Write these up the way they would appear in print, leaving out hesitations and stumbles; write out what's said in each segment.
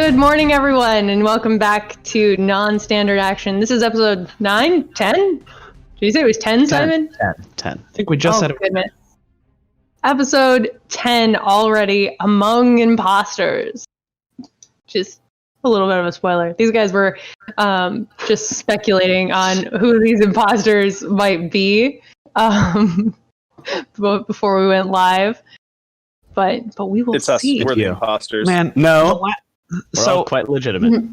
Good morning, everyone, and welcome back to Non-Standard Action. This is episode 9? 10? Did you say it was 10, Simon? 10. I think we just said it. Goodness. Episode 10 already, Among Imposters. Just a little bit of a spoiler. These guys were just speculating on who these imposters might be before we went live. But we will it's us. see. We're the imposters. Man, no. We're all quite legitimate.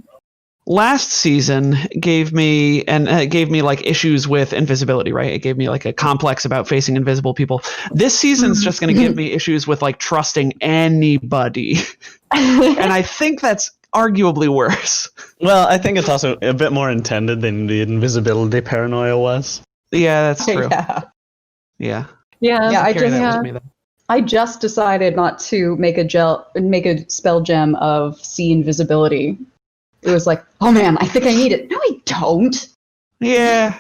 Last season gave me like issues with invisibility, right? It gave me like a complex about facing invisible people. This season's just going to give me issues with like trusting anybody. And I think that's arguably worse. Well, I think it's also a bit more intended than the invisibility paranoia was. Yeah, that's true. Yeah. Yeah. I just decided not to make a spell gem of see invisibility. It was like, oh man, I think I need it. No, I don't. Yeah.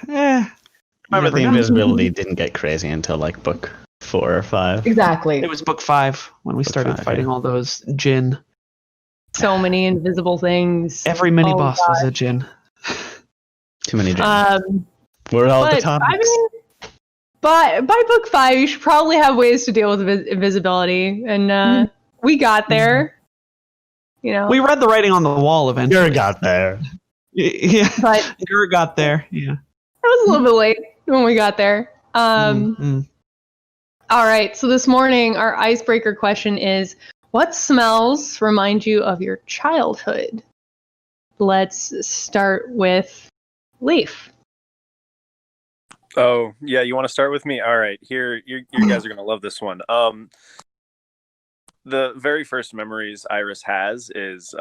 Remember, the invisibility didn't get crazy until like book 4 or 5. Exactly. It was book 5 when we started fighting all those djinn. So many invisible things. Every mini boss was a djinn. Too many djinn. We're all at the top. But by book 5, you should probably have ways to deal with invisibility, and we got there. You know, we read the writing on the wall eventually. You got there. Yeah, but you got there. Yeah, it was a little bit late when we got there. All right, so this morning our icebreaker question is: what smells remind you of your childhood? Let's start with Leaf. Oh, yeah, you want to start with me? All right, here, you guys are going to love this one. The very first memories Iris has is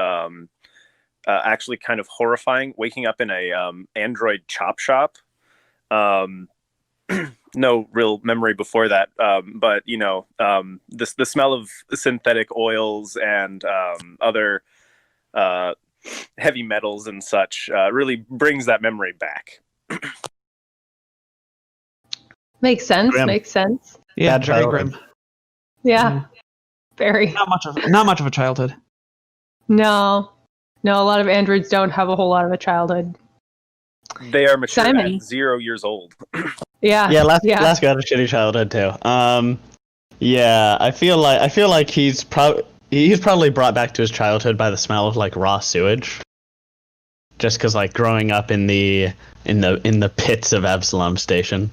actually kind of horrifying, waking up in a android chop shop. No real memory before that, but, you know, the smell of synthetic oils and other heavy metals and such really brings that memory back. Makes sense. Grim. Makes sense. Yeah, Bad very childhood. grim. Yeah, very. Not much of a childhood. No, a lot of androids don't have a whole lot of a childhood. They are mature Simon. at 0 years old. Yeah. Last got a shitty childhood too. Yeah, I feel like he's probably brought back to his childhood by the smell of like raw sewage. Just because like growing up in the pits of Absalom Station.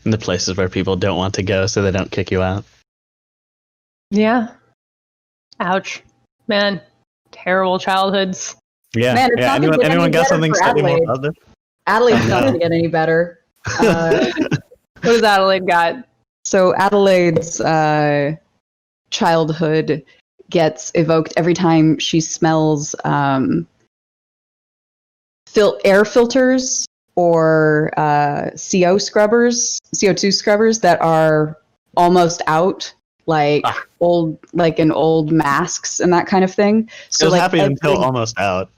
In the places where people don't want to go so they don't kick you out. Yeah. Ouch. Man. Terrible childhoods. Yeah. Man, it's not gonna get Anyone any got better something for slightly more Adelaide. positive? Adelaide's not going to get any better. What does Adelaide got? So Adelaide's childhood gets evoked every time she smells air filters or CO CO2 scrubbers that are almost out, like old masks and that kind of thing. So I was like happy until almost out.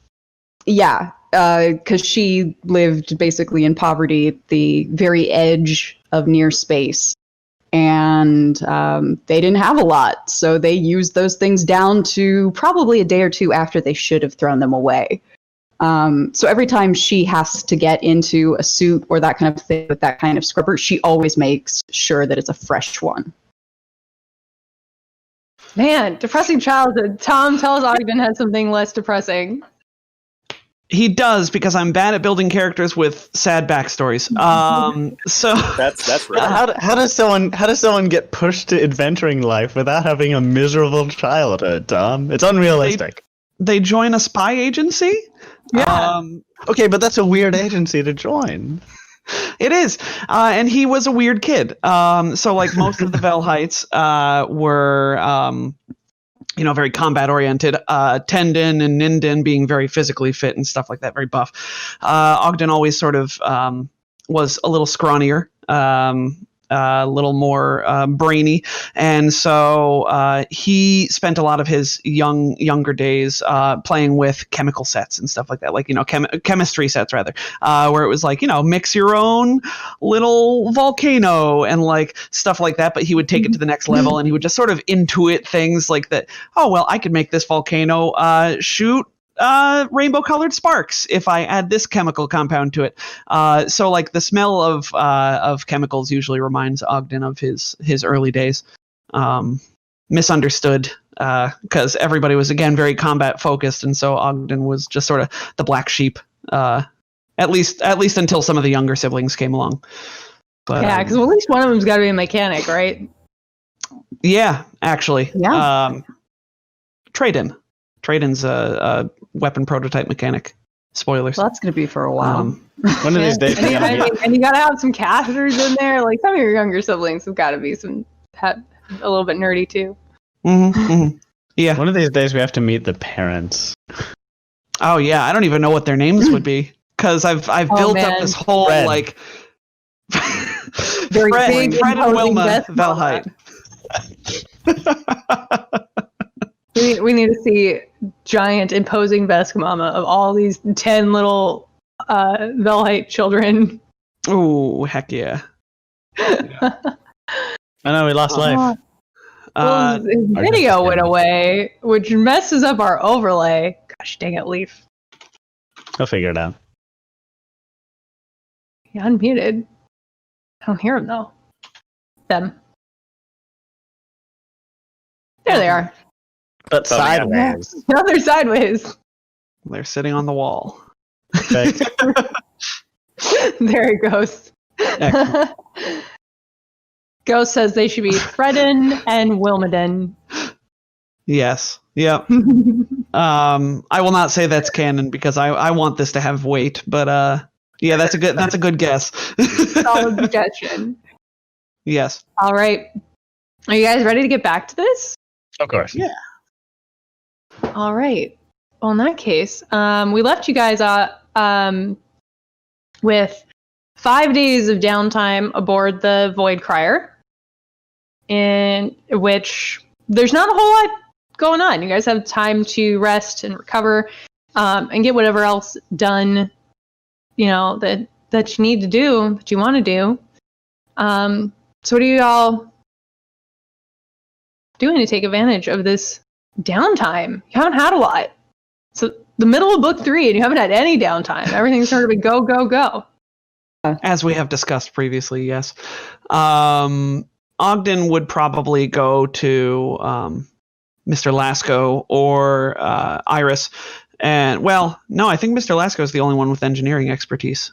Yeah, because she lived basically in poverty at the very edge of near space. And they didn't have a lot, so they used those things down to probably a day or two after they should have thrown them away. So every time she has to get into a suit or that kind of thing with that kind of scrubber, she always makes sure that it's a fresh one. Man, depressing childhood. Tom, tell us Ogden has something less depressing. He does, because I'm bad at building characters with sad backstories. So That's right. How does someone get pushed to adventuring life without having a miserable childhood, Tom? It's unrealistic. They join a spy agency. Yeah. Okay, but that's a weird agency to join. It is, and he was a weird kid. So like most of the Velhites were, very combat oriented. Tendon and Ninden being very physically fit and stuff like that, very buff. Ogden always sort of was a little scrawnier, a little more brainy, and so he spent a lot of his younger days playing with chemical sets and stuff like that, like chemistry sets rather, where it was like mix your own little volcano and like stuff like that. But he would take it to the next level, and he would just sort of intuit things like that. Oh well, I could make this volcano shoot rainbow colored sparks if I add this chemical compound to it. So like the smell of chemicals usually reminds Ogden of his early days. Misunderstood because everybody was again very combat focused, and so Ogden was just sort of the black sheep. At least until some of the younger siblings came along. But, yeah, because at least one of them's got to be a mechanic, right? Yeah, actually. Yeah. Trayden's a weapon prototype mechanic. Spoilers. Well, that's going to be for a while. One of these days. And you got to have some catheters in there. Like some of your younger siblings have got to be a little bit nerdy too. Yeah. One of these days we have to meet the parents. Oh yeah, I don't even know what their names would be because I've built up this whole Fred. like Very big, Fred and imposing Wilma desk Valheit. We need to see giant imposing Vesk Mama of all these 10 little Velhite children. Oh heck yeah! I know we lost life. Well, his video went away, which messes up our overlay. Gosh dang it, Leaf. I'll figure it out. He unmuted. I don't hear him though. Them. There they are. But sideways. No, they're sideways. They're sitting on the wall. Perfect. There it goes. Ghost says they should be Fredden and Wilmaden. Yes. Yep. I will not say that's canon because I want this to have weight, but yeah, that's a good guess. Solid suggestion. Yes. All right. Are you guys ready to get back to this? Of course. Yeah. All right. Well, in that case, we left you guys with 5 days of downtime aboard the Void Crier, in which there's not a whole lot going on. You guys have time to rest and recover, and get whatever else done, that you need to do, that you want to do. So what are you all doing to take advantage of this downtime? You haven't had a lot. So the middle of book 3 and you haven't had any downtime. Everything's sort of a go, go, go. As we have discussed previously, yes. Ogden would probably go to Mr. Lasco or Iris. And, well, no, I think Mr. Lasco is the only one with engineering expertise.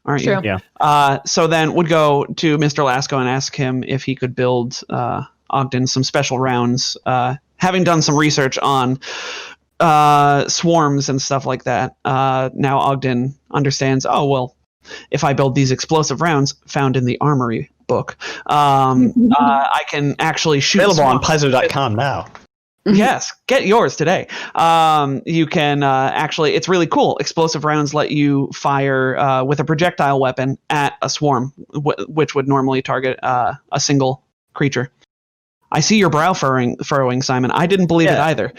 Aren't True. you? Yeah. So then would go to Mr. Lasco and ask him if he could build Ogden some special rounds, having done some research on swarms and stuff like that. Now Ogden understands, oh, well, if I build these explosive rounds found in the armory book, I can actually shoot. Available on swarms. Paizo.com now. Yes, get yours today. You can actually, it's really cool. Explosive rounds let you fire with a projectile weapon at a swarm, which would normally target a single creature. I see your brow furrowing, Simon. I didn't believe it either.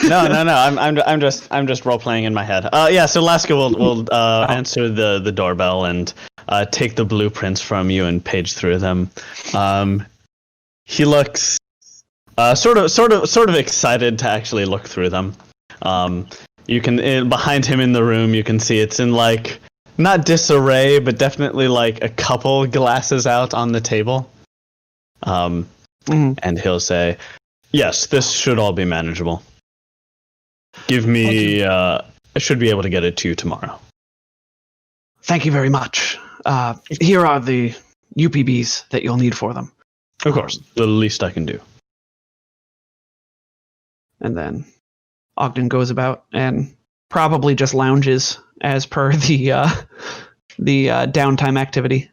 No. I'm just role playing in my head. Yeah. So Laska will answer the doorbell and take the blueprints from you and page through them. He looks sort of excited to actually look through them. You can behind him in the room, you can see it's in like not disarray, but definitely like a couple glasses out on the table. And he'll say, "Yes, this should all be manageable. Give me. I should be able to get it to you tomorrow." Thank you very much. Here are the UPBs that you'll need for them. Of course, the least I can do. And then Ogden goes about and probably just lounges as per the downtime activity.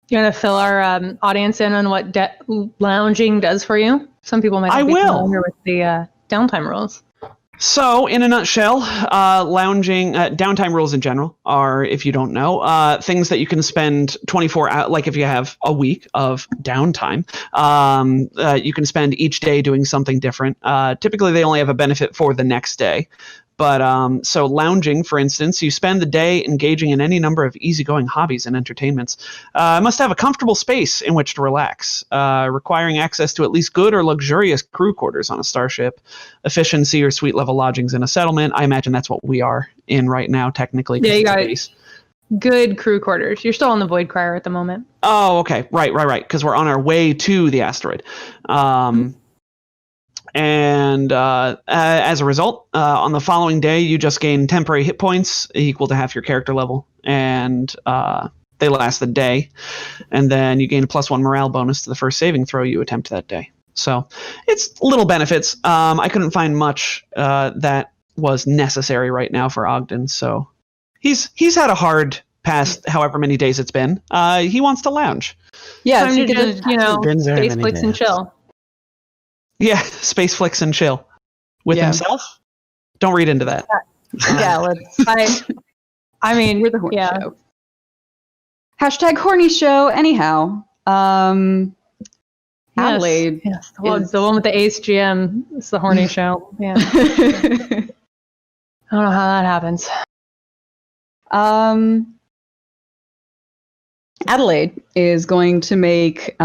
You want to fill our audience in on what lounging does for you? Some people might not be familiar with the downtime rules. So, in a nutshell, lounging, downtime rules in general are, if you don't know, things that you can spend 24 hours, like if you have a week of downtime, you can spend each day doing something different. Typically, they only have a benefit for the next day. But so lounging, for instance, you spend the day engaging in any number of easygoing hobbies and entertainments. Must have a comfortable space in which to relax, requiring access to at least good or luxurious crew quarters on a starship, efficiency or suite level lodgings in a settlement. I imagine that's what we are in right now, technically. Yeah, you got space. Good crew quarters. You're still on the Void Crier at the moment. Oh, okay. Right. Because we're on our way to the asteroid. And as a result, on the following day, you just gain temporary hit points equal to half your character level, and they last the day. And then you gain a +1 morale bonus to the first saving throw you attempt that day. So it's little benefits. I couldn't find much that was necessary right now for Ogden, so he's had a hard past however many days it's been. He wants to lounge. Yeah, Time to just, space flicks and chill. Yeah, space flicks and chill with himself. Don't read into that. Yeah, let's. I mean, we're the horny show. Hashtag horny show. Anyhow, Adelaide. Yes, the one with the ace GM. It's the horny show. Yeah. I don't know how that happens. Adelaide is going to make.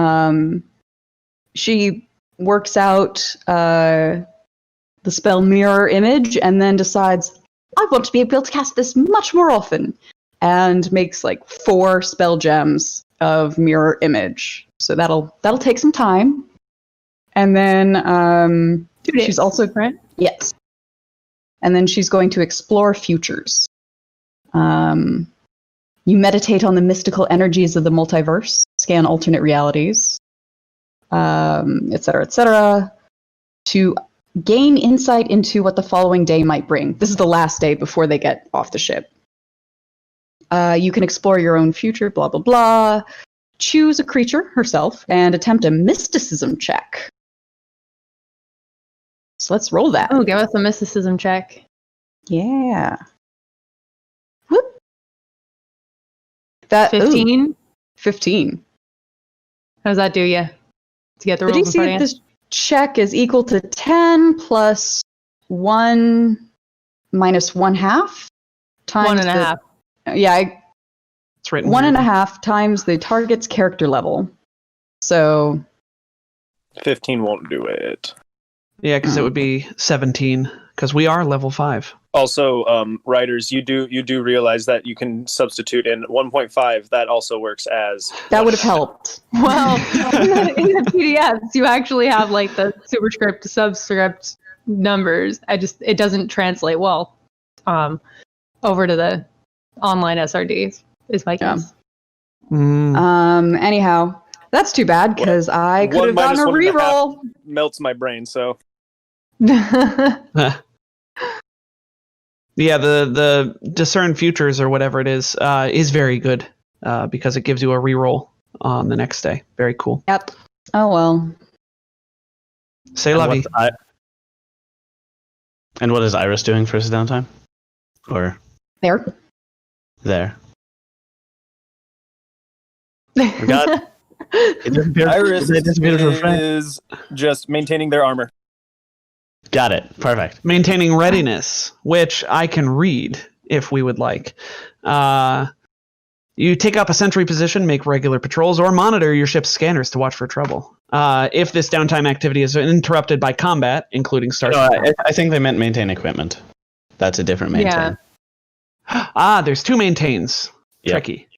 She works out the spell Mirror Image and then decides, I want to be able to cast this much more often, and makes like 4 spell gems of Mirror Image. So that'll take some time. And then she's also yes. And then she's going to explore futures. You meditate on the mystical energies of the multiverse, scan alternate realities, etc., to gain insight into what the following day might bring. This is the last day before they get off the ship. You can explore your own future, blah, blah, blah. Choose a creature herself and attempt a mysticism check. So let's roll that. Oh, give us a mysticism check. Yeah. Whoop. That 15? 15. How does that do you? To get the The rules in front DC of of you? this check is equal to 10 plus 1 minus 1/2 times 1.5. Yeah, It's written 1.5 times the target's character level. So 15 won't do it. Yeah, because it would be 17, because we are level 5. Also, writers, you do realize that you can substitute in 1.5. That also works as that would have helped. Well, in the PDFs, you actually have like the superscript to subscript numbers. It doesn't translate well over to the online SRDs, is my guess. Anyhow, that's too bad because I could have gotten a reroll. Melts my brain, so. Yeah, the discern futures or whatever it is very good because it gives you a reroll on the next day. Very cool. Yep. Oh well. Say lovey. And what is Iris doing for his downtime? Or There. Forgot. Iris is just maintaining their armor. Got it. Perfect. Maintaining readiness, which I can read if we would like. You take up a sentry position, make regular patrols, or monitor your ship's scanners to watch for trouble. If this downtime activity is interrupted by combat, including starship. I think they meant maintain equipment. That's a different maintain. Yeah. There's 2 maintains. Yep. Tricky.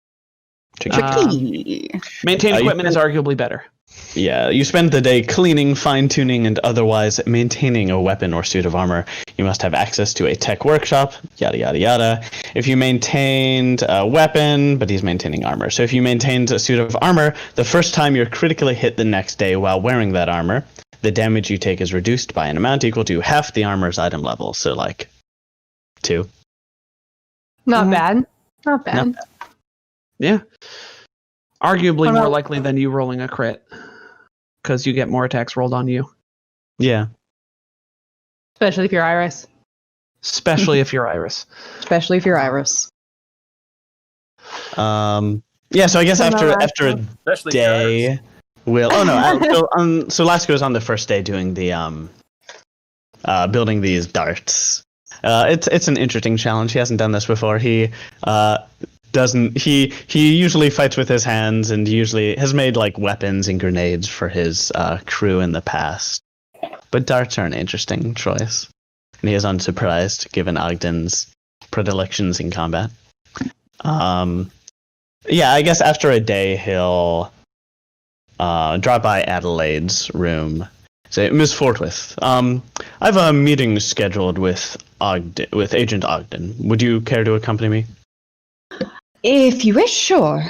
Tricky. Maintain equipment is arguably better. Yeah, you spend the day cleaning, fine-tuning, and otherwise maintaining a weapon or suit of armor. You must have access to a tech workshop, yada, yada, yada. If you maintained a weapon, but he's maintaining armor. So if you maintained a suit of armor, the first time you're critically hit the next day while wearing that armor, the damage you take is reduced by an amount equal to half the armor's item level. So, 2. Not bad. Not bad. Yeah. Arguably more likely than you rolling a crit. Because you get more attacks rolled on you. Yeah. Especially if you're Iris. especially if you're Iris. Especially if you're Iris. Yeah, so I guess after a Especially day, we'll. Oh no! So Lasco is on the first day doing the building these darts. It's an interesting challenge. He hasn't done this before. He doesn't. He usually fights with his hands and usually has made like weapons and grenades for his crew in the past. But darts are an interesting choice, and he is unsurprised given Ogden's predilections in combat. Yeah, I guess after a day he'll drop by Adelaide's room. Say, Miss Fortwith, I have a meeting scheduled with Agent Ogden. Would you care to accompany me? If you wish, sure.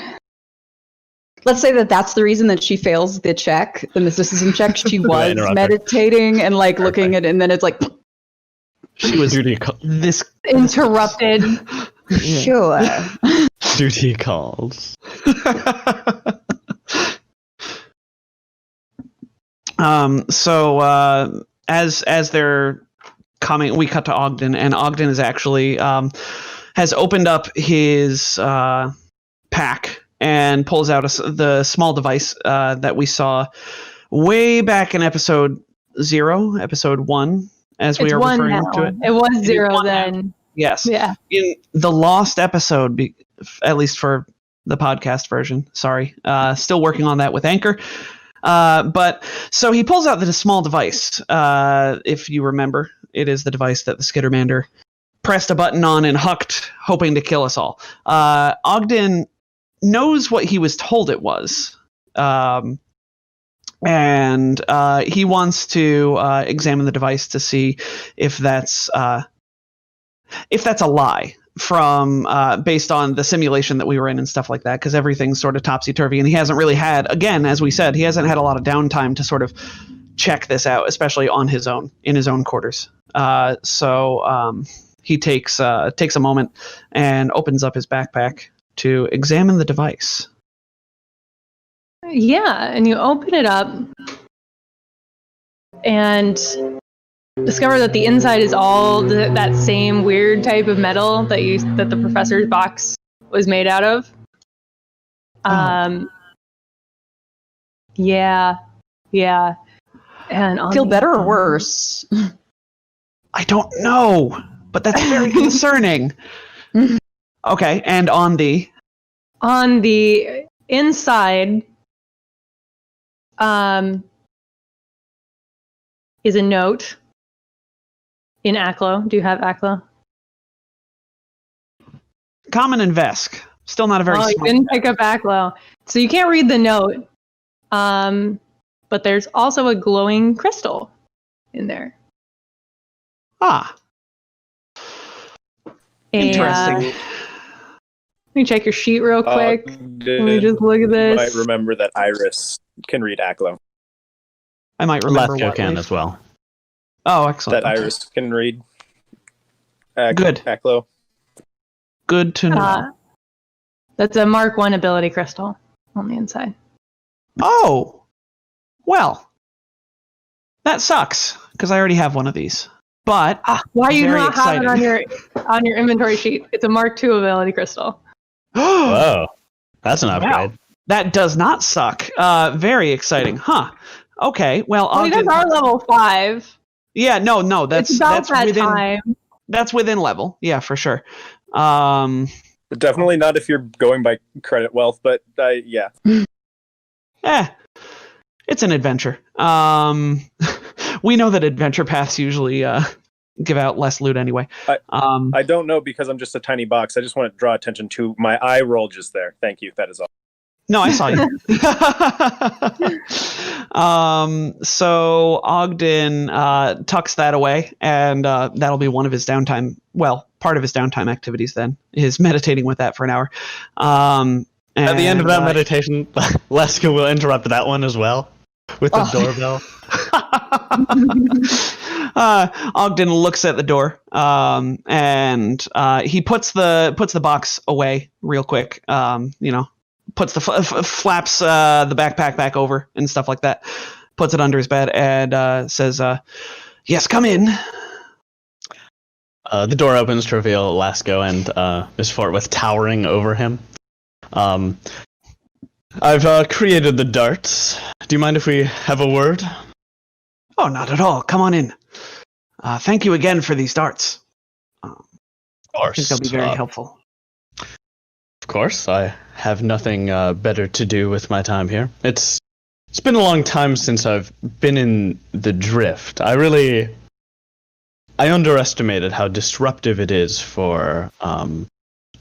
Let's say that that's the reason that she fails the check, the mysticism check. She was meditating and like looking at it, and then it's like she was this interrupted. Sure. Duty calls. So as they're coming, we cut to Ogden, and Ogden is actually has opened up his pack and pulls out the small device that we saw way back in episode 1, as we are referring to it. It was 0 then. Yes. Yeah. In the lost episode, at least for the podcast version. Sorry. Still working on that with Anchor. But so he pulls out the small device. If you remember, it is the device that the Skittermander pressed a button on and hucked, hoping to kill us all. Ogden knows what he was told it was. And he wants to examine the device to see if that's a lie from based on the simulation that we were in and stuff like that, because everything's sort of topsy-turvy, and he hasn't really had, again, as we said, he hasn't had a lot of downtime to sort of check this out, especially on his own, in his own quarters. So he takes a moment and opens up his backpack to examine the device. Yeah, and you open it up and discover that the inside is all that same weird type of metal that the professor's box was made out of. Yeah. And feel better or worse? I don't know, but that's very concerning. Okay, and on the inside is a note in Aklo. Do you have Aklo? Common and Vesk. Still not a very smart. You didn't pick up Aklo. So you can't read the note. But there's also a glowing crystal in there. Ah. Interesting. Let me check your sheet real quick. Let me just look at this. You might remember that Iris can read Aklo. I might remember Lasco can as well. Oh, excellent. That Iris can read Good. Aklo. Good to know. That's a Mark 1 ability crystal on the inside. Oh. Well. That sucks, because I already have one of these. But why do you not exciting. have it on your inventory sheet? It's a Mark 2 ability crystal. Whoa. That's an upgrade. Wow. That does not suck. Very exciting. Huh. Okay. Well, That's our level 5. Yeah, no, that's that within time. That's within level. Yeah, for sure. Definitely not if you're going by credit wealth, but yeah. It's an adventure. We know that adventure paths usually give out less loot anyway. I don't know because I'm just a tiny box. I just want to draw attention to my eye roll just there. Thank you. That is all. No, I saw you. So Ogden tucks that away, and that'll be one of his downtime. Well, part of his downtime activities then is meditating with that for an hour. At the end of that meditation, Leska will interrupt that one as well with the doorbell. Ogden looks at the door, and he puts the box away real quick. Puts the flaps the backpack back over and stuff like that. Puts it under his bed and says, "Yes, come in." The door opens to reveal Lasco and Miss Fortwith towering over him. I've created the darts. Do you mind if we have a word? Oh, not at all. Come on in. Thank you again for these darts. Of course. I think they'll be very helpful. Of course. I have nothing better to do with my time here. It's been a long time since I've been in the drift. I underestimated how disruptive it is for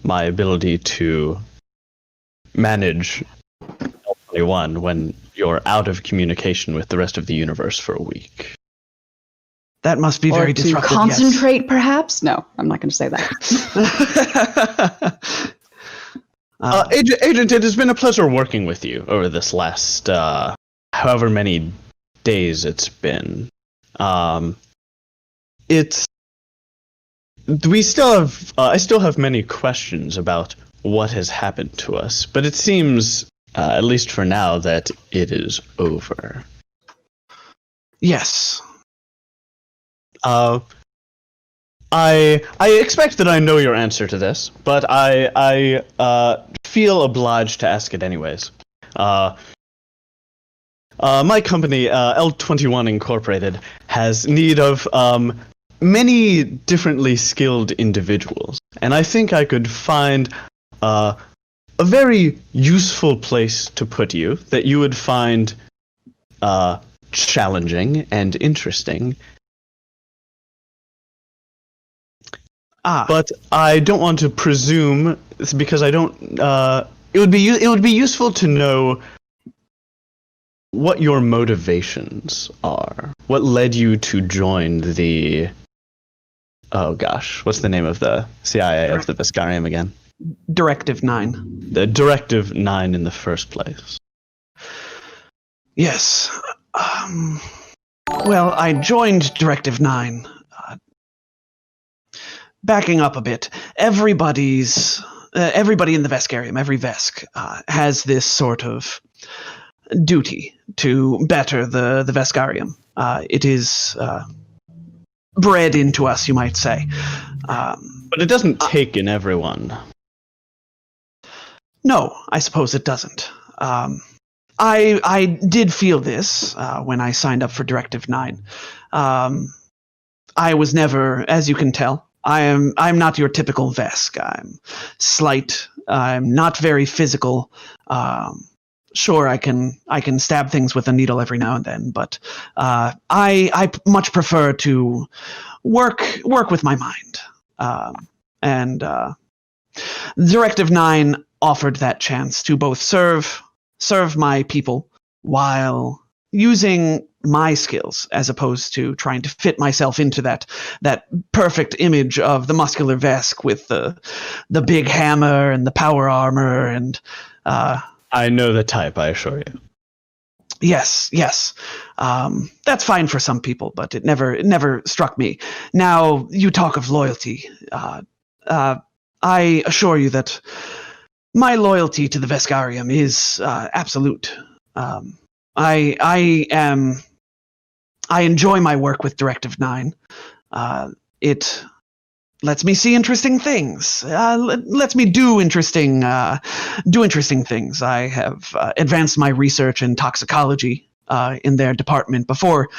my ability to manage L21 when you're out of communication with the rest of the universe for a week. That must be very disruptive. To concentrate, perhaps? No, I'm not going to say that. Agent, it has been a pleasure working with you over this last however many days it's been. I still have many questions about what has happened to us, but it seems, at least for now, that it is over. Yes. I expect that I know your answer to this, but I feel obliged to ask it anyways. My company, L21 Incorporated, has need of many differently skilled individuals, and I think I could find a very useful place to put you that you would find challenging and interesting. But I don't want to presume, because I don't. It would be useful to know what your motivations are. What led you to join the? Oh gosh, what's the name of the CIA of the Viscarium again? Directive 9. The Directive 9 in the first place. Yes. Well, I joined Directive 9. Backing up a bit, everybody in the Vescarium, every Vesk, has this sort of duty to better the Vescarium. It is bred into us, you might say. But it doesn't take in everyone. No, I suppose it doesn't. I did feel this when I signed up for Directive 9. I was never, as you can tell, I'm not your typical Vesk. I'm slight. I'm not very physical. Sure, I can stab things with a needle every now and then, but I much prefer to work with my mind. And Directive 9 offered that chance to both serve my people while using my skills, as opposed to trying to fit myself into that perfect image of the muscular Vesk with the big hammer and the power armor and. I know the type, I assure you. Yes. That's fine for some people, but it never struck me. Now you talk of loyalty. I assure you that my loyalty to the Vescarium is absolute. I enjoy my work with Directive 9. It lets me see interesting things. Lets me do interesting things. I have advanced my research in toxicology in their department before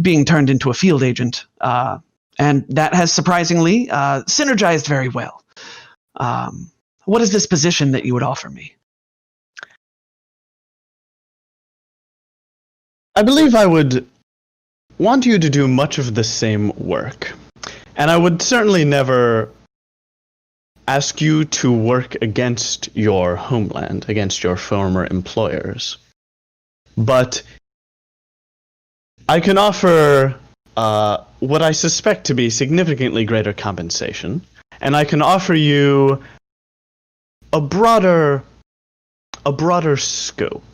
being turned into a field agent, and that has surprisingly synergized very well. What is this position that you would offer me? I believe I would want you to do much of the same work. And I would certainly never ask you to work against your homeland, against your former employers. But I can offer what I suspect to be significantly greater compensation, and I can offer you a broader scope.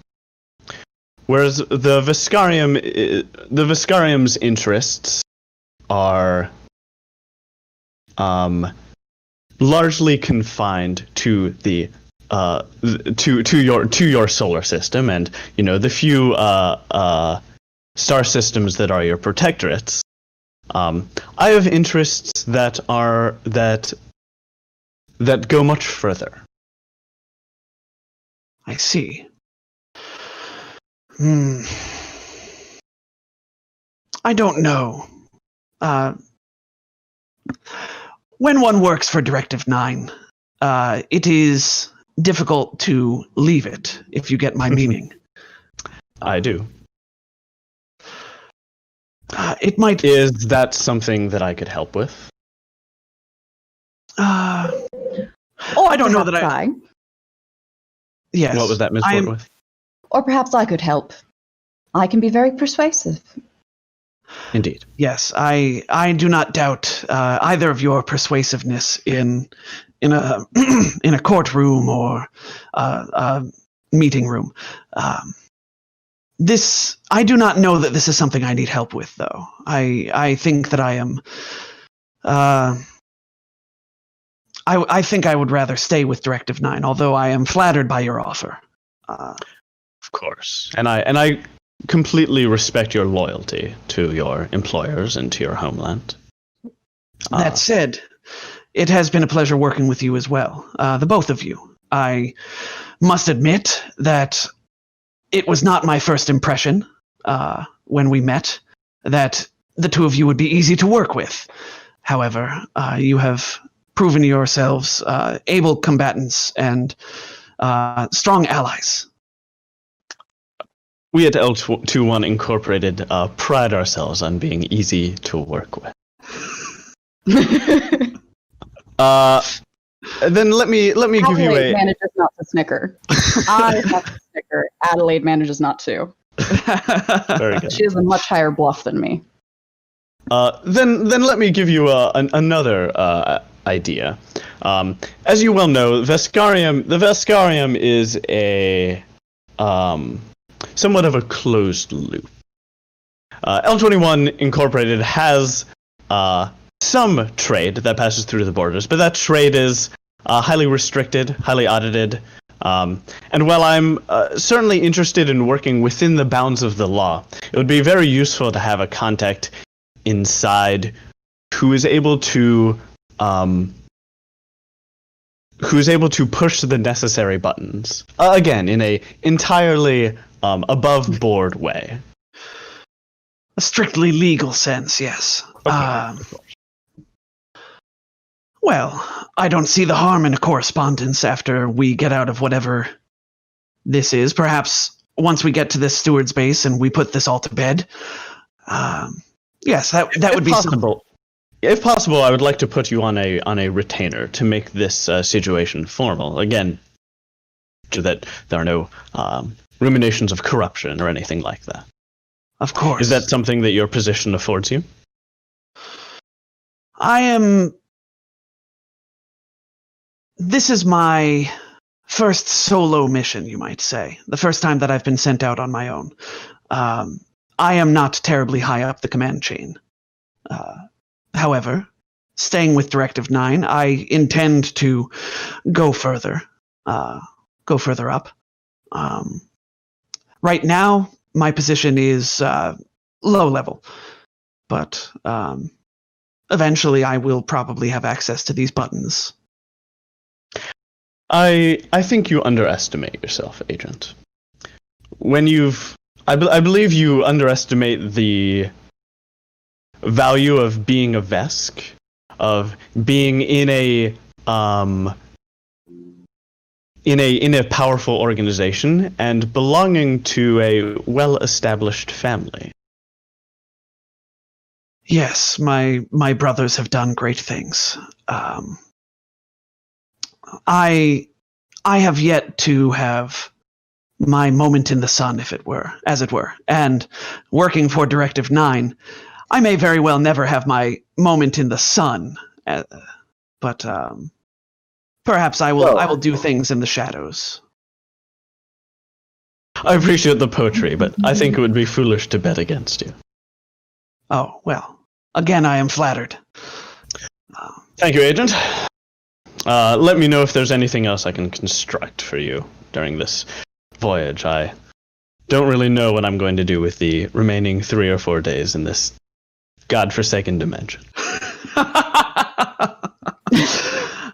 Whereas the Viscarium's interests are largely confined to the to your solar system, and the few star systems that are your protectorates. I have interests that go much further. I see. I don't know. When one works for Directive 9, it is difficult to leave it, if you get my meaning. I do. It might... Is that something that I could help with? Or I don't know that I. Yes. What was that, Ms. Portworth? Or perhaps I could help. I can be very persuasive. Indeed. Yes, I do not doubt either of your persuasiveness in a in a courtroom or a meeting room. I do not know that this is something I need help with, though. I think that I am. I think I would rather stay with Directive 9, although I am flattered by your offer. Of course, and I completely respect your loyalty to your employers and to your homeland. That said, it has been a pleasure working with you as well, the both of you. I must admit that it was not my first impression when we met that the two of you would be easy to work with. However, you have proven yourselves able combatants and strong allies. We at S02E10 Incorporated pride ourselves on being easy to work with. Then let me give you Adelaide a. manages not to snicker. I have to snicker. Adelaide manages not to. Very good. She has a much higher bluff than me. Then let me give you another idea. As you well know, the Vescarium is a somewhat of a closed loop. S02E10 Incorporated has some trade that passes through the borders, but that trade is highly restricted, highly audited. And while I'm certainly interested in working within the bounds of the law, it would be very useful to have a contact inside who is able to push the necessary buttons. Again, in a entirely above board way. A strictly legal sense, yes. Okay. Well, I don't see the harm in a correspondence after we get out of whatever this is. Perhaps once we get to this steward's base and we put this all to bed. Yes, that would be possible. If possible, I would like to put you on a retainer to make this situation formal. Again, so that there are no ruminations of corruption or anything like that. Of course. Is that something that your position affords you? This is my first solo mission, you might say. The first time that I've been sent out on my own. I am not terribly high up the command chain. However, staying with Directive 9, I intend to go further up. Right now, my position is low level, but eventually I will probably have access to these buttons. I think you underestimate yourself, Agent. I believe you underestimate the value of being a Vesk, of being in a powerful organization and belonging to a well-established family. Yes, my brothers have done great things. I have yet to have my moment in the sun, as it were. And working for Directive 9, I may very well never have my moment in the sun, but perhaps I will do things in the shadows. I appreciate the poetry, but I think it would be foolish to bet against you. Oh, well, again, I am flattered. Thank you, Agent. Let me know if there's anything else I can construct for you during this voyage. I don't really know what I'm going to do with the remaining 3 or 4 days in this godforsaken dimension.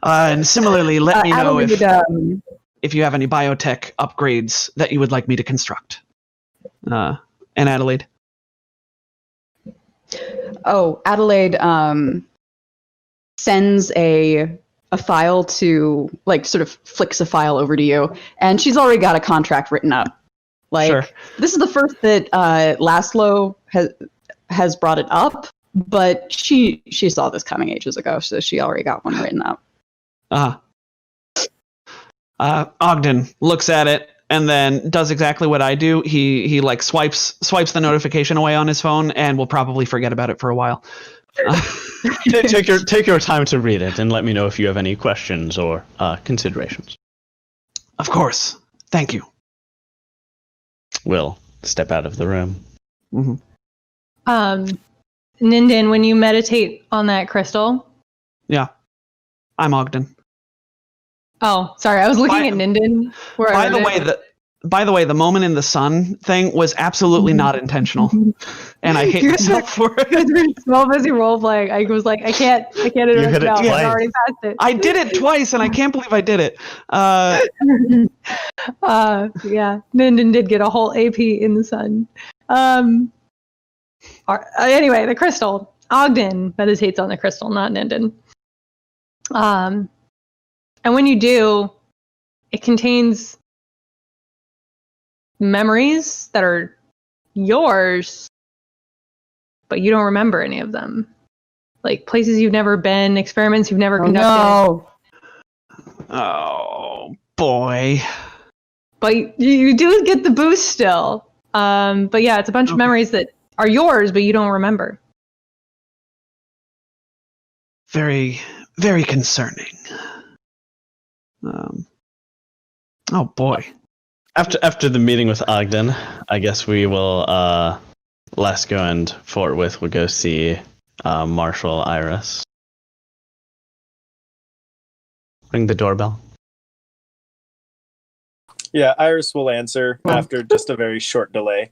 And similarly, let me know Adelaide, if you have any biotech upgrades that you would like me to construct. And Adelaide. Adelaide sends a file to, like, sort of flicks a file over to you, and she's already got a contract written up. Like, Sure. This is the first that Laszlo has brought it up, but she saw this coming ages ago, so she already got one written up. Ogden looks at it and then does exactly what I do. He like swipes the notification away on his phone and will probably forget about it for a while. Take your time to read it and let me know if you have any questions or considerations. Of course. Thank you. We'll step out of the room. Mm-hmm. Ninden, when you meditate on that crystal. Yeah. I'm Ogden. Oh, sorry. I was looking at Ninden. By the way, the moment in the sun thing was absolutely not intentional, and I hate myself for it. You guys were so busy role playing. I was like, I can't hit it now. twice. I already passed it. I did it twice, and I can't believe I did it. Yeah, Ninden did get a whole AP in the sun. Anyway, the crystal. Ogden meditates on the crystal, not Ninden. And when you do, it contains memories that are yours, but you don't remember any of them. Like places you've never been, experiments you've never conducted. No. Oh boy. But you do get the boost still. But yeah, it's a bunch of memories that are yours, but you don't remember. Very, very concerning. Oh boy. After the meeting with Ogden, I guess we will Lesko and Fortwith will go see Marshal Iris. Ring the doorbell. Yeah, Iris will answer after just a very short delay.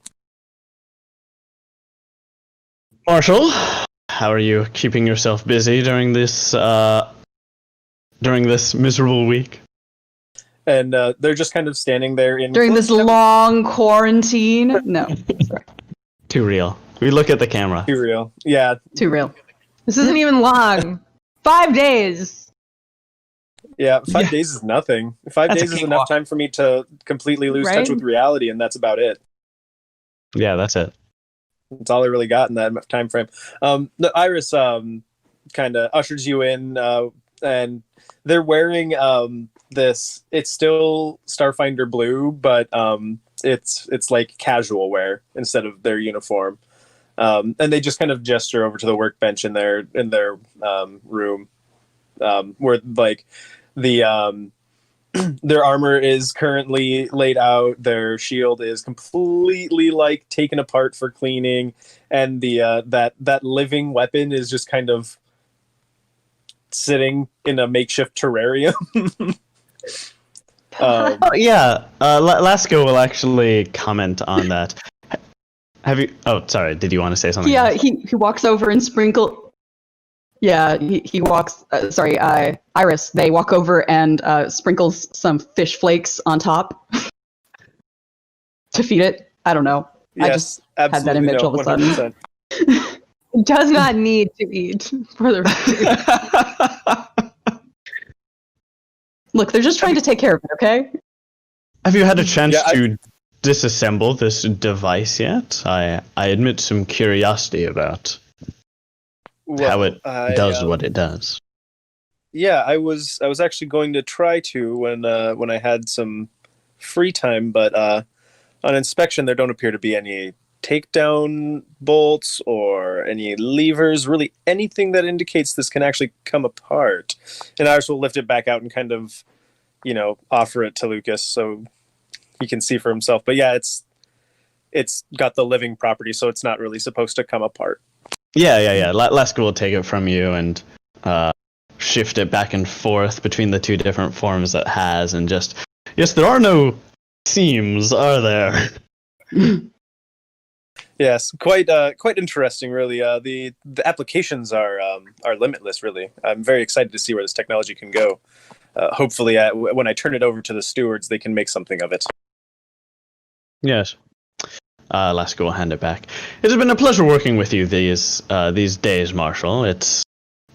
Marshal, how are you keeping yourself busy during this miserable week? And they're just kind of standing there During this long quarantine. No. Sorry. Too real. We look at the camera. Too real. Yeah. Too real. This isn't even long. 5 days. Yeah, 5 days is nothing. 5 That's a days is cakewalk. enough time for me to completely lose touch with reality, and that's about it. Yeah, that's it. That's all I really got in that time frame. The Iris kind of ushers you in, and they're wearing this. It's still Starfinder blue, but it's like casual wear instead of their uniform. And they just kind of gesture over to the workbench in their room, where like the their armor is currently laid out. Their shield is completely like taken apart for cleaning, and the that living weapon is just kind of sitting in a makeshift terrarium. Lesko will actually comment on that. Have you? Oh, sorry. Did you want to say something? Yeah, else? he walks over and sprinkle. Yeah, he walks. Iris. They walk over and sprinkles some fish flakes on top to feed it. I don't know. Yes, I just had that image all of a sudden. It does not need to eat for the record. Look, they're just trying to take care of it. Okay. Have you had a chance to disassemble this device yet? I admit some curiosity about how it does what it does. Yeah, I was actually going to try to when I had some free time, but on inspection there don't appear to be any takedown bolts or any levers, really anything that indicates this can actually come apart. And Iris will lift it back out and kind of, offer it to Lucas so he can see for himself. But yeah, it's got the living property, so it's not really supposed to come apart. Yeah. Lesko will take it from you and shift it back and forth between the two different forms it has, and just yes, there are no seams, are there? Yes, quite interesting, really. The applications are limitless, really. I'm very excited to see where this technology can go. Hopefully, when I turn it over to the stewards, they can make something of it. Yes. Lasco will hand it back. It has been a pleasure working with you these days, Marshall.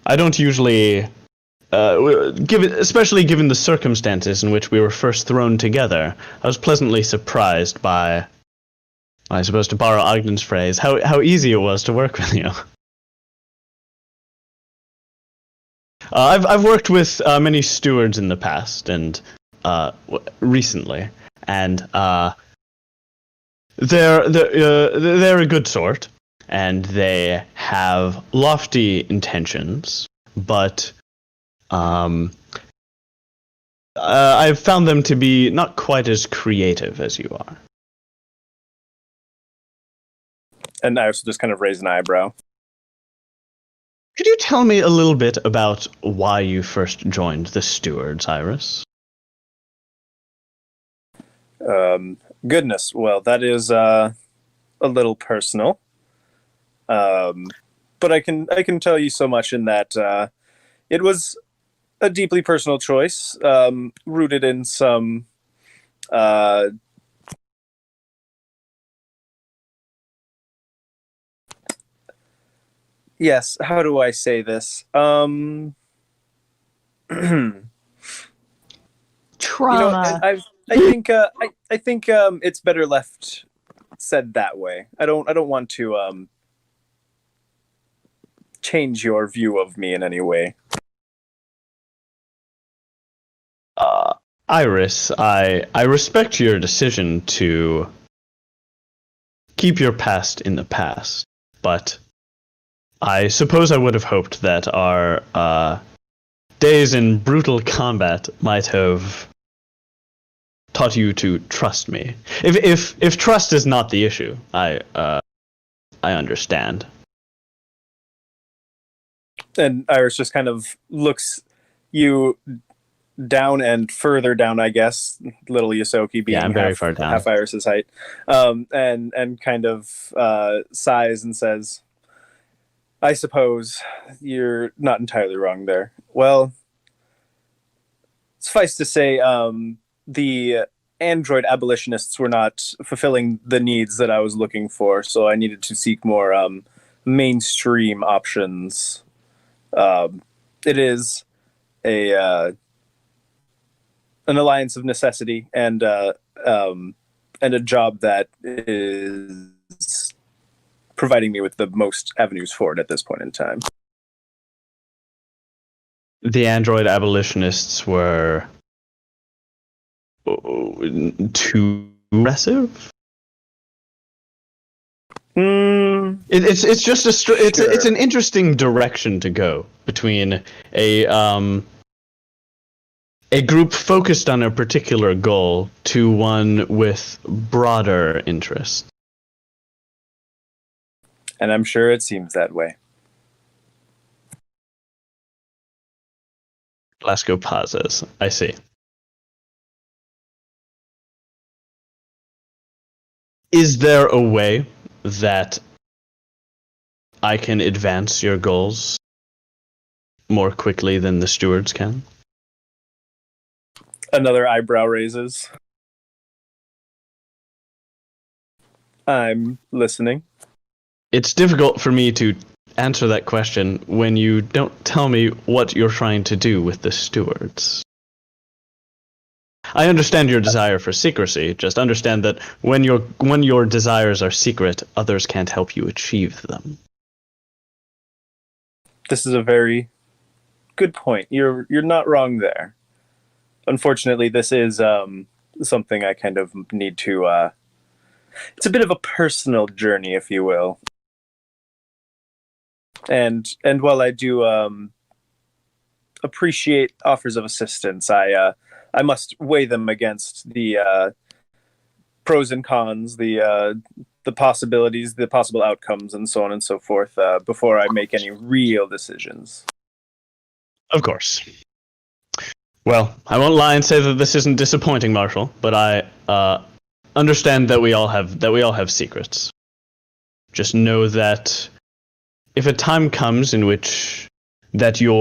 I don't usually, especially given the circumstances in which we were first thrown together, I was pleasantly surprised by, I suppose to borrow Ogden's phrase, how easy it was to work with you. I've worked with many stewards in the past and recently, and they're a good sort, and they have lofty intentions, but I've found them to be not quite as creative as you are. And I also just kind of raise an eyebrow. Could you tell me a little bit about why you first joined the Stewards, Iris? Goodness, well, that is a little personal. But I can tell you so much in that it was a deeply personal choice, rooted in some yes, how do I say this? Trauma. I think it's better left said that way. I don't want to change your view of me in any way. Iris, I respect your decision to keep your past in the past, but I suppose I would have hoped that our days in brutal combat might have taught you to trust me. If trust is not the issue, I understand. And Iris just kind of looks you down and further down, I guess. Little Yosoki being very far down. Half Iris's height, and kind of sighs and says, "I suppose you're not entirely wrong there. Well, suffice to say, the android abolitionists were not fulfilling the needs that I was looking for, so I needed to seek more mainstream options. It is an alliance of necessity and a job that is providing me with the most avenues forward at this point in time." The android abolitionists were too aggressive? It's just it's an interesting direction to go between a group focused on a particular goal to one with broader interests. And I'm sure it seems that way. Glasgow pauses. I see. Is there a way that I can advance your goals more quickly than the stewards can? Another eyebrow raises. I'm listening. It's difficult for me to answer that question when you don't tell me what you're trying to do with the stewards. I understand your desire for secrecy. Just understand that when your desires are secret, others can't help you achieve them. This is a very good point. You're not wrong there. Unfortunately, this is something I kind of need to. It's a bit of a personal journey, if you will. And while I do appreciate offers of assistance, I must weigh them against the pros and cons, the possibilities, the possible outcomes, and so on and so forth, before I make any real decisions. Of course. Well, I won't lie and say that this isn't disappointing, Marshall, but I understand that we all have secrets. just know that if a time comes in which that you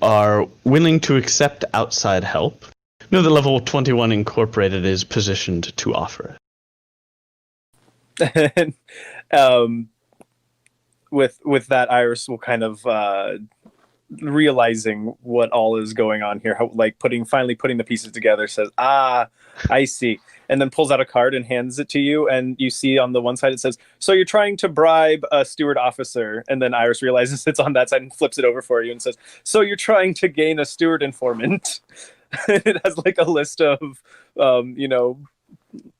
are willing to accept outside help, know that Level 21 Incorporated is positioned to offer it. With that, Iris will kind of realizing what all is going on here, finally putting the pieces together, says, "Ah, I see," and then pulls out a card and hands it to you. And you see on the one side it says, "So you're trying to bribe a steward officer," and then Iris realizes it's on that side and flips it over for you and says, "So you're trying to gain a steward informant." It has like a list of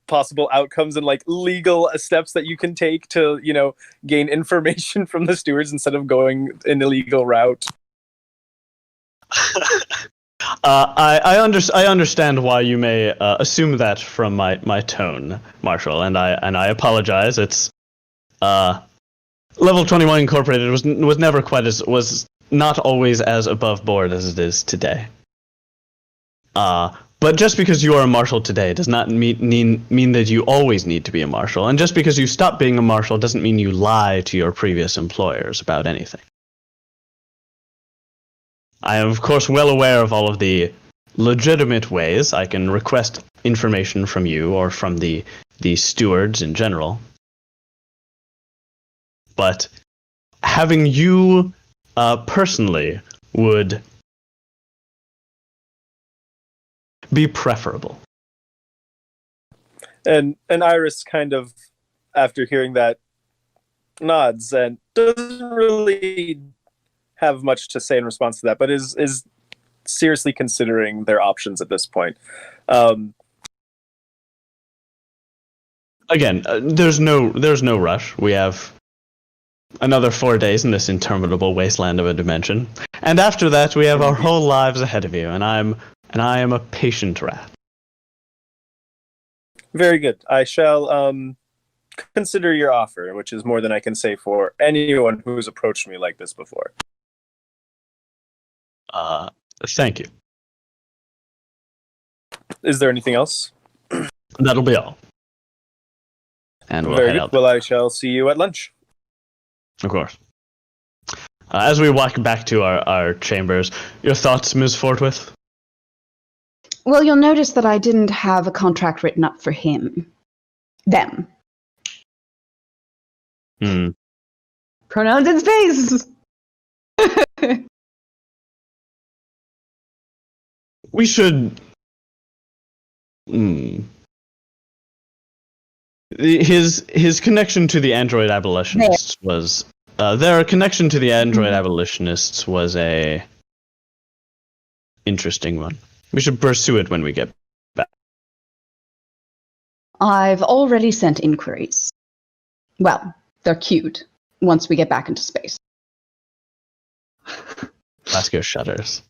possible outcomes and like legal steps that you can take to gain information from the stewards instead of going an illegal route. I understand why you may assume that from my tone, Marshall, and I apologize. It's Level 21 Incorporated was never was not always as above board as it is today. But just because you are a marshal today does not mean that you always need to be a marshal, and just because you stop being a marshal doesn't mean you lie to your previous employers about anything. I am, of course, well aware of all of the legitimate ways I can request information from you or from the stewards in general. But having you personally would be preferable. And Iris kind of, after hearing that, nods and doesn't really have much to say in response to that, but is seriously considering their options at this point. Again, there's no rush. We have another 4 days in this interminable wasteland of a dimension, and after that, we have our whole lives ahead of you. And I am a patient rat. Very good. I shall consider your offer, which is more than I can say for anyone who's approached me like this before. Thank you. Is there anything else? That'll be all. And we'll Very head good. out. Well, I shall see you at lunch. Of course. As we walk back to our chambers, your thoughts, Ms. Fortwith? Well, you'll notice that I didn't have a contract written up for him. Them. Pronouns in space! We should... His connection to the android abolitionists was... their connection to the android abolitionists was a... interesting one. We should pursue it when we get back. I've already sent inquiries. Well, they're cute once we get back into space. Lasco shudders.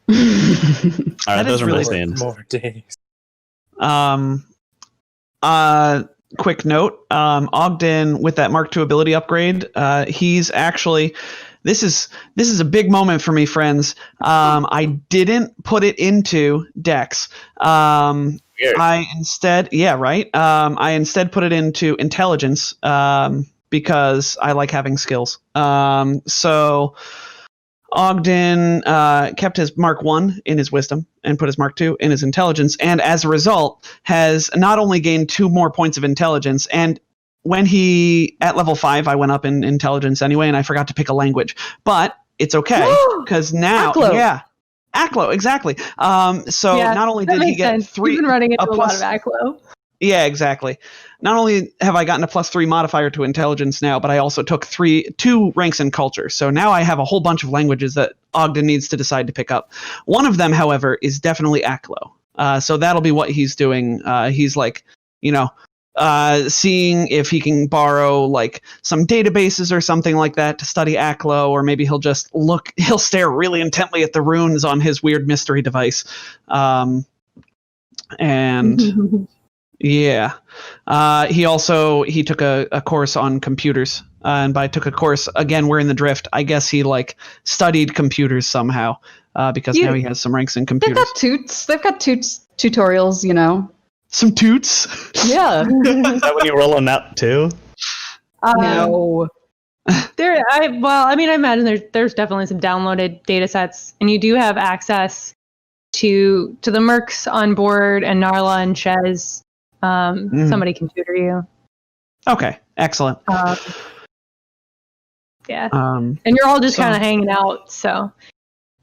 Alright, those are my stands. More days. Quick note, Ogden with that Mark II ability upgrade, he's actually... This is a big moment for me, friends. I didn't put it into Dex. I instead put it into intelligence because I like having skills. So Ogden kept his Mark I in his wisdom and put his Mark II in his intelligence, and as a result has not only gained 2 more points of intelligence, and when he, at level 5, I went up in intelligence anyway, and I forgot to pick a language. But it's okay, because now... Aklo. Yeah. Aklo, exactly. So not only did he get sense. 3... You've been running into a lot plus, of Aklo. Yeah, exactly. Not only have I gotten a +3 modifier to intelligence now, but I also took 2 ranks in culture. So now I have a whole bunch of languages that Ogden needs to decide to pick up. One of them, however, is definitely Aklo. So that'll be what he's doing. He's like, seeing if he can borrow like some databases or something like that to study Aklo, or maybe he'll stare really intently at the runes on his weird mystery device. And yeah, he took a course on computers, and by took a course, again, we're in the drift. I guess he like studied computers somehow, because now he has some ranks in computers. They've got toots tutorials, Some toots. Yeah. Is that when you roll a nut too? No. I imagine there's definitely some downloaded data sets, and you do have access to the mercs on board, and Narla and Shez. Somebody can tutor you. Okay, excellent. Yeah. And you're all just kind of hanging out, so.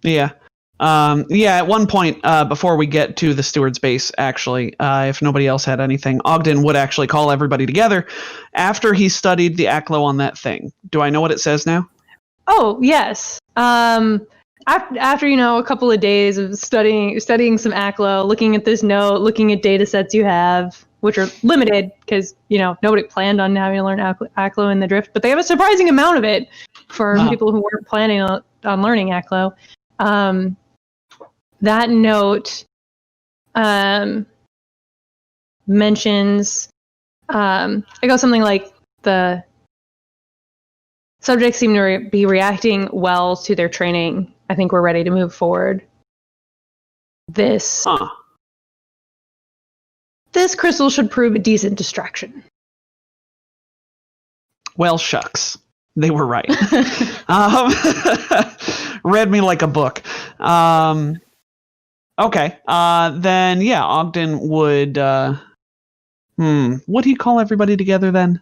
Yeah. At one point, before we get to the steward's base, actually, if nobody else had anything, Ogden would actually call everybody together after he studied the Aklo on that thing. Do I know what it says now? Oh, yes. After a couple of days of studying some Aklo, looking at this note, looking at data sets you have, which are limited because nobody planned on having to learn Aklo in the drift, but they have a surprising amount of it for people who weren't planning on learning Aklo. That note mentions it goes something like the subjects seem to be reacting well to their training. I think we're ready to move forward. This crystal should prove a decent distraction. Well, shucks. They were right. Read me like a book. Okay. Then, yeah, Ogden would... would he call everybody together then?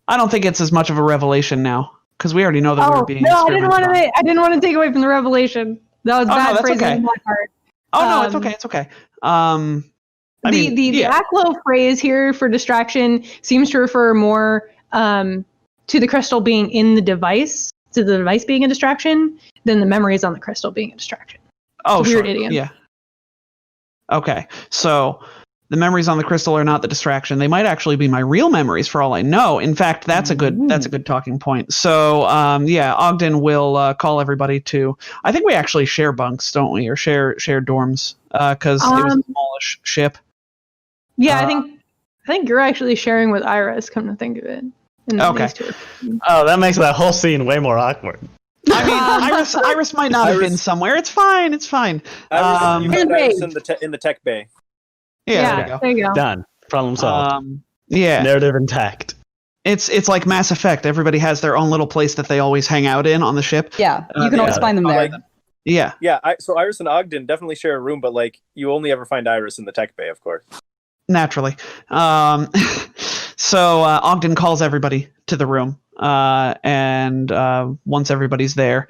I don't think it's as much of a revelation now, because we already know that we were being experimented on. I didn't want to take away from the revelation. That was bad phrasing on my part. No, it's okay. It's okay. The Aklo phrase here for distraction seems to refer more to the crystal being in the device, to the device being a distraction, than the memories on the crystal being a distraction. Oh, weird idiom. Yeah. Okay, so the memories on the crystal are not the distraction. They might actually be my real memories, for all I know. In fact, that's a good talking point. So, Ogden will call everybody to. I think we actually share bunks, don't we, or share dorms? Because it was a smallish ship. Yeah, I think you're actually sharing with Iris. Come to think of it. Okay. Oh, that makes that whole scene way more awkward. I mean, Iris might not have been somewhere. It's fine. Iris in the tech bay. Yeah, there you go. Done. Problem solved. Narrative intact. It's like Mass Effect. Everybody has their own little place that they always hang out in on the ship. Yeah, you can always find them there. So Iris and Ogden definitely share a room, but you only ever find Iris in the tech bay, of course. Naturally. So Ogden calls everybody to the room, and once everybody's there,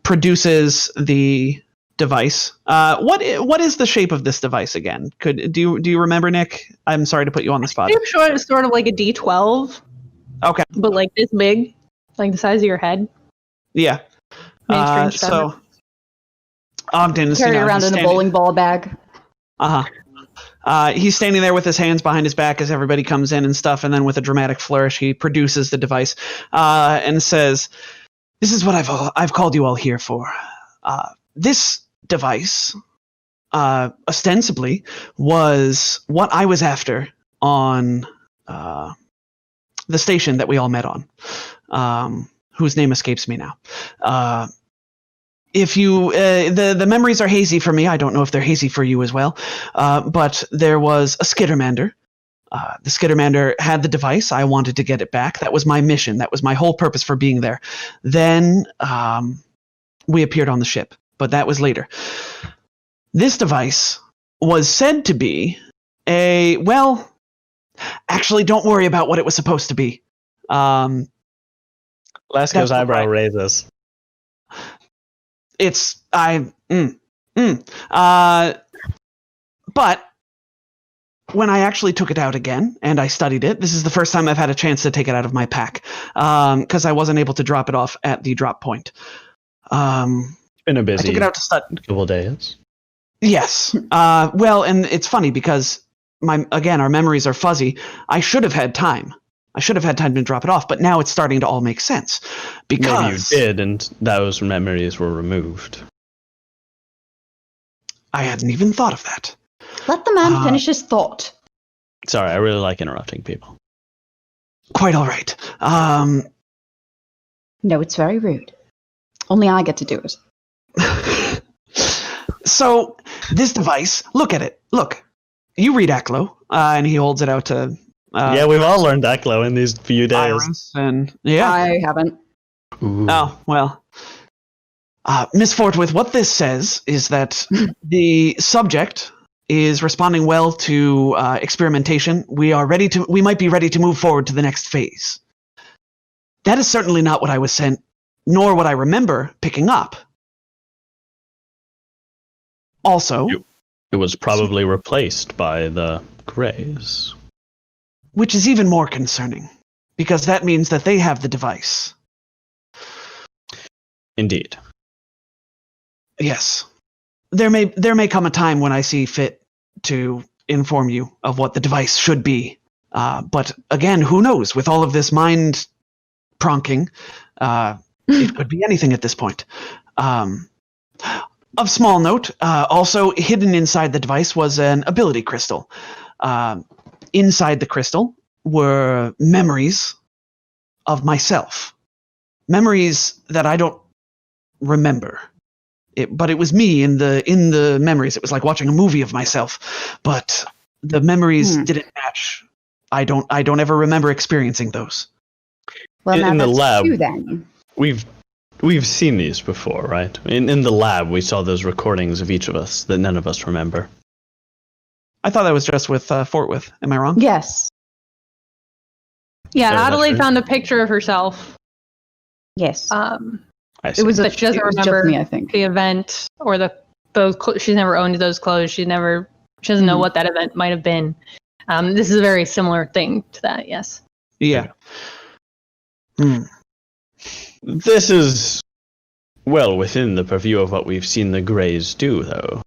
produces the device. What is the shape of this device again? Do you remember, Nick? I'm sorry to put you on the spot. I'm sure it's sort of like a D12. Okay. But like this big, like the size of your head. Yeah. So Ogden's carry around in a bowling ball bag. He's standing there with his hands behind his back as everybody comes in and stuff, and then with a dramatic flourish, he produces the device and says, "This is what I've called you all here for. This device, ostensibly, was what I was after on the station that we all met on, whose name escapes me now. If you, the memories are hazy for me. I don't know if they're hazy for you as well. But there was a Skittermander. The Skittermander had the device. I wanted to get it back. That was my mission. That was my whole purpose for being there. Then we appeared on the ship, but that was later. This device was said to be actually, don't worry about what it was supposed to be. Lasco's eyebrow raises. But when I actually took it out again and I studied it, this is the first time I've had a chance to take it out of my pack, because I wasn't able to drop it off at the drop point. It's been a busy I took it out to study. Couple days. Yes. And it's funny because our memories are fuzzy. I should have had time. To drop it off, but now it's starting to all make sense. Because maybe you did, and those memories were removed. I hadn't even thought of that. Let the man finish his thought. Sorry, I really like interrupting people. Quite all right. No, it's very rude. Only I get to do it. So, this device, look at it. Look. you read Aklo, and he holds it out to. Yeah, we've all learned Aklo in these few days. Iris and yeah. I haven't. Ooh. Oh well. Miss Forthwith, what this says is that the subject is responding well to experimentation. We might be ready to move forward to the next phase. That is certainly not what I was sent, nor what I remember picking up. Also, it was probably replaced by the Greys. Which is even more concerning, because that means that they have the device. Indeed. Yes. There may come a time when I see fit to inform you of what the device should be. But again, who knows? With all of this mind pronking, it could be anything at this point. Of small note, also hidden inside the device was an ability crystal. Inside the crystal were memories of myself. Memories that I don't remember. But it was me in the memories. It was like watching a movie of myself. But the memories didn't match. I don't ever remember experiencing those. Well, now in the that's lab, two then. We've seen these before, right? In the lab, we saw those recordings of each of us that none of us remember. I thought that was just with Fortwith. Am I wrong? Yes. Yeah, Very Adelaide much. found a picture of herself. Yes. I see. It was that she doesn't It was just remember me, I think. the event or those. She's never owned those clothes. She doesn't know what that event might have been. This is a very similar thing to that. Yes. Yeah. This is well within the purview of what we've seen the Greys do, though.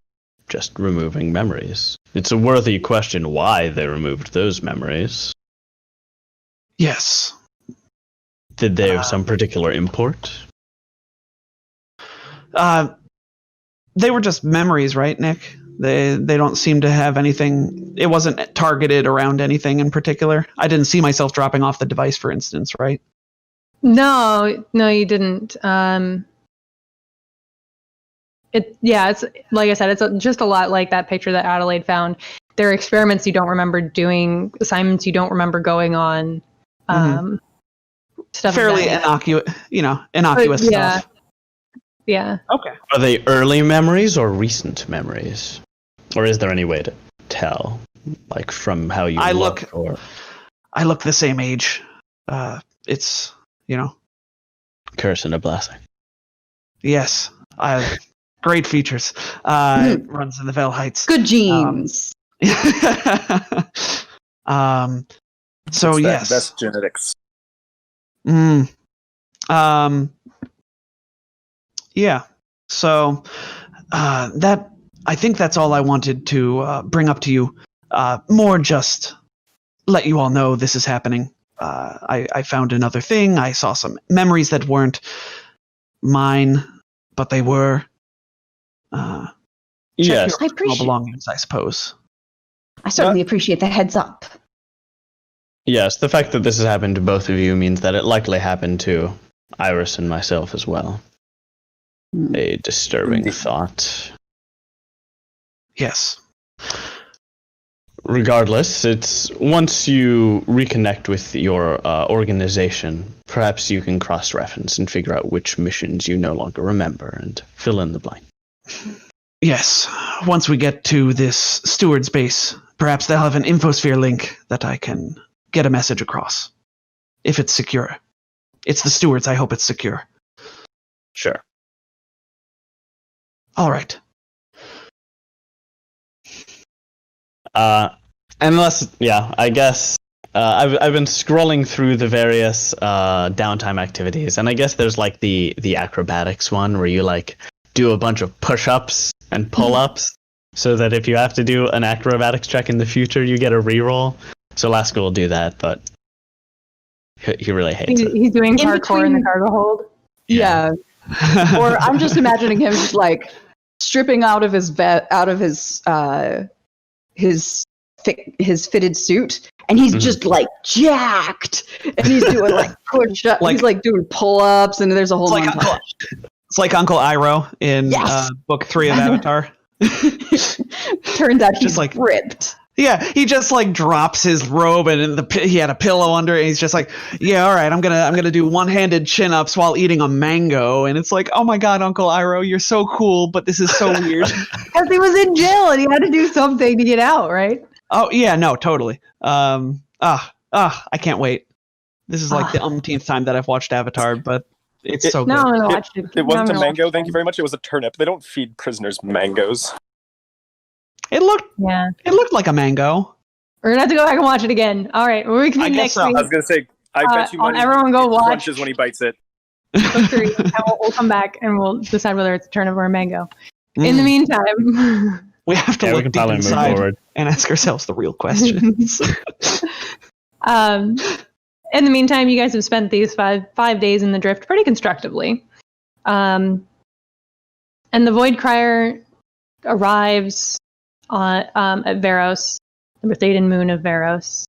Just removing memories. It's a worthy question why they removed those memories. Yes. Did they have some particular import? They were just memories, right, Nick? They don't seem to have anything. It wasn't targeted around anything in particular. I didn't see myself dropping off the device, for instance, right? No, you didn't. It's like I said, it's just a lot like that picture that Adelaide found. There are experiments you don't remember doing, assignments you don't remember going on, stuff. Fairly innocuous stuff. Yeah. Okay. Are they early memories or recent memories? Or is there any way to tell? Like from how you look? I look the same age. It's, Curse and a blessing. Yes. Great features. Runs in the Vale Heights. Good genes. So It's that yes. best genetics. Yeah. So I think that's all I wanted to bring up to you. More just let you all know this is happening. I found another thing. I saw some memories that weren't mine, but they were. Yes. I appreciate. Belongings, I suppose. I certainly appreciate the heads up. Yes, the fact that this has happened to both of you means that it likely happened to Iris and myself as well. A disturbing thought. Yes. Regardless, it's once you reconnect with your organization, perhaps you can cross-reference and figure out which missions you no longer remember and fill in the blank. Yes. Once we get to this Steward's base, perhaps they'll have an infosphere link that I can get a message across. If it's secure. It's the Stewards, I hope it's secure. Sure. All right. I guess I've been scrolling through the various downtime activities, and I guess there's like the acrobatics one where you like do a bunch of push-ups and pull-ups, so that if you have to do an acrobatics check in the future, you get a reroll. So Laska will do that, but he really hates it. He's doing In parkour in the between- cargo hold. Yeah. Or I'm just imagining him just like stripping out of his his fitted suit, and he's just like jacked, and he's doing like push up, he's like doing pull ups, and there's a whole montage. It's like Uncle Iroh in Yes. book 3 of Avatar. Turns out he's Just like- ripped. Yeah, he just like drops his robe and he had a pillow under it. And he's just like, yeah, all right, I'm gonna do one-handed chin-ups while eating a mango. And it's like, oh my god, Uncle Iroh, you're so cool, but this is so weird. Because he was in jail and he had to do something to get out, right? Oh yeah, no, totally. I can't wait. This is like the umpteenth time that I've watched Avatar, but it's so good. No, I'm gonna watch it. It wasn't a mango, thank you very much. It was a turnip. They don't feed prisoners mangoes. It looked like a mango. We're gonna have to go back and watch it again. All right, we'll reconvene next week. I was gonna say, I bet you money everyone go watch. Crunches when he bites it. And we'll come back and we'll decide whether it's a turnip or a mango. In the meantime, we have to look deep inside and ask ourselves the real questions. In the meantime, you guys have spent these five days in the drift pretty constructively. And the Void Crier arrives at Varos, the Berthaden moon of Varos.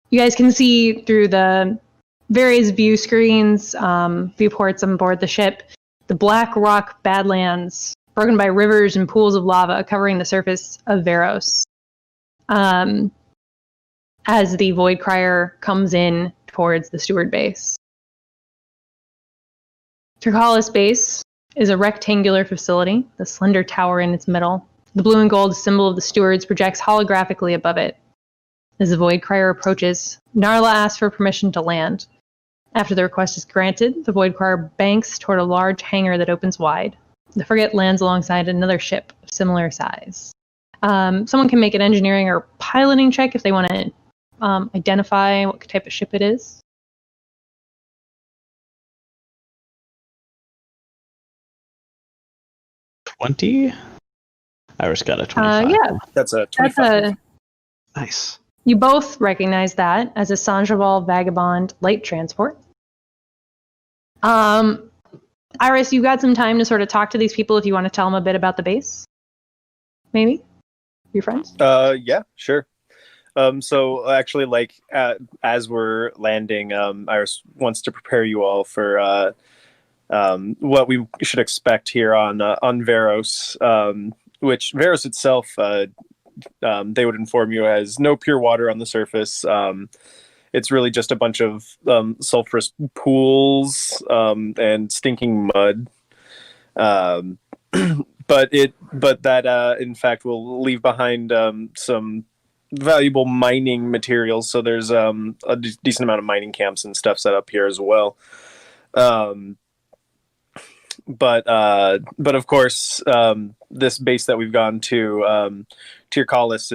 You guys can see through the various view screens, viewports on board the ship, the black rock badlands broken by rivers and pools of lava covering the surface of Varos. As the Void Crier comes in towards the Steward base. Turkalis base is a rectangular facility, the slender tower in its middle. The blue and gold symbol of the Stewards projects holographically above it. As the Void Crier approaches, Narla asks for permission to land. After the request is granted, the Void Crier banks toward a large hangar that opens wide. The frigate lands alongside another ship of similar size. Someone can make an engineering or piloting check if they want to identify what type of ship it is. $20? Iris got a 25. Yeah. That's a 25. Nice. You both recognize that as a Sandoval Vagabond light transport. Iris, you got some time to sort of talk to these people if you want to tell them a bit about the base? Maybe? Your friends? Yeah, sure. So actually, like as we're landing, Iris wants to prepare you all for what we should expect here on Varos, which Varos itself, they would inform you, has no pure water on the surface. It's really just a bunch of sulfurous pools and stinking mud. But that in fact will leave behind some valuable mining materials. So there's a decent amount of mining camps and stuff set up here as well. But of course, this base that we've gone to, Turkalis,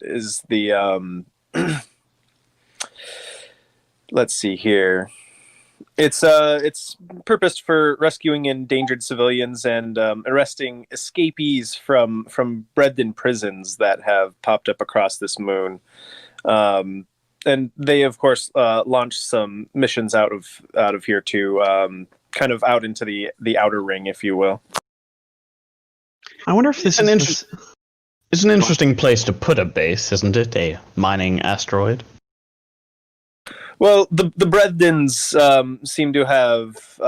is the let's see here. It's purposed for rescuing endangered civilians and arresting escapees from Bredden prisons that have popped up across this moon. And they, of course, launched some missions out of here to kind of out into the outer ring, if you will. I wonder if this It's an interesting place to put a base, isn't it? A mining asteroid. Well, the Breddens seem to have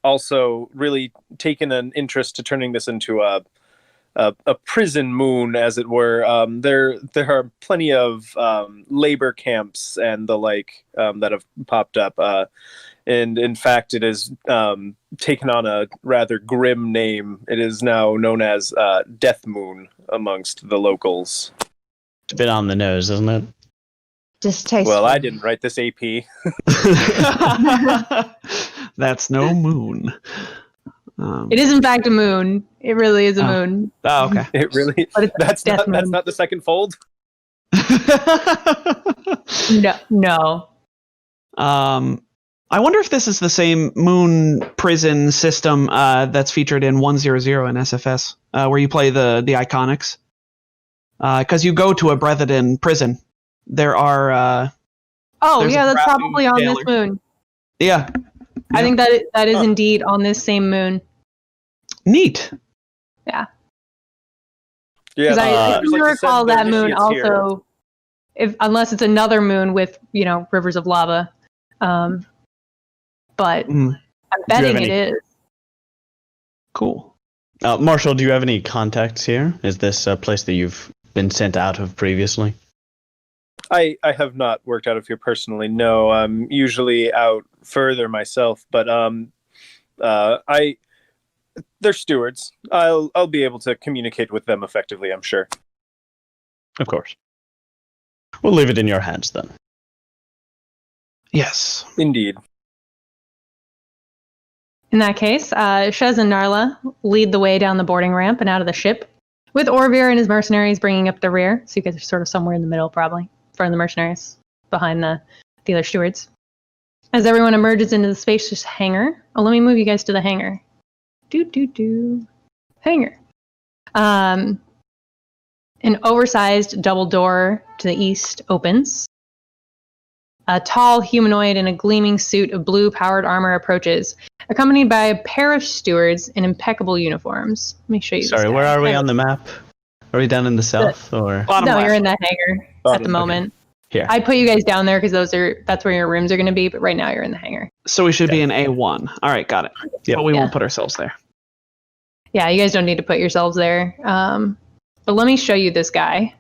also really taken an interest to turning this into a prison moon, as it were. There are plenty of labor camps and the like that have popped up, and in fact, it is taken on a rather grim name. It is now known as Death Moon amongst the locals. It's a bit on the nose, isn't it? Distasteful. Well, I didn't write this AP. That's no moon. It is in fact a moon. It really is a moon. Oh, okay. It really. But That's not the second fold. No. I wonder if this is the same moon prison system that's featured in 100 in SFS, where you play the Iconics. Because you go to a Brethren prison. There are. That's probably on this moon. Yeah. I think that is indeed on this same moon. Neat. Yeah. Yeah. Because I do recall that moon also, unless it's another moon with rivers of lava. But I'm betting it is. Cool. Marshall, do you have any contacts here? Is this a place that you've been sent out of previously? I have not worked out of here personally. No, I'm usually out further myself, but they're stewards. I'll be able to communicate with them effectively, I'm sure. Of course. We'll leave it in your hands then. Yes. Indeed. In that case, Shez and Narla lead the way down the boarding ramp and out of the ship, with Orvir and his mercenaries bringing up the rear. So you guys are sort of somewhere in the middle, probably, in front of the mercenaries, behind the other stewards. As everyone emerges into the spacious hangar. Oh, let me move you guys to the hangar. Hangar. An oversized double door to the east opens. A tall humanoid in a gleaming suit of blue-powered armor approaches, accompanied by a pair of stewards in impeccable uniforms. Let me show you. Sorry, where are we on the map? Are we down in the south or Bottom No, left. you're in that hangar at the moment. here? I put you guys down there because that's where your rooms are going to be. But right now you're in the hangar. So we should be in A1. All right, got it. Yep. But we Yeah. won't put ourselves there. Yeah, you guys don't need to put yourselves there. But let me show you this guy.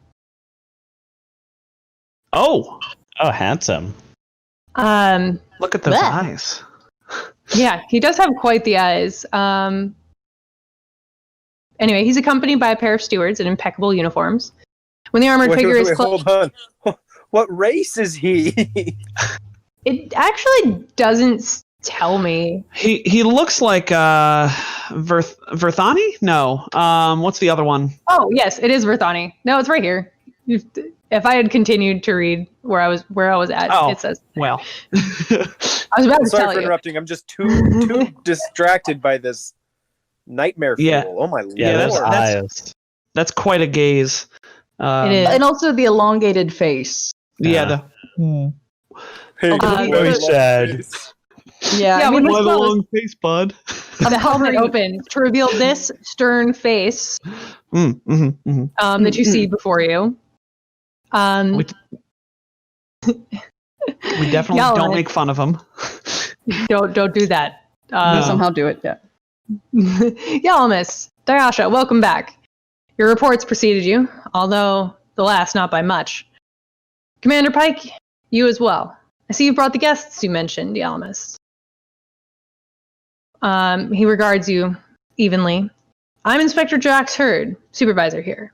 Oh, Handsome. look at those Blech. eyes. Yeah, he does have quite the eyes. Anyway, he's accompanied by a pair of stewards in impeccable uniforms. When the armored figure is close, hold on. What race is he? it actually doesn't tell me. He looks like Verthani? No. What's the other one? Oh, yes, it is Verthani. No, it's right here. If I had continued to read where I was at, Oh. it says. Well. I was about to Sorry tell for you. interrupting. I'm just too distracted by this nightmare fool. Yeah. Oh my Yeah, lord. those eyes. That's quite a gaze. It is. And also the elongated face. Yeah. Hey, Very sad. Yeah, Yeah, I mean, when Quite a Well, long face, bud. the helmet opens to reveal this stern face that you see before you. We definitely Y'all don't are- make fun of him. Don't do that. we'll somehow do it. Yeah. Yalamis, Dayasha, welcome back. Your reports preceded you, although the last not by much. Commander Pike, you as well. I see you brought the guests you mentioned, Yalamis. He regards you evenly. I'm Inspector Jax Hurd, supervisor here.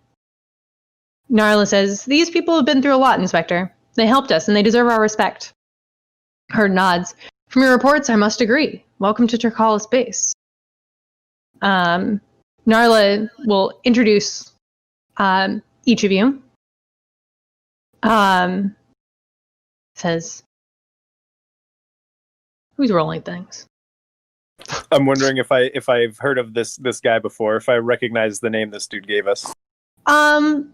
Narla says, these people have been through a lot, Inspector. They helped us, and they deserve our respect. Hurd nods. From your reports, I must agree. Welcome to Turkalis Base. Narla will introduce each of you. Says, who's rolling things? I'm wondering if I've heard of this guy before, if I recognize the name this dude gave us. I'll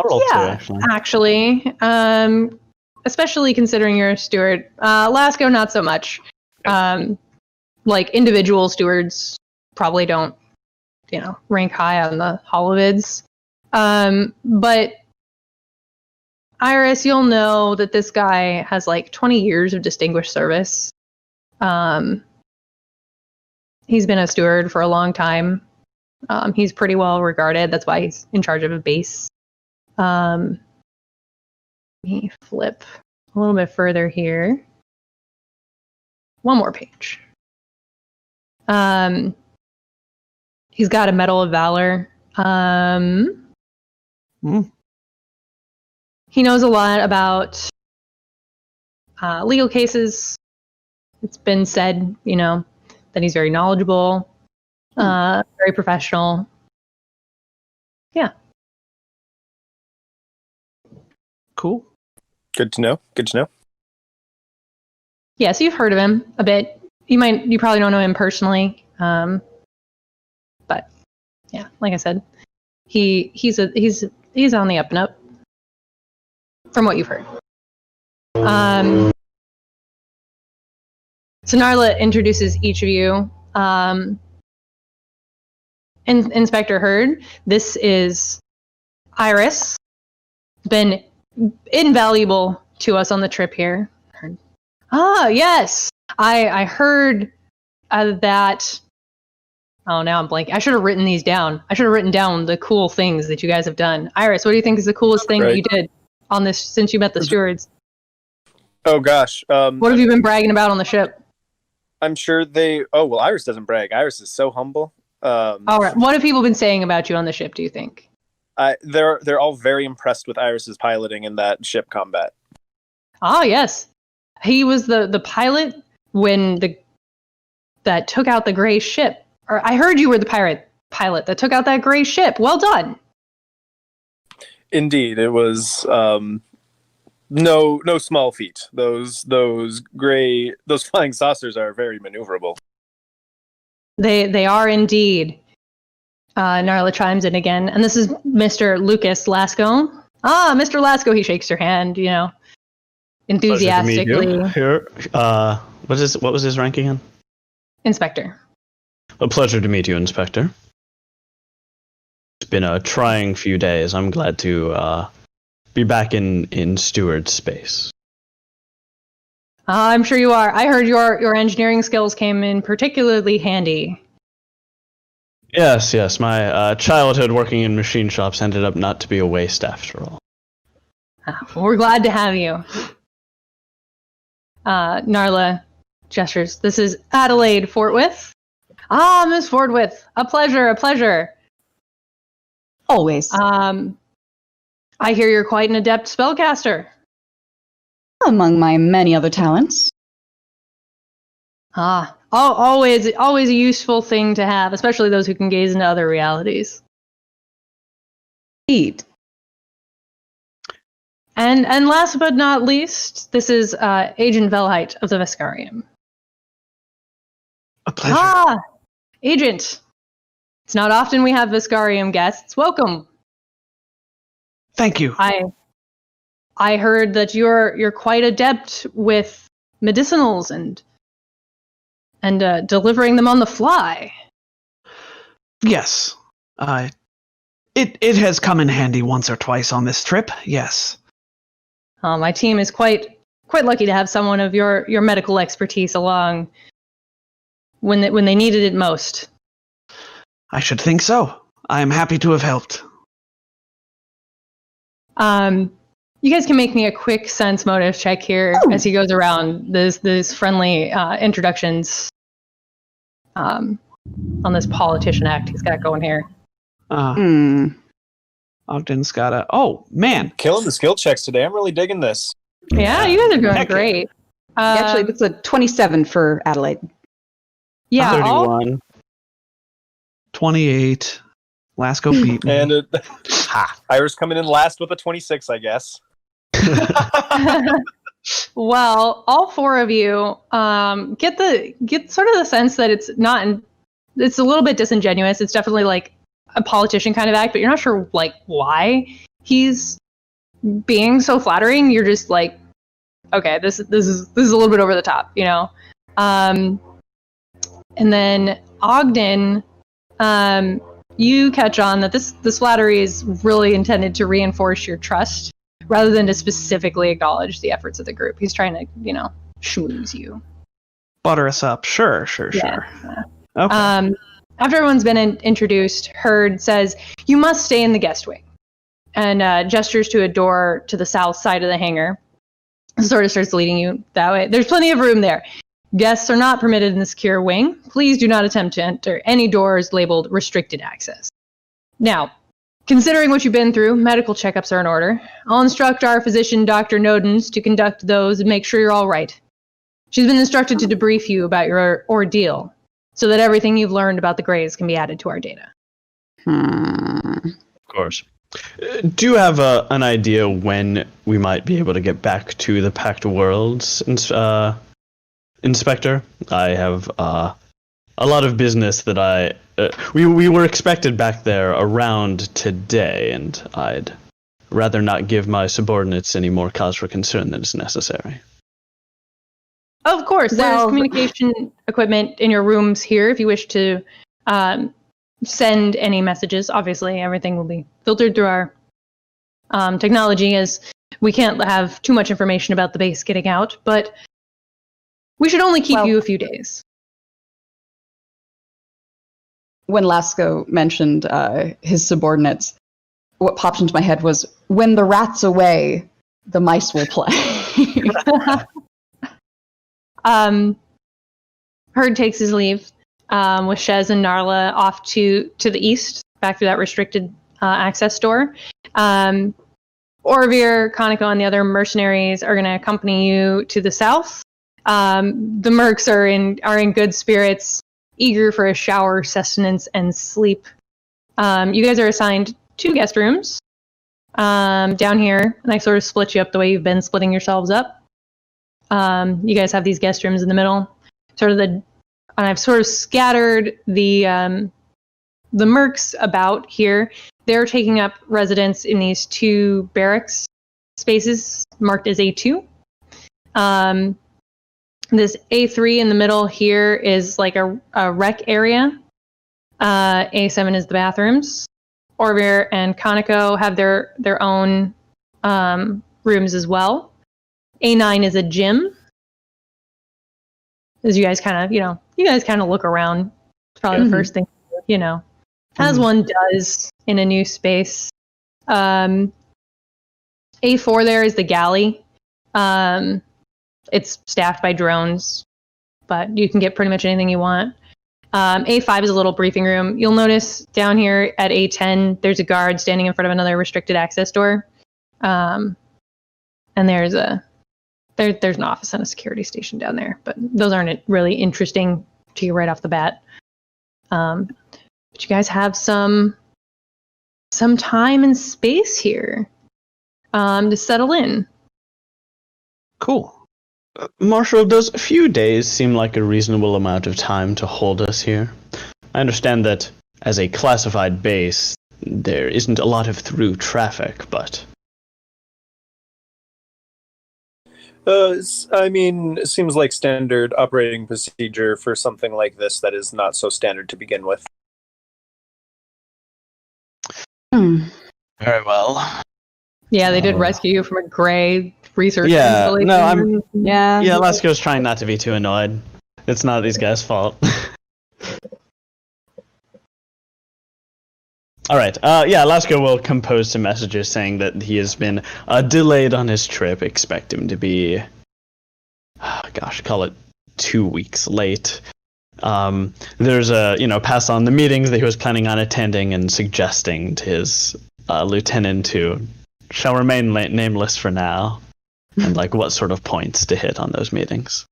roll Yeah, two, actually. Especially considering you're a steward. Lasco, not so much. Like individual stewards probably don't, rank high on the holovids. But Iris, you'll know that this guy has like 20 years of distinguished service. He's been a steward for a long time. He's pretty well regarded. That's why he's in charge of a base. Let me flip a little bit further here. One more page. He's got a Medal of Valor. He knows a lot about legal cases. It's been said, that he's very knowledgeable, very professional. Yeah. Cool. Good to know. Yeah, so you've heard of him a bit. You probably don't know him personally. But yeah, like I said, he's on the up and up from what you've heard. So Narla introduces each of you. Inspector Hurd, this is Iris. Been invaluable to us on the trip here. Ah, yes. I heard that Oh, now I'm blanking. I should have written these down. I should have written down the cool things that you guys have done. Iris, what do you think is the coolest thing that you did on this since you met the stewards? Oh gosh. What have you been bragging about on the ship? I'm sure they. Oh well, Iris doesn't brag. Iris is so humble. All right. What have people been saying about you on the ship? Do you think? They're all very impressed with Iris's piloting in that ship combat. Ah, yes. He was the pilot when that took out the gray ship. Or I heard you were the pilot that took out that gray ship. Well done. Indeed, it was no small feat. Those flying saucers are very maneuverable. They are indeed. Narla chimes in again, and this is Mr. Lucas Lasco. Ah, Mr. Lasco. He shakes her hand, enthusiastically. Here, what was his rank again? Inspector. A pleasure to meet you, Inspector. It's been a trying few days. I'm glad to be back in Steward space. I'm sure you are. I heard your engineering skills came in particularly handy. Yes. My childhood working in machine shops ended up not to be a waste after all. We're glad to have you. Narla gestures. This is Adelaide Fortwith. Ah, Miss Fortwith. A pleasure. Always. I hear you're quite an adept spellcaster. Among my many other talents. Always a useful thing to have, especially those who can gaze into other realities. Indeed. And last but not least, this is Agent Velheit of the Vescarium. A pleasure. Agent. It's not often we have Vescarium guests. Welcome. Thank you. I heard that you're quite adept with medicinals and delivering them on the fly. Yes. It has come in handy once or twice on this trip. Yes. My team is quite lucky to have someone of your medical expertise along when they needed it most. I should think so. I am happy to have helped. You guys can make me a quick sense motive check here as he goes around this friendly introductions on this politician act he's got going here. Ogden's got a... Oh, man. Killing the skill checks today. I'm really digging this. Yeah, you guys are doing great. Actually, that's a 27 for Adelaide. Yeah, 31. 28. Lasco beat me. And Iris coming in last with a 26, I guess. Well, all four of you get sort of the sense that it's a little bit disingenuous. It's definitely like a politician kind of act, but you're not sure like why he's being so flattering. You're just like, okay, this is a little bit over the top, And then Ogden, you catch on that this flattery is really intended to reinforce your trust rather than to specifically acknowledge the efforts of the group. He's trying to, schmooze you. Butter us up. Sure. Yeah. Okay. After everyone's been introduced, Hurd says, "You must stay in the guest wing," and gestures to a door to the south side of the hangar. Sort of starts leading you that way. There's plenty of room there. Guests are not permitted in the secure wing. Please do not attempt to enter any doors labeled restricted access. Now, considering what you've been through, medical checkups are in order. I'll instruct our physician, Dr. Nodens, to conduct those and make sure you're all right. She's been instructed to debrief you about your ordeal, so that everything you've learned about the Greys can be added to our data. Of course. Do you have an idea when we might be able to get back to the Pact Worlds, Inspector? I have a lot of business that we were expected back there around today, and I'd rather not give my subordinates any more cause for concern than is necessary. Of course, there's communication equipment in your rooms here if you wish to send any messages. Obviously, everything will be filtered through our technology, as we can't have too much information about the base getting out, but we should only keep you a few days. when Lasco mentioned his subordinates, what popped into my head was, when the rat's away, the mice will play. Herd takes his leave with Shez and Narla off to the east, back through that restricted access door. Orvir, Kaneko, and the other mercenaries are going to accompany you to the south. The mercs are in good spirits, eager for a shower, sustenance, and sleep. You guys are assigned 2 guest rooms down here, and I sort of split you up the way you've been splitting yourselves up. You guys have these guest rooms in the middle, and I've sort of scattered the mercs about here. They're taking up residence in these 2 barracks spaces marked as A2. This A3 in the middle here is like a rec area. A7 is the bathrooms. Orvir and Kaneko have their own rooms as well. A9 is a gym. As you guys kind of look around. It's probably the first thing, as one does in a new space. A4 there is the galley. It's staffed by drones, but you can get pretty much anything you want. A5 is a little briefing room. You'll notice down here at A10, there's a guard standing in front of another restricted access door. And there's an office and a security station down there, but those aren't really interesting to you right off the bat. But you guys have some time and space here to settle in. Cool. Marshal, does a few days seem like a reasonable amount of time to hold us here? I understand that as a classified base, there isn't a lot of through traffic, but... it seems like standard operating procedure for something like this that is not so standard to begin with. Very well. Yeah, they did rescue you from a gray research installation. Yeah, Lasco's trying not to be too annoyed. It's not these guys' fault. All right. Lasco will compose some messages saying that he has been delayed on his trip. Expect him to be, call it 2 weeks late. There's pass on the meetings that he was planning on attending and suggesting to his lieutenant to shall remain nameless for now, and what sort of points to hit on those meetings.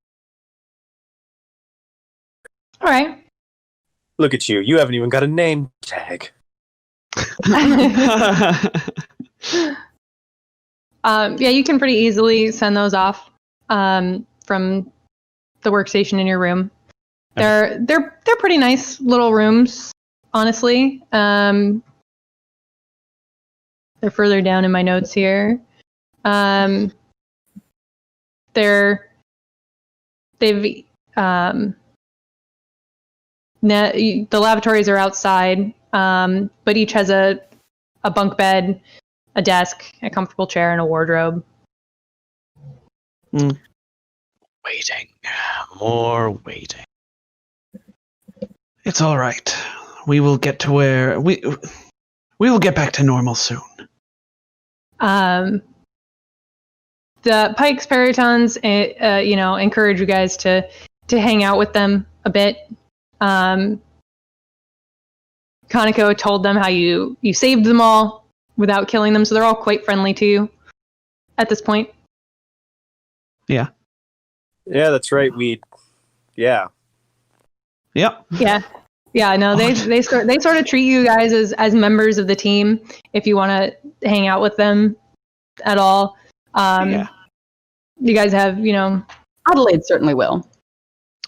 All right. Look at you. You haven't even got a name tag. You can pretty easily send those off from the workstation in your room. They're pretty nice little rooms, honestly. They're further down in my notes here. The lavatories are outside, but each has a bunk bed, a desk, a comfortable chair, and a wardrobe. Waiting. More waiting. It's all right. We will get to where we will get back to normal soon. The Pikes Peritons, encourage you guys to hang out with them a bit. Kaneko told them how you saved them all without killing them, so they're all quite friendly to you at this point. Yeah. Yeah, that's right. Yep. Yeah, no, they sort of treat you guys as members of the team if you want to hang out with them at all. You guys have, Adelaide certainly will.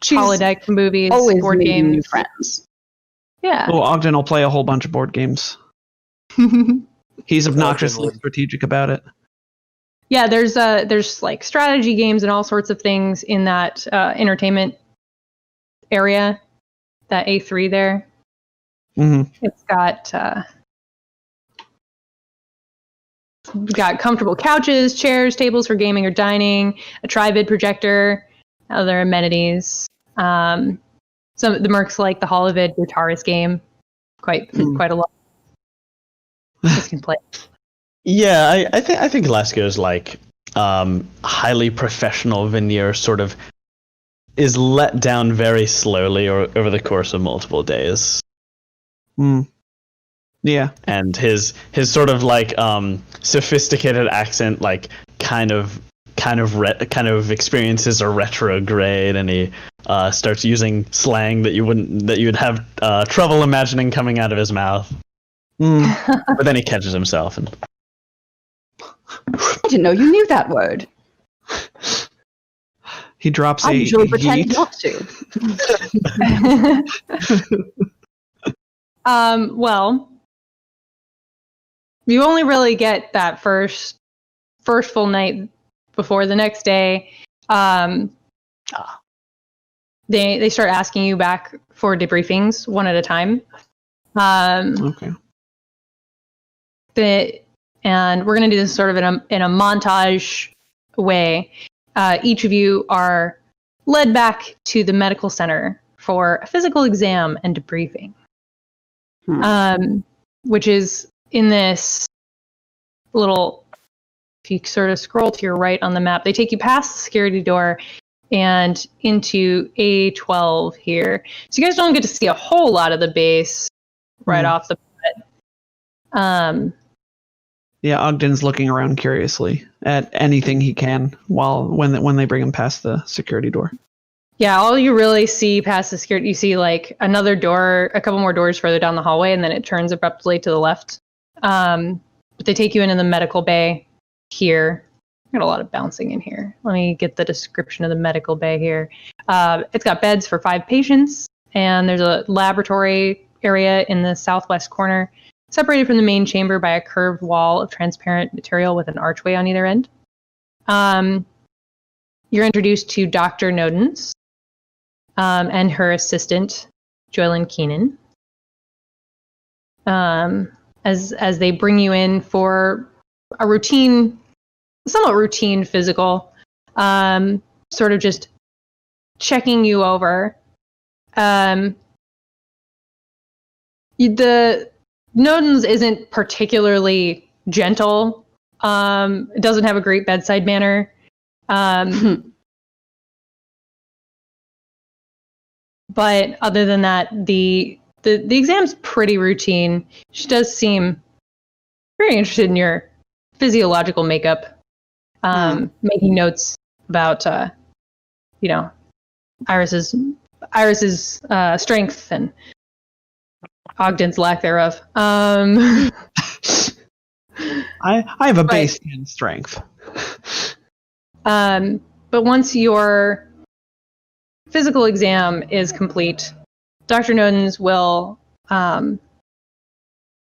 She's holodeck movies, always board making games, new friends. Yeah. Oh, Ogden will play a whole bunch of board games. He's obnoxiously strategic about it. Yeah, there's strategy games and all sorts of things in that entertainment area, that A3 there. Mm-hmm. It's got comfortable couches, chairs, tables for gaming or dining, a tri-vid projector, other amenities. Some of the mercs like the holovid guitarist game quite a lot. This can play. Yeah, I think Lesko's like highly professional veneer sort of is let down very slowly or over the course of multiple days. Yeah. And his sort of like sophisticated accent like kind of experiences a retrograde, and he starts using slang that you'd have trouble imagining coming out of his mouth. But then he catches himself and I didn't know you knew that word. He drops I a usually pretend yeet. not to. Well, you only really get that first full night before the next day. They start asking you back for debriefings one at a time. Okay. And we're going to do this sort of in a montage way. Each of you are led back to the medical center for a physical exam and debriefing, which is in this little, if you sort of scroll to your right on the map, they take you past the security door and into A12 here. So you guys don't get to see a whole lot of the base right off the bat. Yeah, Ogden's looking around curiously at anything he can when they bring him past the security door. Yeah, all you really see past the security, you see like another door, a couple more doors further down the hallway, and then it turns abruptly to the left. But they take you into the medical bay here. Got a lot of bouncing in here. Let me get the description of the medical bay here. It's got beds for 5 patients, and there's a laboratory area in the southwest corner, separated from the main chamber by a curved wall of transparent material with an archway on either end. You're introduced to Dr. Nodens and her assistant, Joylyn Keenan, as they bring you in for a somewhat routine physical, sort of just checking you over. The Nodens isn't particularly gentle. It doesn't have a great bedside manner. But other than that, the exam's pretty routine. She does seem very interested in your physiological makeup, making notes about Iris's strength and Ogden's lack thereof. I have a base in strength. But once your physical exam is complete, Dr. Nodens will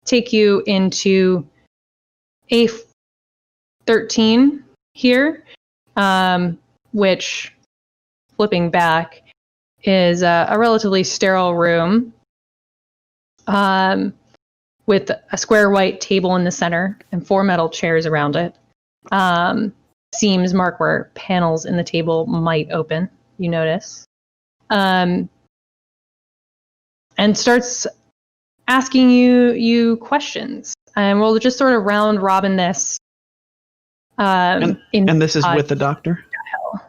take you into A13 here, which, flipping back, is a relatively sterile room with a square white table in the center and 4 metal chairs around it. Seams mark where panels in the table might open, you notice. And starts asking you questions. And we'll just sort of round robin this. And this is with the doctor?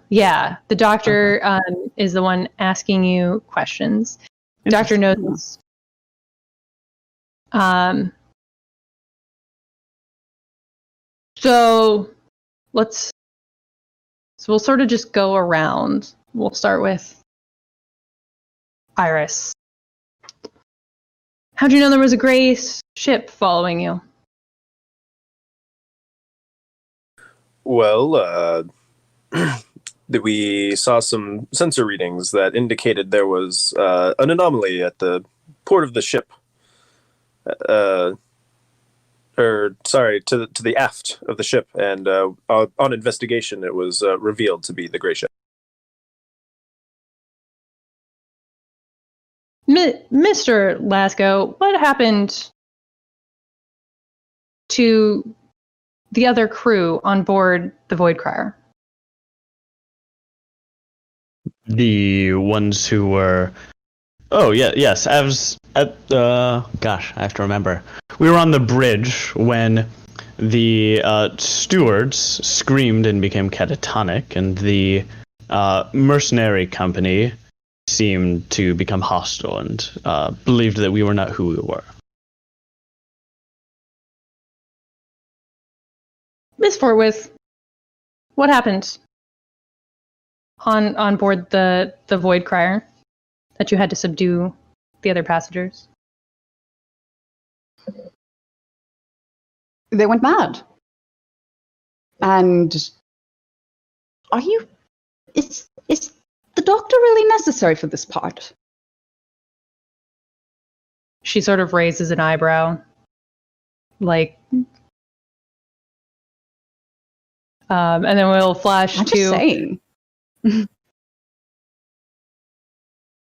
Yeah, the doctor is the one asking you questions. Dr. Nodens. So we'll sort of just go around. We'll start with Iris. How'd you know there was a gray ship following you? Well, we saw some sensor readings that indicated there was an anomaly at the port of the ship. To the aft of the ship, and on investigation, it was revealed to be the gray ship. Mr. Lasko, what happened to the other crew on board the Void Crier? The ones who were... Oh, yeah, yes. As Gosh, I have to remember. We were on the bridge when the stewards screamed and became catatonic, and the mercenary company seemed to become hostile and believed that we were not who we were. Miss Fortwith, what happened on board the Void Crier that you had to subdue the other passengers? They went mad. And is the doctor really necessary for this part? She sort of raises an eyebrow, like, and then we'll flash I'm to. just saying.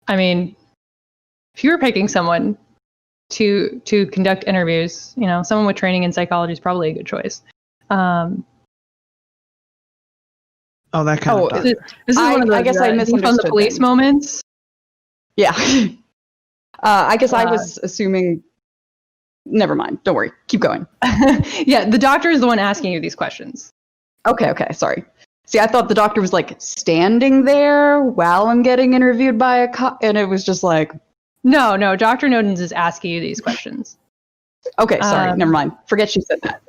I mean, if you were picking someone to conduct interviews, someone with training in psychology is probably a good choice. That kind of. This is one of those, I guess I misunderstood on the police then. moments. Yeah. I guess I was assuming. Never mind. Don't worry. Keep going. Yeah, the doctor is the one asking you these questions. Okay. Sorry. See, I thought the doctor was like standing there while I'm getting interviewed by a cop, and it was just like. No, Dr. Nodens is asking you these questions. Okay, sorry. Never mind. Forget she said that.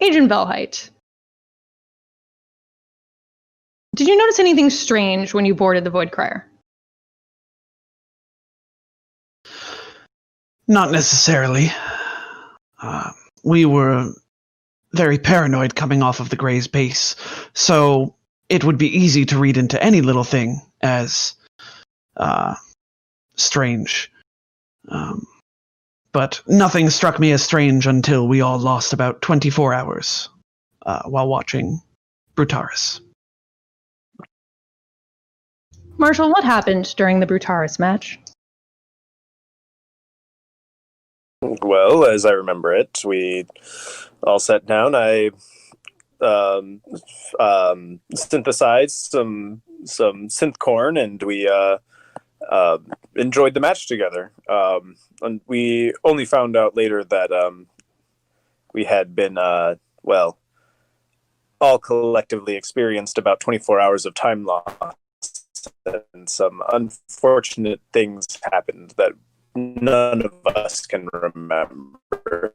Agent Belheit, did you notice anything strange when you boarded the Void Crier? Not necessarily. We were very paranoid coming off of the Grey's base, so it would be easy to read into any little thing as strange. But nothing struck me as strange until we all lost about 24 hours while watching Brutaris. Marshall, what happened during the Brutaris match? Well, as I remember it, we all sat down. I synthesized some synth corn, and we enjoyed the match together. And we only found out later that we had been all collectively experienced about 24 hours of time loss, and some unfortunate things happened that none of us can remember.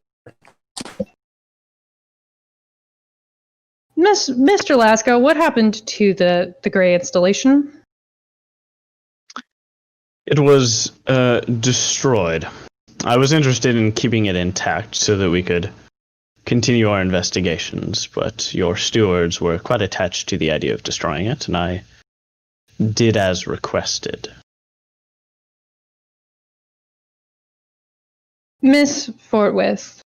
Mr. Lasko, what happened to the Grey installation? It was destroyed. I was interested in keeping it intact so that we could continue our investigations, but your stewards were quite attached to the idea of destroying it, and I did as requested. Miss Fortwith,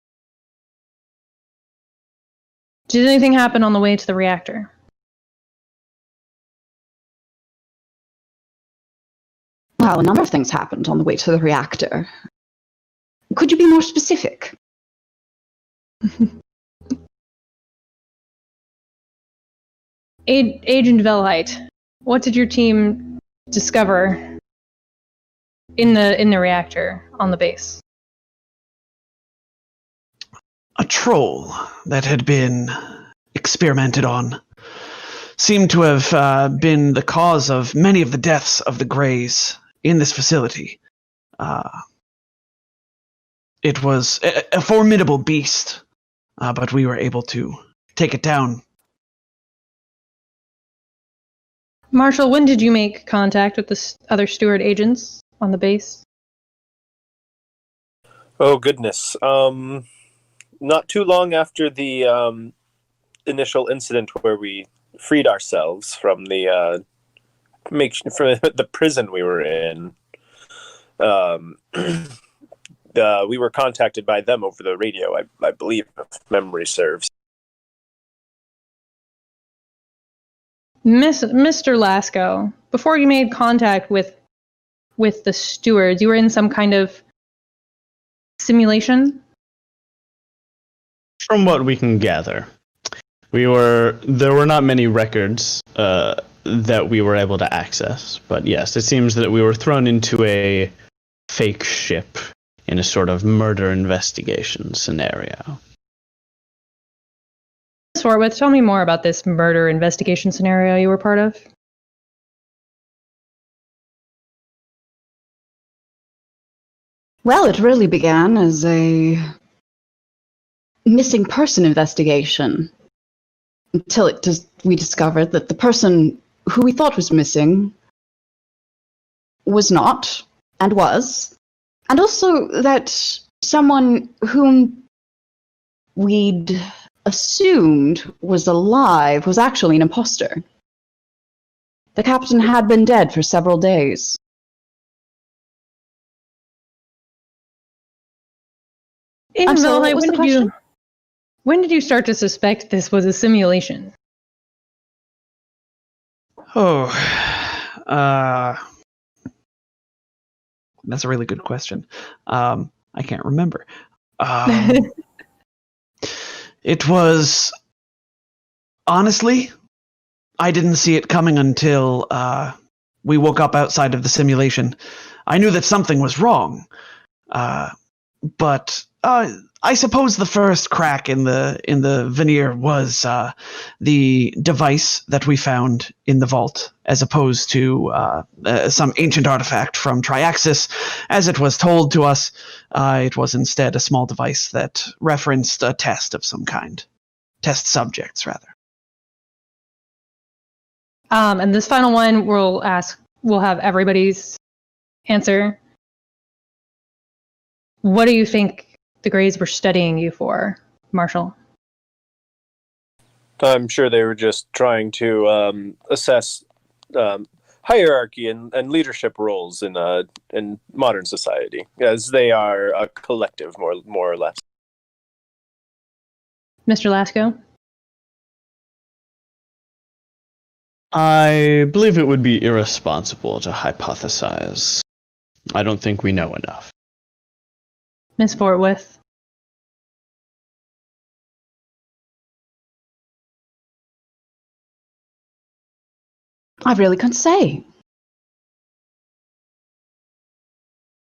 did anything happen on the way to the reactor? Well, a number of things happened on the way to the reactor. Could you be more specific? Agent Velheit, what did your team discover in the reactor on the base? A troll that had been experimented on seemed to have been the cause of many of the deaths of the Greys in this facility. It was a formidable beast, but we were able to take it down. Marshall, when did you make contact with the other Steward agents on the base? Oh, goodness. Not too long after the initial incident where we freed ourselves from the prison we were in. We were contacted by them over the radio, I believe, if memory serves. Mr. Lasko, before you made contact with the stewards, you were in some kind of simulation? From what we can gather, there were not many records that we were able to access. But yes, it seems that we were thrown into a fake ship in a sort of murder investigation scenario. Swartwith, tell me more about this murder investigation scenario you were part of. Well, it really began as a missing person investigation until we discovered that the person who we thought was missing was not and was, and also that someone whom we'd assumed was alive was actually an imposter. The captain had been dead for several days. I'm sorry, what was the question? When did you start to suspect this was a simulation? Oh, that's a really good question. I can't remember. It was, honestly, I didn't see it coming until we woke up outside of the simulation. I knew that something was wrong, but I suppose the first crack in the veneer was the device that we found in the vault, as opposed to some ancient artifact from Triaxis, as it was told to us. It was instead a small device that referenced a test of some kind, test subjects rather. And this final one, we'll have everybody's answer. What do you think the Greys were studying you for, Marshall? I'm sure they were just trying to assess hierarchy and leadership roles in modern society, as they are a collective, more or less. Mr. Lasco? I believe it would be irresponsible to hypothesize. I don't think we know enough. Miss Fortwith? I really couldn't say.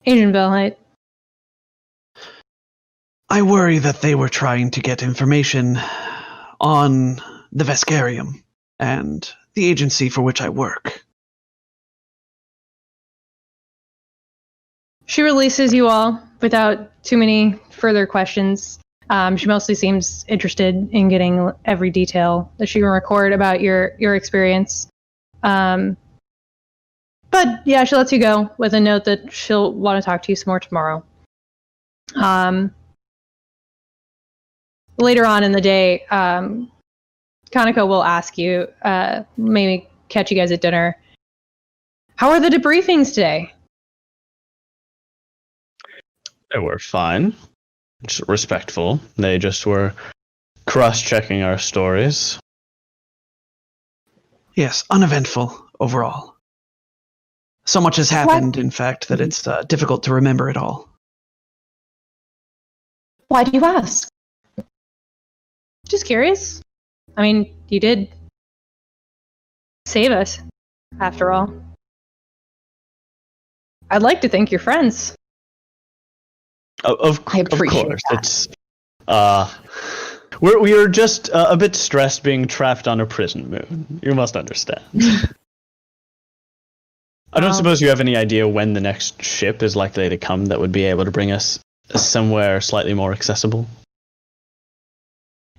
Agent Bellhite? I worry that they were trying to get information on the Vescarium and the agency for which I work. She releases you all without too many further questions. She mostly seems interested in getting every detail that she can record about your experience. But yeah, she lets you go with a note that she'll want to talk to you some more tomorrow. Later on in the day, Kaneko will ask you, maybe catch you guys at dinner. How are the debriefings today? They were fine. Just respectful. They just were cross-checking our stories. Yes, uneventful overall. So much has happened, in fact, that it's difficult to remember it all. Why do you ask? Just curious. I mean, you did save us, after all. I'd like to think you're friends. Of course, that. it's we are just a bit stressed being trapped on a prison moon. You must understand. I don't suppose you have any idea when the next ship is likely to come that would be able to bring us somewhere slightly more accessible?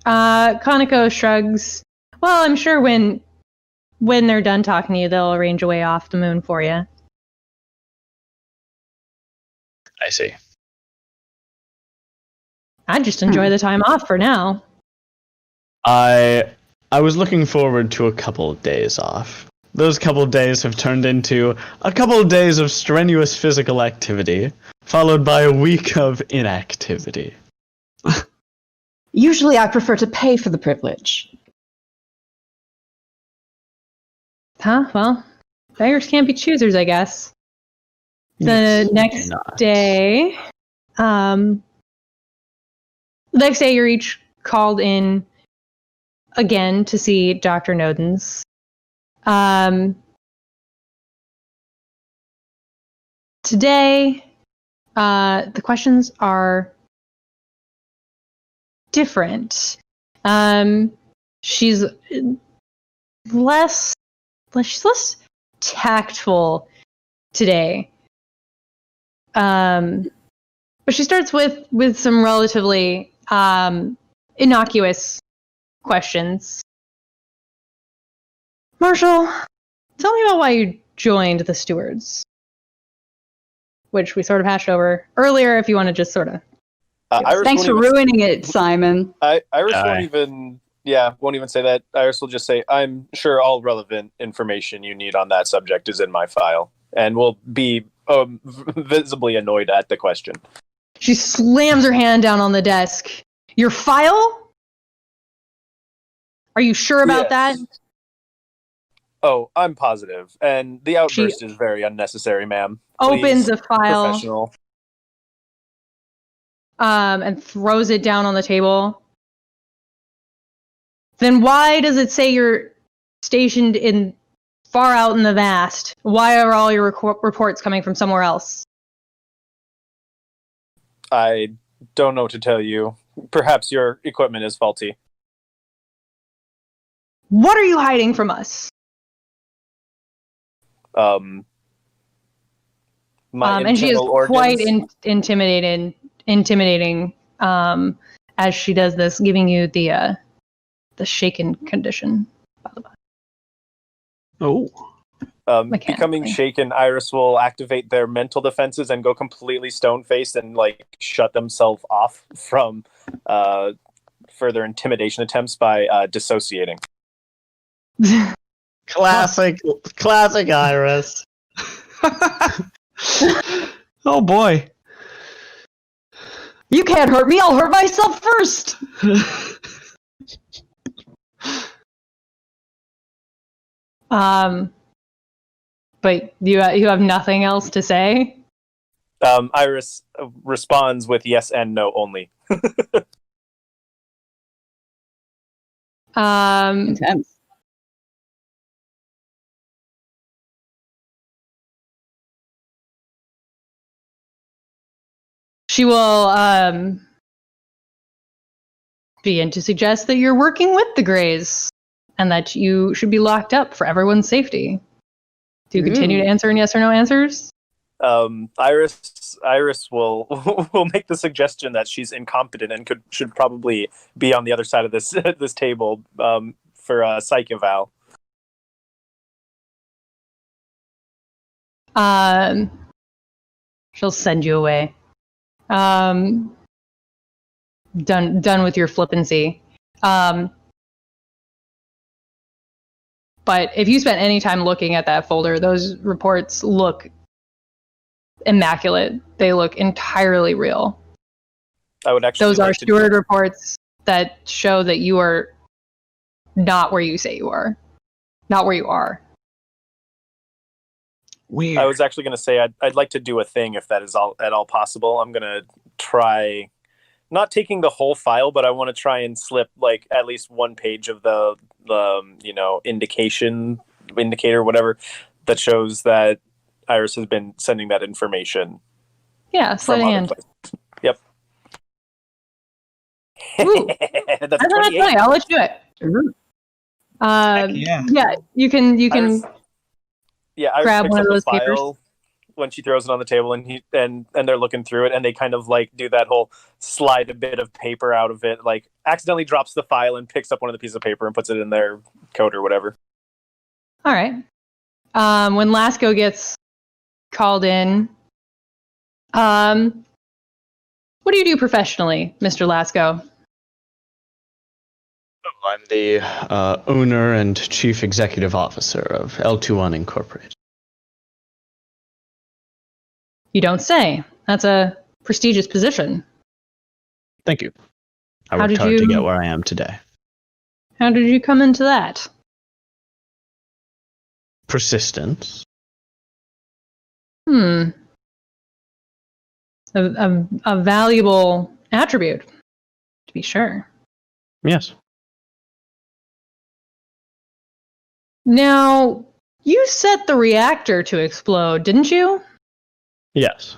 Kaneko shrugs. Well, I'm sure when they're done talking to you, they'll arrange a way off the moon for you. I see. I'd just enjoy the time off for now. I was looking forward to a couple of days off. Those couple of days have turned into a couple of days of strenuous physical activity, followed by a week of inactivity. Usually I prefer to pay for the privilege. Huh? Well, beggars can't be choosers, I guess. The next day, you're each called in again to see Dr. Nodens. Today, the questions are different. She's less tactful today. But she starts with some relatively innocuous questions. Marshall, tell me about why you joined the Stewards, which we sort of hashed over earlier. If you want to just sort of. Thanks for ruining it, Simon. Iris won't even say that. Iris will just say, "I'm sure all relevant information you need on that subject is in my file," and will be visibly annoyed at the question. She slams her hand down on the desk. Your file? Are you sure about that? Oh, I'm positive. And the outburst is very unnecessary, ma'am. Opens Please, a file. Professional. And throws it down on the table. Then why does it say you're stationed in far out in the vast? Why are all your reports coming from somewhere else? I don't know what to tell you. Perhaps your equipment is faulty. What are you hiding from us? My and she is organs. quite intimidating as she does this, giving you the shaken condition, by the way. Oh. Becoming shaken, Iris will activate their mental defenses and go completely stone-faced and shut themselves off from further intimidation attempts by dissociating. Classic Iris. Oh boy. You can't hurt me, I'll hurt myself first! But you have nothing else to say? Iris responds with yes and no only. Intense. She will begin to suggest that you're working with the Greys and that you should be locked up for everyone's safety. Do you continue to answer in yes or no answers? Iris will make the suggestion that she's incompetent and should probably be on the other side of this table for a psych eval. She'll send you away. Done with your flippancy. But if you spent any time looking at that folder, those reports look immaculate. They look entirely real. I would actually. Those are Steward reports that show that you are not where you say you are, not where you are. Weird. I was actually going to say I'd like to do a thing if that is at all possible. I'm going to try, not taking the whole file, but I want to try and slip at least one page of the indicator, whatever, that shows that Iris has been sending that information. Yeah, slide a hand. Yep. That's 28. Funny. I'll let you do it. Yeah, you can. Iris grab picks one up of those the file papers when she throws it on the table, and they're looking through it, and they kind of do that whole slide a bit of paper out of it, accidentally drops the file and picks up one of the pieces of paper and puts it in their coat or whatever. All right. When Lasco gets called in, what do you do professionally, Mr. Lasco? I'm the owner and chief executive officer of S02E10 Incorporated. You don't say. That's a prestigious position. Thank you. I worked hard to get where I am today. How did you come into that? Persistence. A valuable attribute, to be sure. Yes. Now, you set the reactor to explode, didn't you? Yes.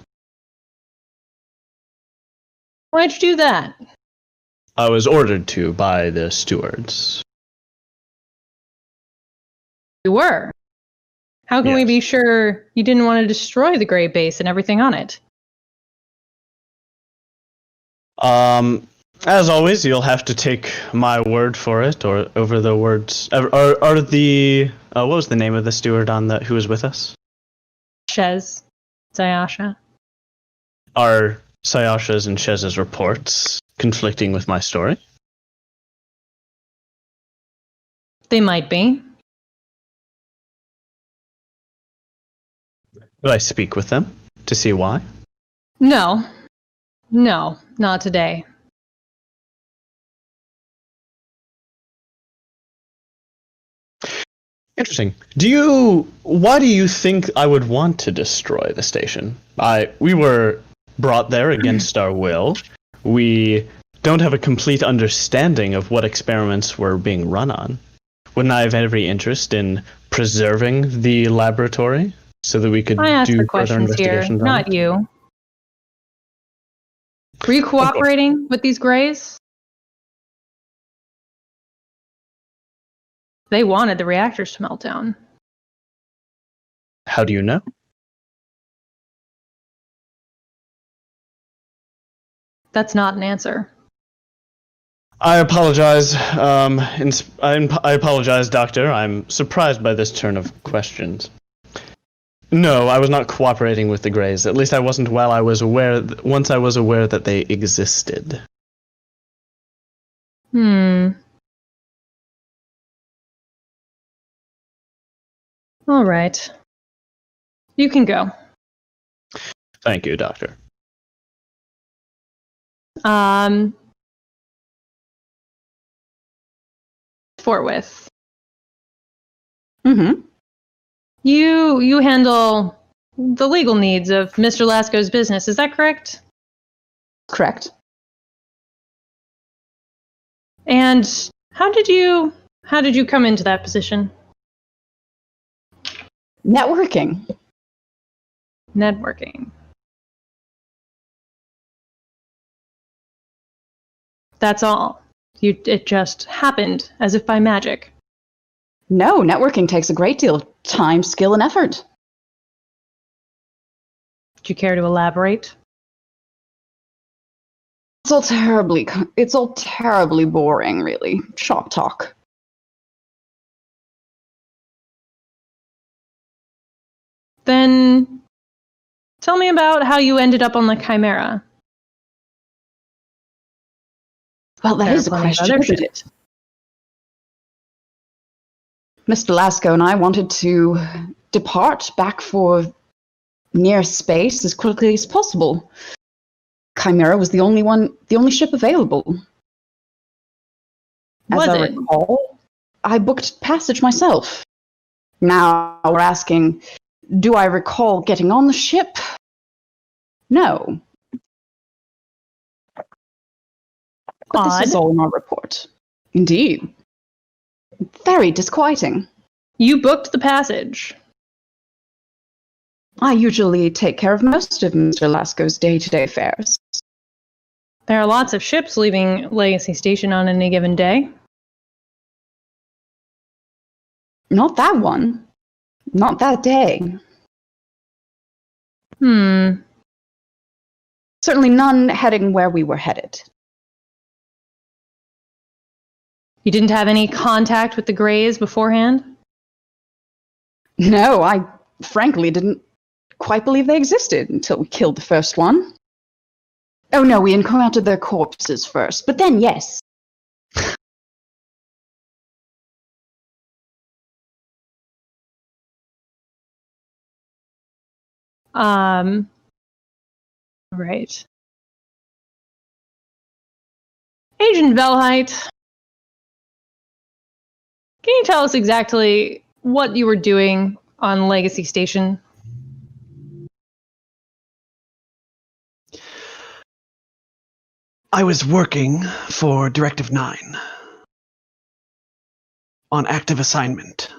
Why'd you do that? I was ordered to by the stewards. You were. How can we Yes. be sure you didn't want to destroy the Grey Base and everything on it? As always, you'll have to take my word for it, or over the words, or the what was the name of the steward on who was with us? Sayasha. Are Sayasha's and Shez's reports conflicting with my story? They might be. Will I speak with them to see why? No, not today. Interesting. Why do you think I would want to destroy the station? We were brought there against our will. We don't have a complete understanding of what experiments were being run on. Wouldn't I have every interest in preserving the laboratory so that we could I asked do the further questions here, investigations on not it? you. Were you cooperating with these Greys? They wanted the reactors to melt down. How do you know? That's not an answer. I apologize. I apologize, Doctor. I'm surprised by this turn of questions. No, I was not cooperating with the Greys. At least I wasn't while I was aware. Once I was aware that they existed. All right. You can go. Thank you, Doctor. Fort With. Mm-hmm. You handle the legal needs of Mr. Lasco's business, is that correct? Correct. And how did you come into that position? Networking. Networking. That's all. It just happened as if by magic. No, networking takes a great deal of time, skill, and effort. Do you care to elaborate? It's all terribly boring, really. Shop talk. Then tell me about how you ended up on the Chimera. Well, that is a question, isn't it? Mr. Lasco and I wanted to depart back for near space as quickly as possible. Chimera was the only ship available. As I recall, I booked passage myself. Now we're asking, do I recall getting on the ship? No. But this is all in our report. Indeed. Very disquieting. You booked the passage. I usually take care of most of Mr. Lasco's day-to-day affairs. There are lots of ships leaving Legacy Station on any given day. Not that one. Not that day. Certainly none heading where we were headed. You didn't have any contact with the Greys beforehand? No, I frankly didn't quite believe they existed until we killed the first one. Oh no, we encountered their corpses first, but then yes. Right. Agent Velheit, can you tell us exactly what you were doing on Legacy Station? I was working for Directive 9 on active assignment.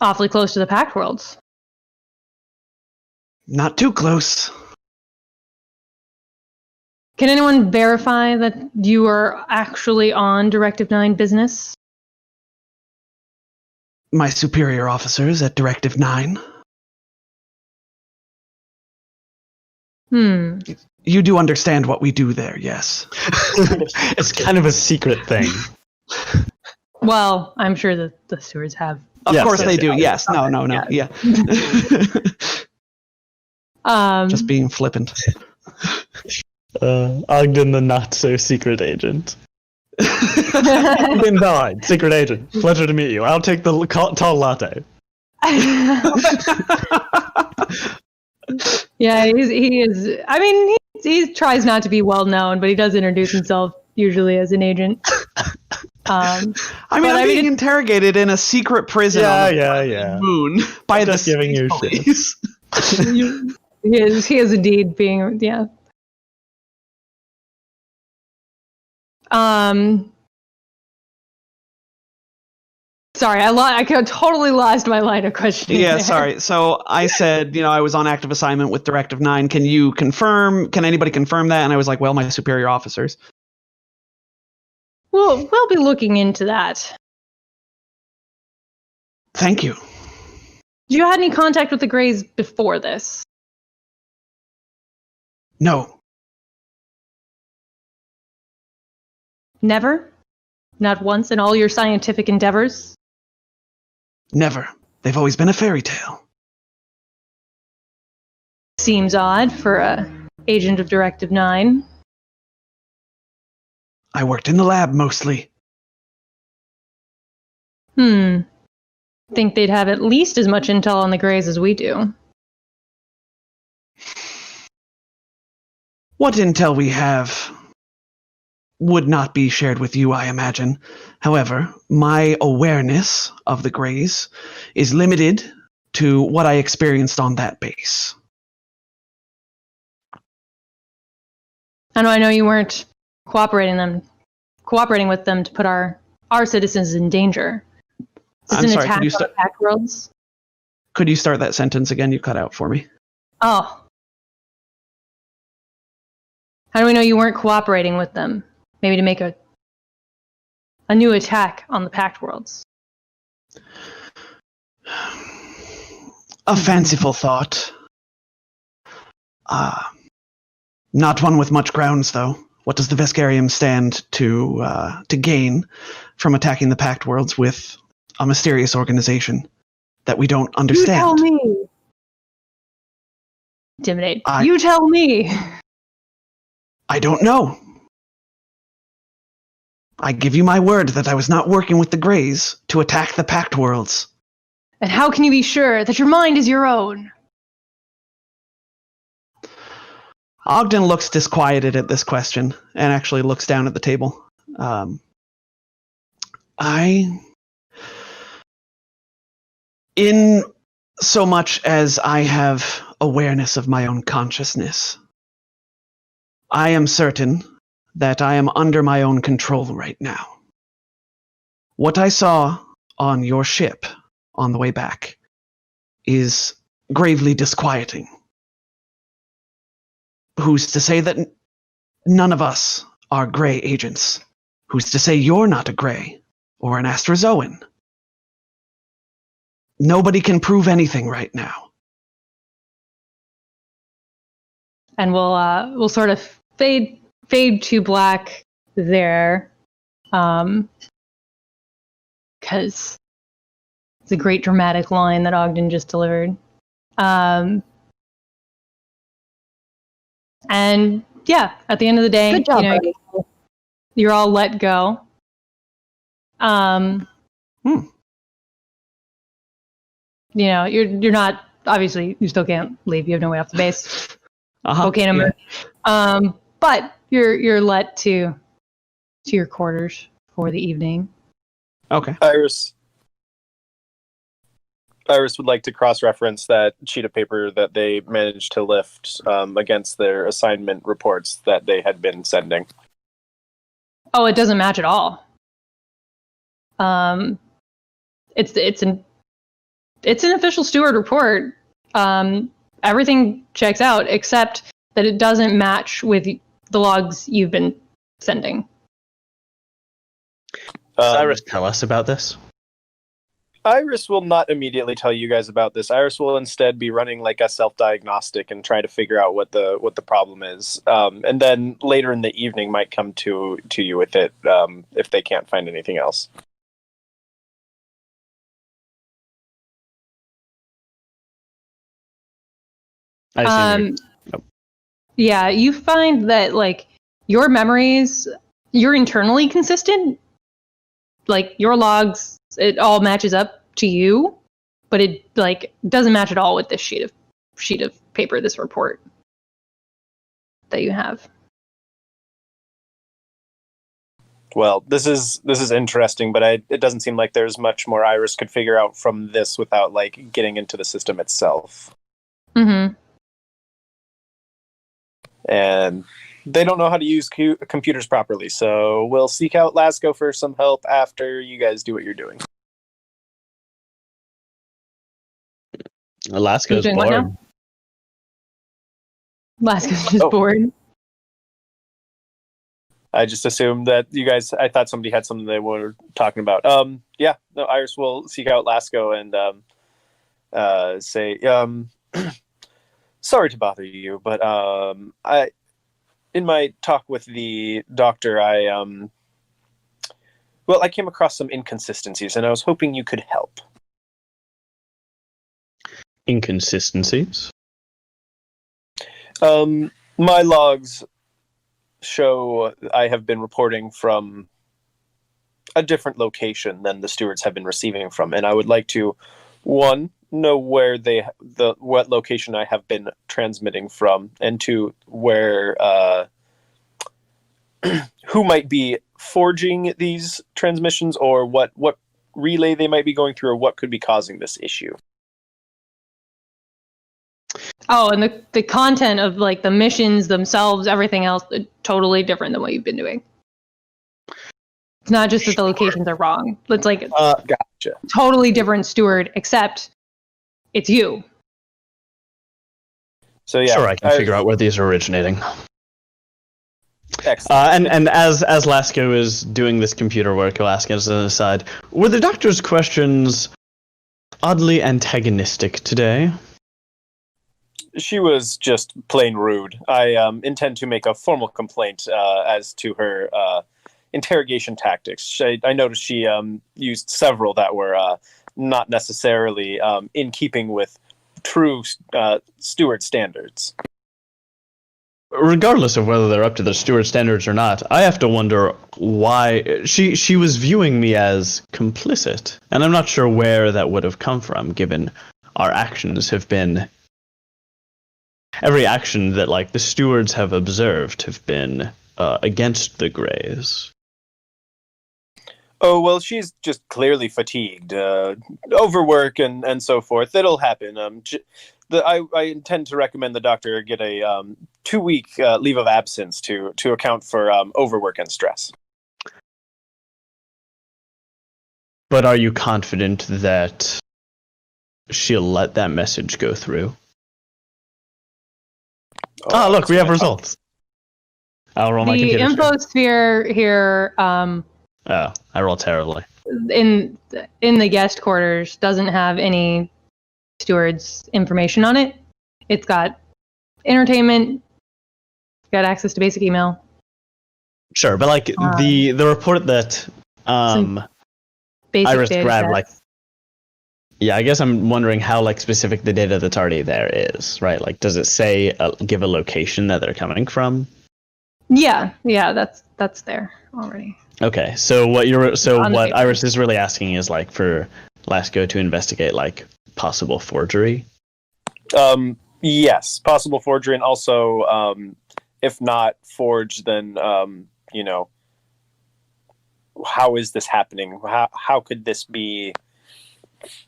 Awfully close to the Pact Worlds. Not too close. Can anyone verify that you are actually on Directive 9 business? My superior officers at Directive 9. You do understand what we do there, yes. It's kind of a secret thing. Well, I'm sure that the stewards have. Of Yes, course yes, they do, yes. yes. No, yeah. Just being flippant. Ogden, the not-so-secret agent. Ogden died, secret agent. Pleasure to meet you. I'll take the tall latte. Yeah, he is. I mean, he tries not to be well known, but he does introduce himself usually as an agent. I'm being interrogated in a secret prison on the moon by the giving you police. He is indeed being, yeah. Sorry, I totally lost my line of questioning. Yeah, there. sorry. So I said, I was on active assignment with Directive 9. Can anybody confirm that? And I was like, well, my superior officers. We'll be looking into that. Thank you. Did you had any contact with the Greys before this? No. Never? Not once in all your scientific endeavors? Never. They've always been a fairy tale. Seems odd for a agent of Directive 9. I worked in the lab mostly. Think they'd have at least as much intel on the Greys as we do. What intel we have would not be shared with you, I imagine. However, my awareness of the Greys is limited to what I experienced on that base. I know you weren't cooperating with them to put our citizens in danger. Is this an attack on the Pact Worlds? Could you start that sentence again? You cut out for me. Oh. How do we know you weren't cooperating with them? Maybe to make a new attack on the Pact Worlds. A fanciful thought. Not one with much grounds, though. What does the Vescarium stand to gain from attacking the Pact Worlds with a mysterious organization that we don't understand? You tell me. Intimidate. You tell me. I don't know. I give you my word that I was not working with the Greys to attack the Pact Worlds. And how can you be sure that your mind is your own? Ogden looks disquieted at this question and actually looks down at the table. In so much as I have awareness of my own consciousness, I am certain that I am under my own control right now. What I saw on your ship on the way back is gravely disquieting. Who's to say that none of us are Grey agents? Who's to say you're not a Grey or an Astrozoan? Nobody can prove anything right now. And we'll sort of fade to black there, because it's a great dramatic line that Ogden just delivered. And yeah, at the end of the day, good job, buddy. You're all let go. You're not, obviously you still can't leave. You have no way off the base. Volcano. But you're let to your quarters for the evening. Okay. Iris would like to cross-reference that sheet of paper that they managed to lift against their assignment reports that they had been sending. Oh, it doesn't match at all. It's it's an official Steward report. Everything checks out, except that it doesn't match with the logs you've been sending. Does Iris tell us about this? Iris will not immediately tell you guys about this. Iris will instead be running like a self-diagnostic and try to figure out what the problem is. And then later in the evening might come to you with it if they can't find anything else. Yeah, you find that like your memories, you're internally consistent. Like your logs, it all matches up to you, but it like doesn't match at all with this sheet of paper, this report that you have. Well, this is interesting, but it doesn't seem like there's much more Iris could figure out from this without like getting into the system itself. Mm-hmm. And they don't know how to use computers properly, so we'll seek out Lasco for some help after you guys do what you're doing. Lasco's bored. Lasco's just bored. I just assumed that you guys, I thought somebody had something they were talking about. Yeah, no, Iris will seek out Lasco and say, sorry to bother you, but in my talk with the doctor, I came across some inconsistencies, and I was hoping you could help. Inconsistencies? My logs show I have been reporting from a different location than the stewards have been receiving from, and I would like to, one, know where what location I have been transmitting from, and two, where who might be forging these transmissions, or what relay they might be going through, or what could be causing this issue. Oh, and the content of like the missions themselves, everything else, totally different than what you've been doing. It's not just that the locations are wrong. It's like gotcha. Totally different steward, except it's you. So yeah, sure, I can figure out where these are originating. Excellent. And as Lasco is doing this computer work, I'll ask as an aside, were the doctor's questions oddly antagonistic today? She was just plain rude. I intend to make a formal complaint as to her interrogation tactics. I noticed she used several that were not necessarily in keeping with true steward standards. Regardless of whether they're up to the steward standards or not, I have to wonder why she was viewing me as complicit, and I'm not sure where that would have come from, given our actions have been... Every action that, like, the stewards have observed have been against the Greys. Oh, well, she's just clearly fatigued. Overwork and so forth. It'll happen. I intend to recommend the doctor get a 2-week leave of absence to account for overwork and stress. But are you confident that she'll let that message go through? Oh, look, we have results. I'll roll my computer. The infosphere here. Oh, I roll terribly. In the guest quarters doesn't have any stewards information on it. It's got entertainment. Got access to basic email. Sure, but like the report that Iris grabbed, like, yeah, I guess I'm wondering how like specific the data that's already there is, right? Like, does it say give a location that they're coming from? Yeah, that's there already. Okay, so what Iris is really asking is like for Lasco to investigate like possible forgery. Yes, possible forgery, and also if not forged, then how is this happening? How could this be?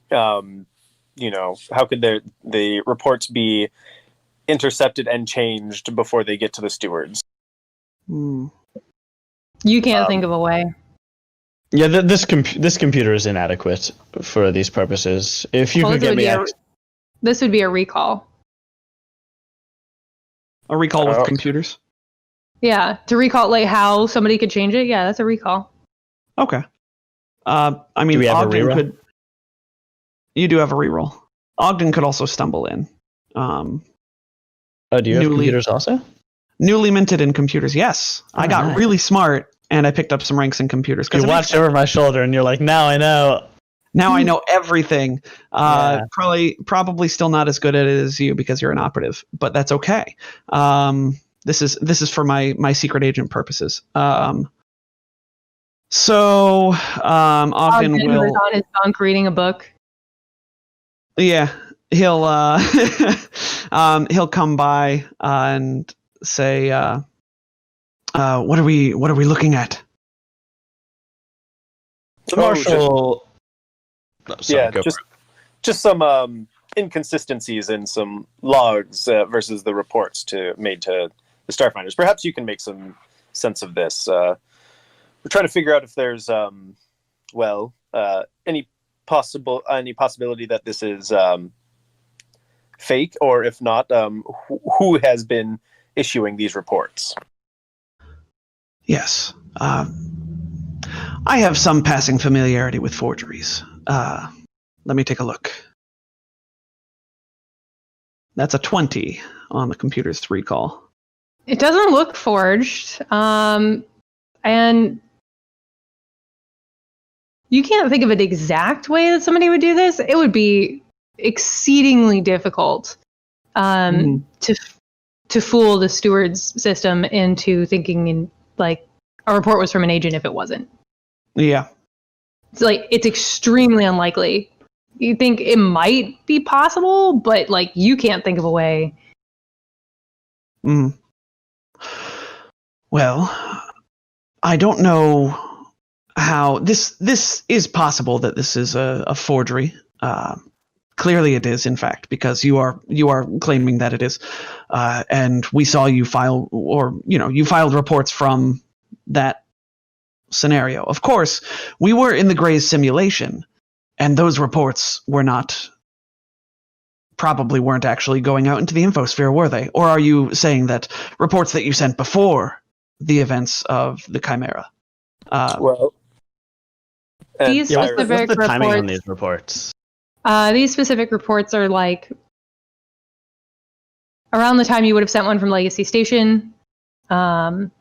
How could the reports be intercepted and changed before they get to the stewards? You can't think of a way. Yeah, this computer is inadequate for these purposes. If you could get me this would be a recall. A recall with computers? Yeah, to recall like how somebody could change it. Yeah, that's a recall. Okay. I mean, do we have Ogden a reroll? You do have a reroll. Ogden could also stumble in. Do you have computers also? Newly minted in computers, yes. I got really smart, and I picked up some ranks in computers. You watched over my shoulder, and you're like, now I know. Now I know everything. Probably still not as good at it as you because you're an operative, but that's okay. This is for my secret agent purposes. Ogden will was on his bunk reading a book. Yeah, he'll he'll come by and say, "What are we looking at?" Marshall. Just some inconsistencies in some logs versus the reports made to the Starfinders. Perhaps you can make some sense of this. We're trying to figure out if there's any possibility that this is fake, or if not, who has been issuing these reports. Yes. I have some passing familiarity with forgeries. Let me take a look. That's a 20 on the computer's recall. It doesn't look forged. And you can't think of an exact way that somebody would do this. It would be exceedingly difficult to fool the Steward's system into thinking like a report was from an agent if it wasn't. Yeah. It's extremely unlikely. You think it might be possible, but you can't think of a way. Well, I don't know how this is possible that this is a forgery. Clearly it is, in fact, because you are claiming that it is. And we saw you file, or you filed reports from that scenario. Of course, we were in the Gray's simulation, and those reports probably weren't actually going out into the infosphere, were they? Or are you saying that reports that you sent before the events of the Chimera? These specific what's the timing reports, on these reports? These specific reports are around the time you would have sent one from Legacy Station, around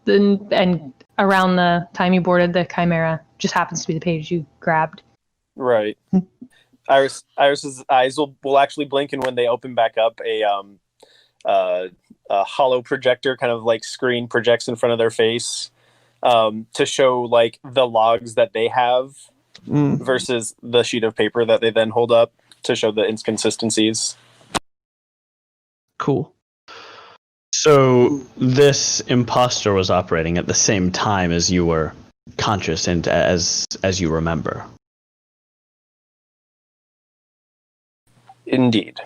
the time you boarded the Chimera. Just happens to be the page you grabbed. Right. Iris's eyes will actually blink, and when they open back up, a hollow projector kind of screen projects in front of their face to show the logs that they have versus the sheet of paper that they then hold up to show the inconsistencies. Cool. So this imposter was operating at the same time as you were conscious and as you remember. Indeed.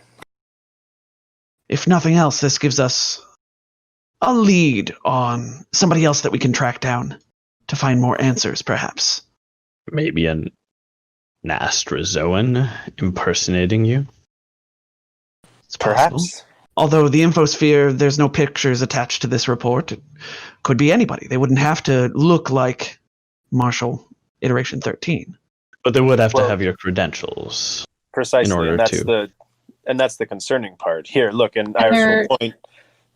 If nothing else, this gives us a lead on somebody else that we can track down to find more answers, perhaps. Maybe an Astrozoan impersonating you? It's possible. Perhaps. Although the infosphere, there's no pictures attached to this report. It could be anybody. They wouldn't have to look like Marshall Iteration 13. But they would have to have your credentials. Precisely, in order and that's the concerning part. Here, look, and Iris will point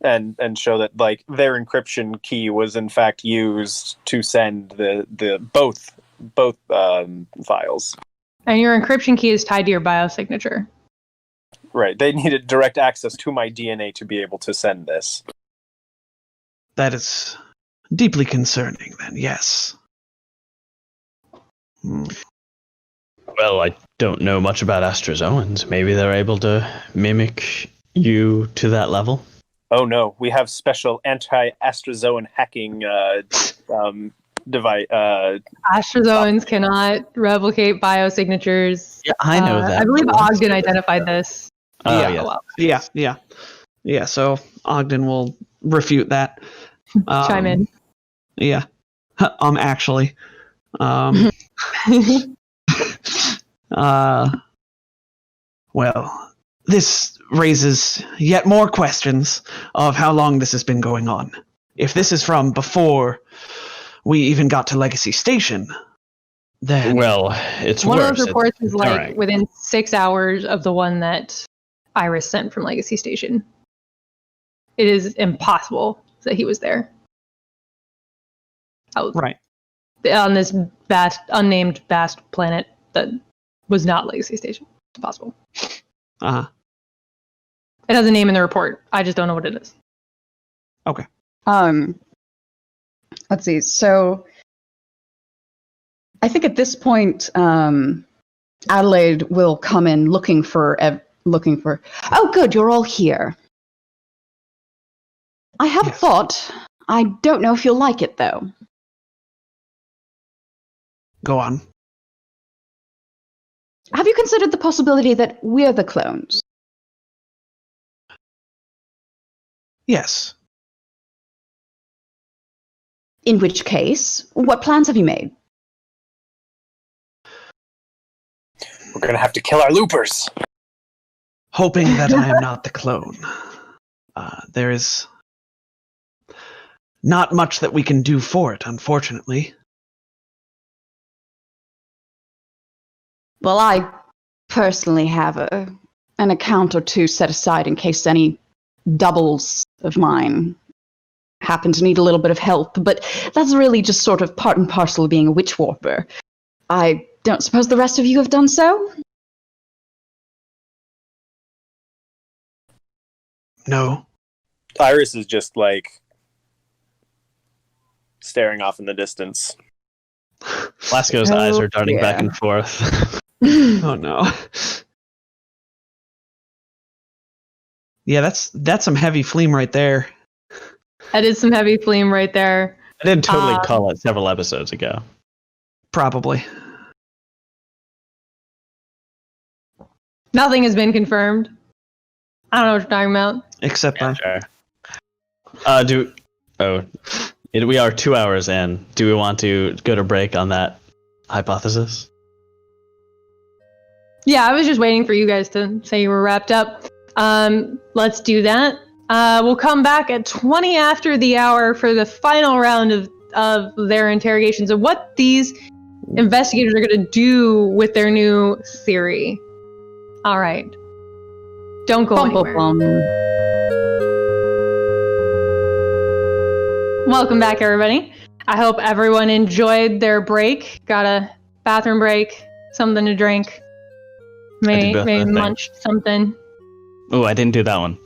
and show that their encryption key was in fact used to send the both files. And your encryption key is tied to your biosignature. Right. They needed direct access to my DNA to be able to send this. That is deeply concerning, then, yes. Well, I don't know much about Astrozoans. Maybe they're able to mimic you to that level. Oh no, we have special anti-Astrozoan hacking device. Astrozoans cannot replicate biosignatures. Yeah, I know that. I believe Ogden identified this. Yeah, so Ogden will refute that. Chime in. Yeah. Actually. Well, this raises yet more questions of how long this has been going on. If this is from before we even got to Legacy Station, then... Well, it's one worse. of those reports is like alright. within 6 hours of the one that Iris sent from Legacy Station. It is impossible that he was there. Right. On this vast, unnamed vast planet that was not Legacy Station. It's possible. Uh-huh. It has a name in the report. I just don't know what it is. Okay. Let's see. So I think at this point, Adelaide will come in looking for. Oh, good, you're all here. I have a Yes. thought. I don't know if you'll like it though. Go on. Have you considered the possibility that we're the clones? Yes. In which case, what plans have you made? We're gonna have to kill our loopers. Hoping that I am not the clone. There is not much that we can do for it, unfortunately. Well, I personally have an account or two set aside in case any doubles of mine happen to need a little bit of help, but that's really just sort of part and parcel of being a witch warper. I don't suppose the rest of you have done so? No. Iris is just like staring off in the distance. Lasco's eyes are darting back and forth. Oh no. Yeah, that's some heavy phlegm right there. That is some heavy phlegm right there. I did totally call it several episodes ago. Probably. Nothing has been confirmed. I don't know what you're talking about. Except Sure. We are 2 hours in. Do we want to go to break on that hypothesis? Yeah, I was just waiting for you guys to say you were wrapped up. Let's do that. We'll come back at 20 after the hour for the final round of their interrogations of what these investigators are going to do with their new theory. All right. Don't go anywhere. Welcome back, everybody. I hope everyone enjoyed their break. Got a bathroom break, something to drink. Maybe munched something. Oh, I didn't do that one.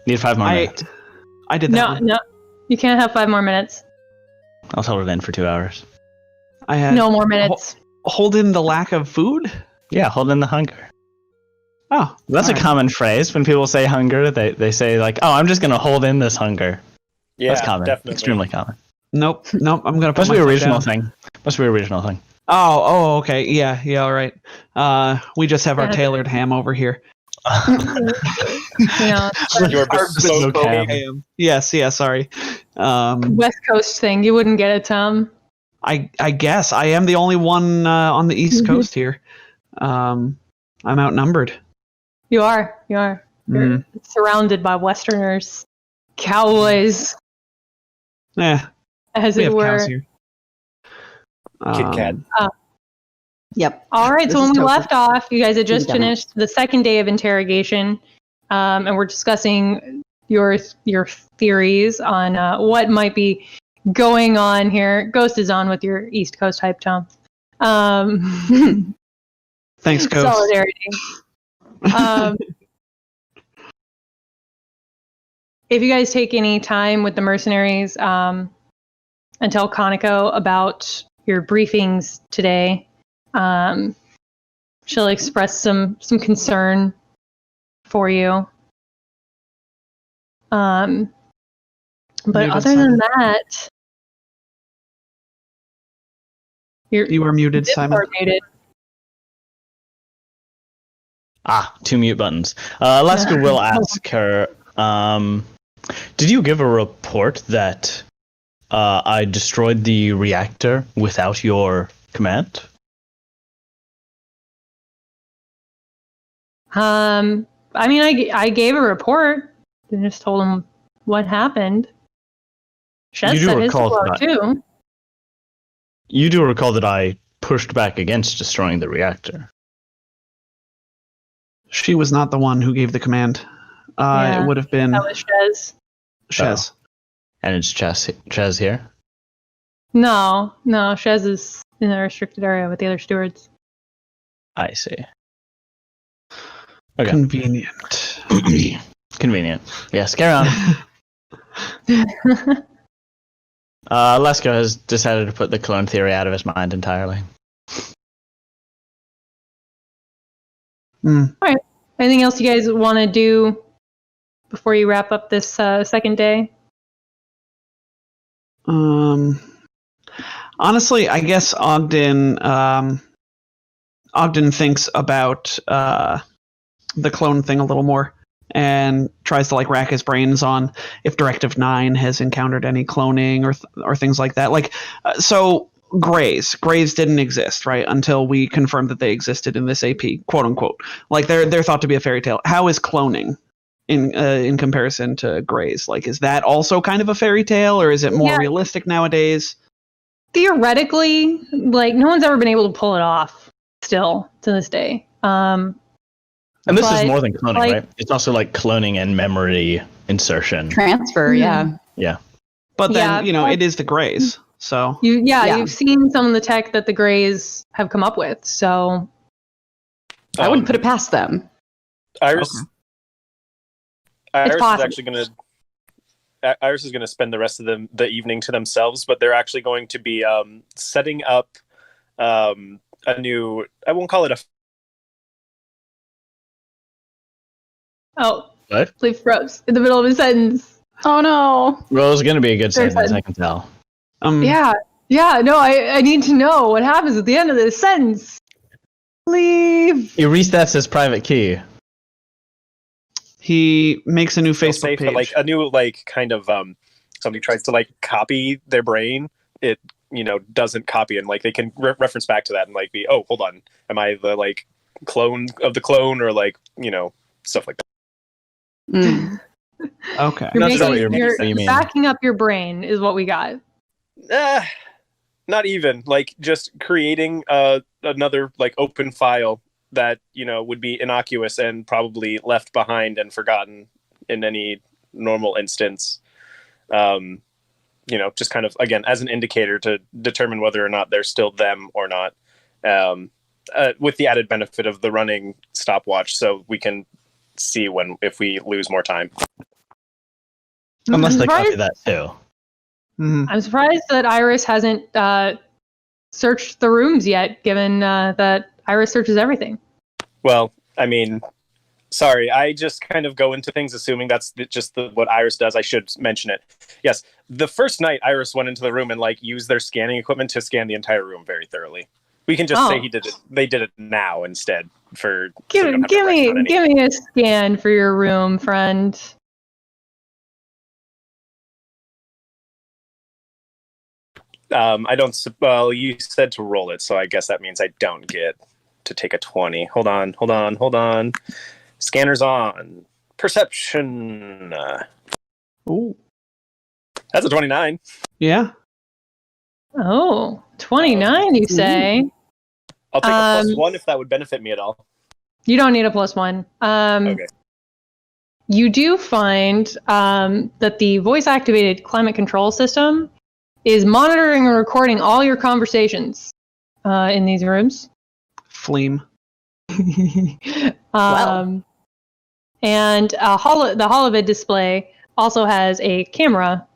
Need 5 more minutes. I did that. No, you can't have 5 more minutes. I'll hold it in for 2 hours. I had No more minutes. Hold in the lack of food? Yeah, hold in the hunger. Oh, That's a all right. common phrase. When people say hunger, they say like, "Oh, I'm just gonna hold in this hunger." Yeah, That's common. definitely. Extremely common. Nope. I'm gonna put Must be my a foot regional down. thing. Must be a regional thing. Oh, okay. Yeah, all right. We just have our tailored ham over here. Yeah, Your bespoke ham. Yes, sorry. West Coast thing. You wouldn't get it, Tom. I guess I am the only one on the East Coast here. I'm outnumbered. You are. You're surrounded by Westerners, cowboys, as We it have were. cows here. Kit Kat. Yep. All right, so This when is we Tofu. left off, you guys had just Done it. finished the second day of interrogation, and we're discussing your theories on what might be going on here. Ghost is on with your East Coast hype, Tom. Thanks, Coast. Solidarity. If you guys take any time with the mercenaries and tell Kaneko about your briefings today, she'll express some concern for you. But Muted, other than Simon. that, You were muted, Simon. Discord muted. 2 mute buttons. Alaska will ask her, did you give a report that I destroyed the reactor without your command? I mean, I gave a report and just told him what happened. Shez said his report too. You do recall that I pushed back against destroying the reactor. She was not the one who gave the command. It would have been... That was Shez. Shez. Oh. And it's Chez here? No, Shez is in a restricted area with the other stewards. I see. Okay. Convenient. Convenient. Yes, carry on. Lesko has decided to put the clone theory out of his mind entirely. All right. Anything else you guys want to do before you wrap up this second day? Honestly, I guess Ogden thinks about the clone thing a little more and tries to like rack his brains on if Directive 9 has encountered any cloning or things like that. Like, so Greys didn't exist, right, until we confirmed that they existed in this AP, quote unquote. Like they're thought to be a fairy tale. How is cloning in comparison to Greys? Like, is that also kind of a fairy tale, or is it more realistic nowadays? Theoretically, like no one's ever been able to pull it off still to this day. And this is more than cloning, right? It's also like cloning and memory insertion. Transfer, yeah. Yeah. But then, it is the Greys. So you've seen some of the tech that the Greys have come up with, so I wouldn't put it past them. Iris is actually going to Iris is going to spend the rest of the evening to themselves, but they're actually going to be setting up a new, I won't call it a... Oh, what? Leaf froze in the middle of a sentence. Oh no. Well, it's going to be a good sentence, I can tell. No, I need to know what happens at the end of this sentence. Leave. He resets his private key. He makes a new Facebook page. Like a new, like, kind of, somebody tries to, like, copy their brain. It, doesn't copy, and, like, they can reference back to that and, like, be, oh, hold on. Am I the, like, clone of the clone, or, like, stuff like that. Okay. You're backing up your brain is what we got. Not even. Like, just creating another, like, open file that, would be innocuous and probably left behind and forgotten in any normal instance. Just kind of, again, as an indicator to determine whether or not they're still them or not. With the added benefit of the running stopwatch, so we can see if we lose more time. Unless they copy that too. Mm-hmm. I'm surprised that Iris hasn't searched the rooms yet, given that Iris searches everything. Well, I mean, sorry, I just kind of go into things assuming that's just what Iris does. I should mention it. Yes, the first night Iris went into the room and like used their scanning equipment to scan the entire room very thoroughly. We can just say he did it. They did it now instead. Give me a scan for your room, friend. I don't. Well, you said to roll it, so I guess that means I don't get to take a 20. Hold on. Scanner's on. Perception. Ooh. That's a 29. Yeah. Oh, 29, you say? I'll take a +1 if that would benefit me at all. You don't need a +1. Okay. You do find that the voice-activated climate control system is monitoring and recording all your conversations in these rooms. Fleam. And the holovid display also has a camera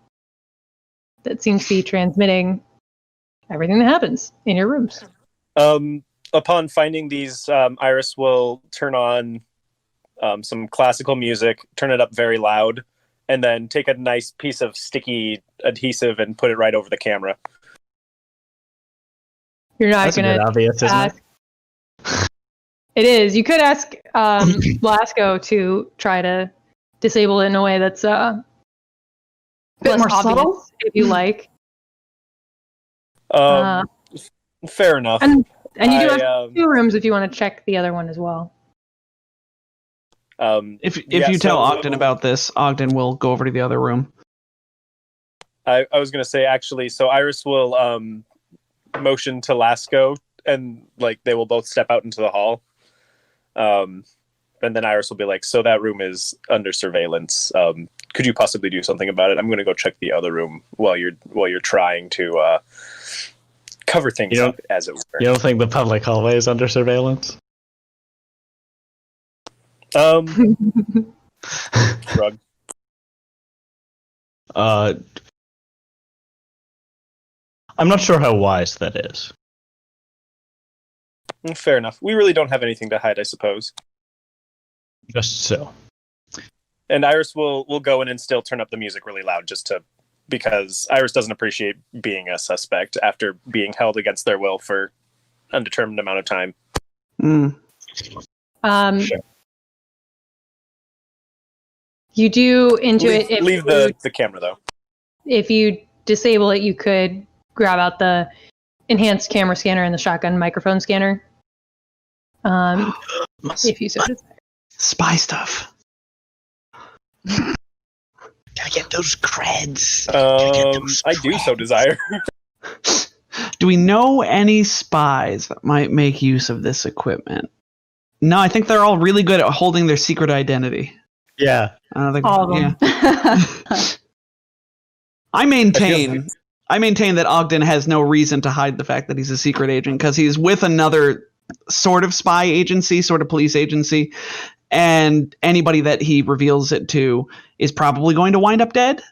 that seems to be transmitting everything that happens in your rooms. Upon finding these, Iris will turn on some classical music, turn it up very loud, and then take a nice piece of sticky adhesive and put it right over the camera. You're not going to obvious, isn't it? It is. You could ask Blasco to try to disable it in a way that's bit more subtle, if you like. Fair enough. And you do have 2 rooms if you want to check the other one as well. If you tell Ogden about this, Ogden will go over to the other room. I was going to say, actually, so Iris will motion to Lasco, and like they will both step out into the hall. And then Iris will be like, so that room is under surveillance. Could you possibly do something about it? I'm going to go check the other room while you're trying to cover things up, as it were. You don't think the public hallway is under surveillance? Shrug. I'm not sure how wise that is. Fair enough. We really don't have anything to hide, I suppose. Just so. And Iris will go in and still turn up the music really loud, because Iris doesn't appreciate being a suspect after being held against their will for an undetermined amount of time. Sure. You do Intuit. Leave the camera, though. If you disable it, you could grab out the enhanced camera scanner and the shotgun microphone scanner. If you so desire. Spy stuff. Gotta get those creds. I do so desire. Do we know any spies that might make use of this equipment? No, I think they're all really good at holding their secret identity. Yeah. I don't think all of them. I maintain that Ogden has no reason to hide the fact that he's a secret agent because he's with another sort of spy agency, sort of police agency, and anybody that he reveals it to is probably going to wind up dead.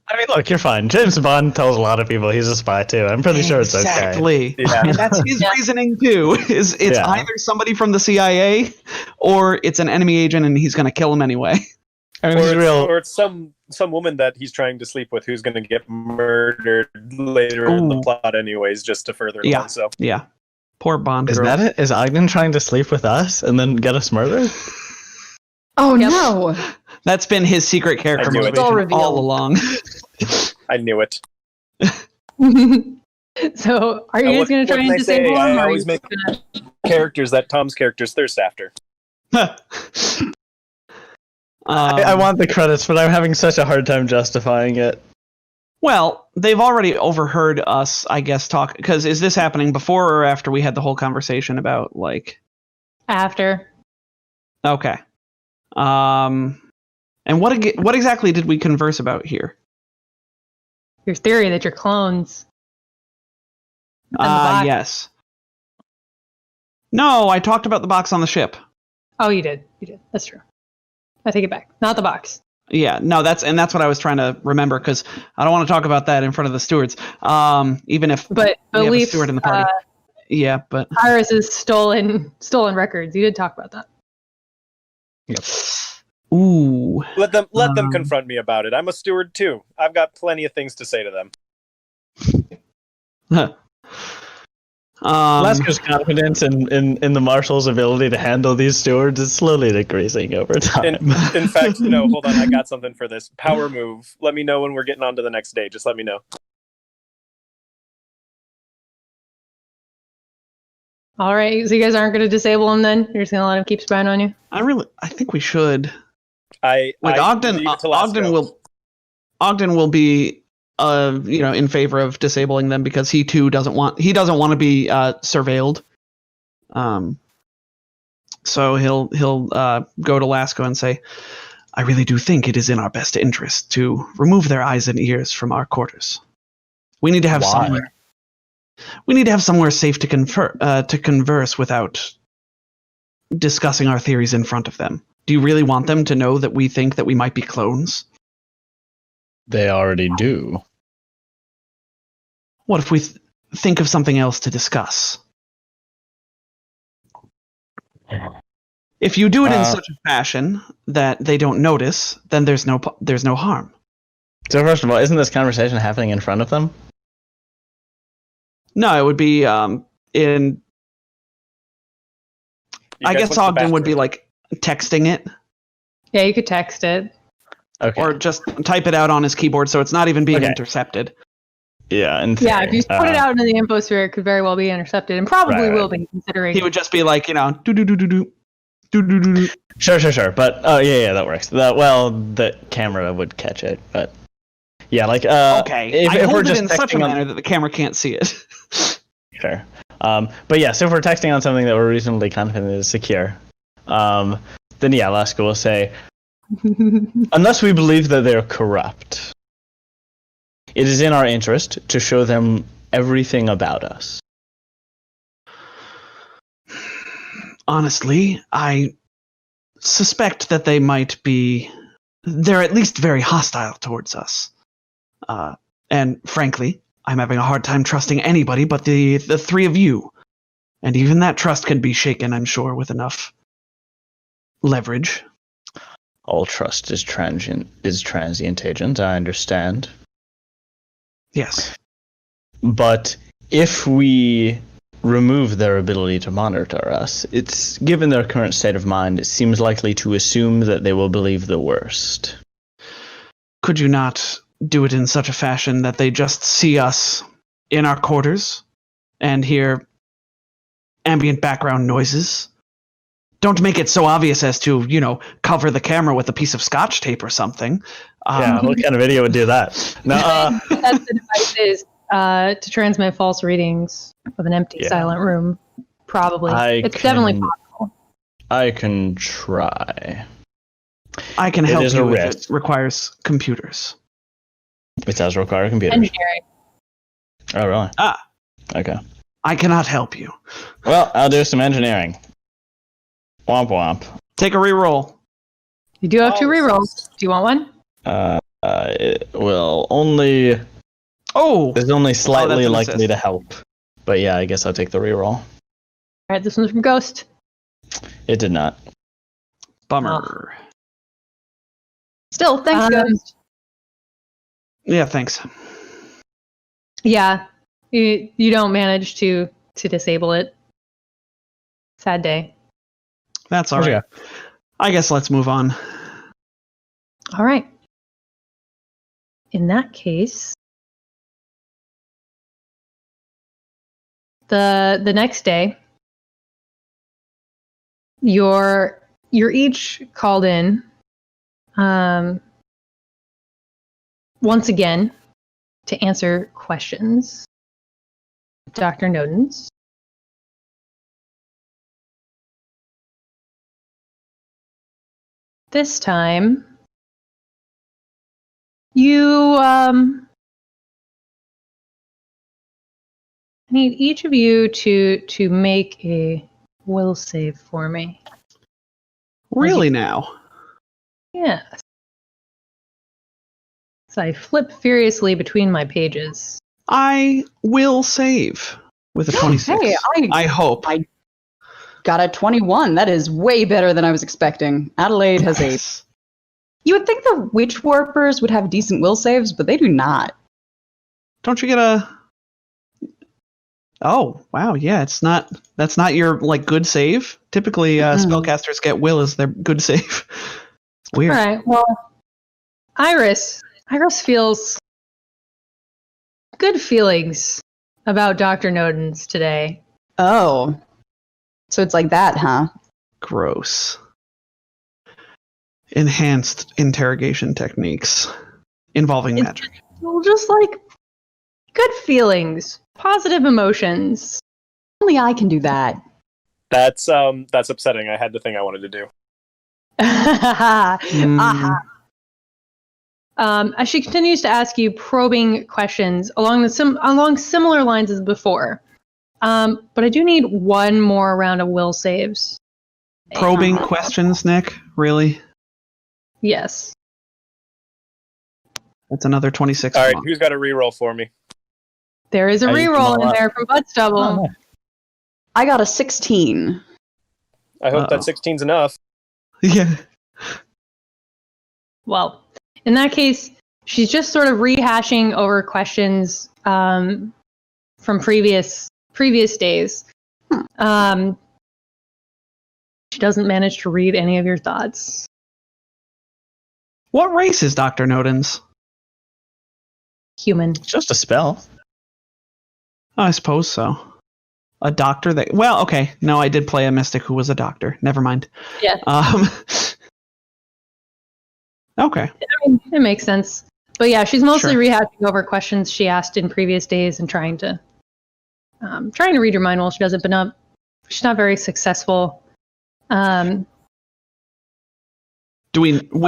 I mean, look, you're fine. James Bond tells a lot of people he's a spy too. I'm pretty sure it's okay. Exactly. Yeah. And that's his reasoning too. It's either somebody from the CIA or it's an enemy agent and he's going to kill him anyway. I mean, or it's some woman that he's trying to sleep with who's going to get murdered later in the plot anyways, just to further it on. So. Yeah. Poor Bond. Is girl. that it? Is Ogden trying to sleep with us and then get us murdered? Oh no! That's been his secret character motivation all along. I knew it. So, are you guys going to try and disable him? I always make characters that Tom's characters thirst after. I want the credits, but I'm having such a hard time justifying it. Well, they've already overheard us, I guess, talk. Because is this happening before or after we had the whole conversation about, like... After. Okay. And what exactly did we converse about here? Your theory that you're clones. Yes. No, I talked about the box on the ship. Oh, you did. That's true. I take it back. Not the box. Yeah, no, that's what I was trying to remember because I don't want to talk about that in front of the stewards. Even if we have a steward in the party. Yeah, but Iris's stolen records. You did talk about that. Yep. Ooh. Let them confront me about it. I'm a steward too. I've got plenty of things to say to them. Lasco's confidence in the marshal's ability to handle these stewards is slowly decreasing over time. In fact, no, hold on. I got something for this. Power move. Let me know when we're getting on to the next day. Just let me know. All right, so you guys aren't going to disable him then? You're just going to let him keep spying on you? I think we should. Ogden will be in favor of disabling them because he too doesn't want to be surveilled. So he'll go to Lasco and say, I really do think it is in our best interest to remove their eyes and ears from our quarters. We need to have somewhere. We need to have somewhere safe to converse without discussing our theories in front of them. Do you really want them to know that we think that we might be clones? They already do. What if we think of something else to discuss? If you do it in such a fashion that they don't notice, then there's no harm. So first of all, isn't this conversation happening in front of them? No, it would be in... I guess Ogden would be like texting it. Yeah, you could text it. Okay. Or just type it out on his keyboard so it's not even being intercepted. Yeah, in theory. Yeah, if you put it out into the infosphere, it could very well be intercepted, and probably Right. will be, considering. He would just be like, do. Sure. But yeah, that works. The camera would catch it, but yeah, like Okay. if I hold we're it just in such a texting on, manner that the camera can't see it. sure. But yeah, so if we're texting on something that we're reasonably confident is secure, then yeah, Alaska will say, unless we believe that they're corrupt, it is in our interest to show them everything about us. Honestly, I suspect that they might be. They're at least very hostile towards us. And frankly, I'm having a hard time trusting anybody but the three of you. And even that trust can be shaken, I'm sure, with enough leverage. All trust is transient agent, I understand. Yes. But if we remove their ability to monitor us, it's given their current state of mind, it seems likely to assume that they will believe the worst. Could you not do it in such a fashion that they just see us in our quarters and hear ambient background noises? Don't make it so obvious as to, cover the camera with a piece of scotch tape or something. Yeah, what kind of video would do that? No, That's the device is to transmit false readings of an empty, silent room. Probably. It's definitely possible. I can try. I can help is you a if risk. it requires computers. It does require a computer. Engineering. Oh, really? Okay. I cannot help you. Well, I'll do some engineering. Womp womp. Take a reroll. You do have 2 rerolls. Do you want one? It will only. Oh! Is only slightly an likely assist. to help. But yeah, I guess I'll take the reroll. All right, this one's from Ghost. It did not. Bummer. Still, thanks, Ghost. Yeah, thanks. Yeah, you don't manage to disable it. Sad day. That's all right. Yeah. I guess let's move on. All right. In that case, the next day, you're each called in once again to answer questions. Dr. Nodens. This time, you need each of you to make a will save for me. Really now? Yes. So I flip furiously between my pages. I will save with a 26. Hey, I hope. I got a 21. That is way better than I was expecting. Adelaide has a. You would think the witch warpers would have decent will saves, but they do not. Don't you get a? Oh wow, yeah. That's not your good save. Typically, spellcasters get will as their good save. It's weird. All right. Well, Iris feels good feelings about Dr. Nodens today. Oh. So it's like that, huh? Gross. Enhanced interrogation techniques involving magic. Well, just good feelings, positive emotions. Only I can do that. That's upsetting. I had the thing I wanted to do. Aha. As she continues to ask you probing questions along similar lines as before, but I do need one more round of will saves. Probing questions, Nick? Really? Yes. That's another 26. All right, who's got a reroll for me? There is a How do you reroll come in up? there from Buttstubble. Oh, nice. I got a 16. I hope that 16's enough. Yeah. Well, in that case, she's just sort of rehashing over questions from previous days. She doesn't manage to read any of your thoughts. What race is Dr. Nodens? Human. It's just a spell. I suppose so. A doctor that... Well, okay. No, I did play a mystic who was a doctor. Never mind. Yeah. Okay. I mean, it makes sense. But yeah, she's mostly Sure. rehashing over questions she asked in previous days and trying to read your mind while she does it, but she's not very successful. We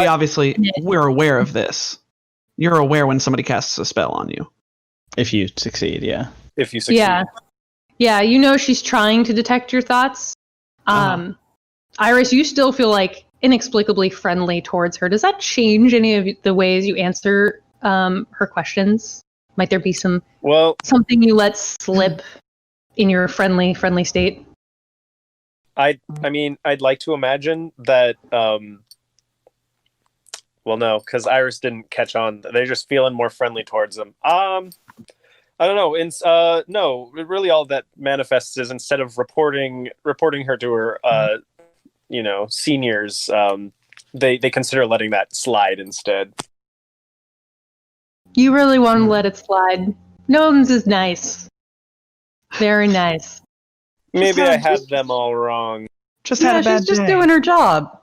obviously, we're aware of this. You're aware when somebody casts a spell on you. If you succeed, yeah. If you succeed. Yeah, you know she's trying to detect your thoughts. Iris, you still feel like inexplicably friendly towards her. Does that change any of the ways you answer her questions? Might there be something you let slip in your friendly state? I mean, I'd like to imagine that. Well, no, because Iris didn't catch on. They're just feeling more friendly towards them. I don't know. No, really, all that manifests is instead of reporting her to her, seniors, they consider letting that slide instead. You really want to let it slide. Gnomes is nice. Very nice. Maybe I had them all wrong. Just had a bad she's just day. doing her job.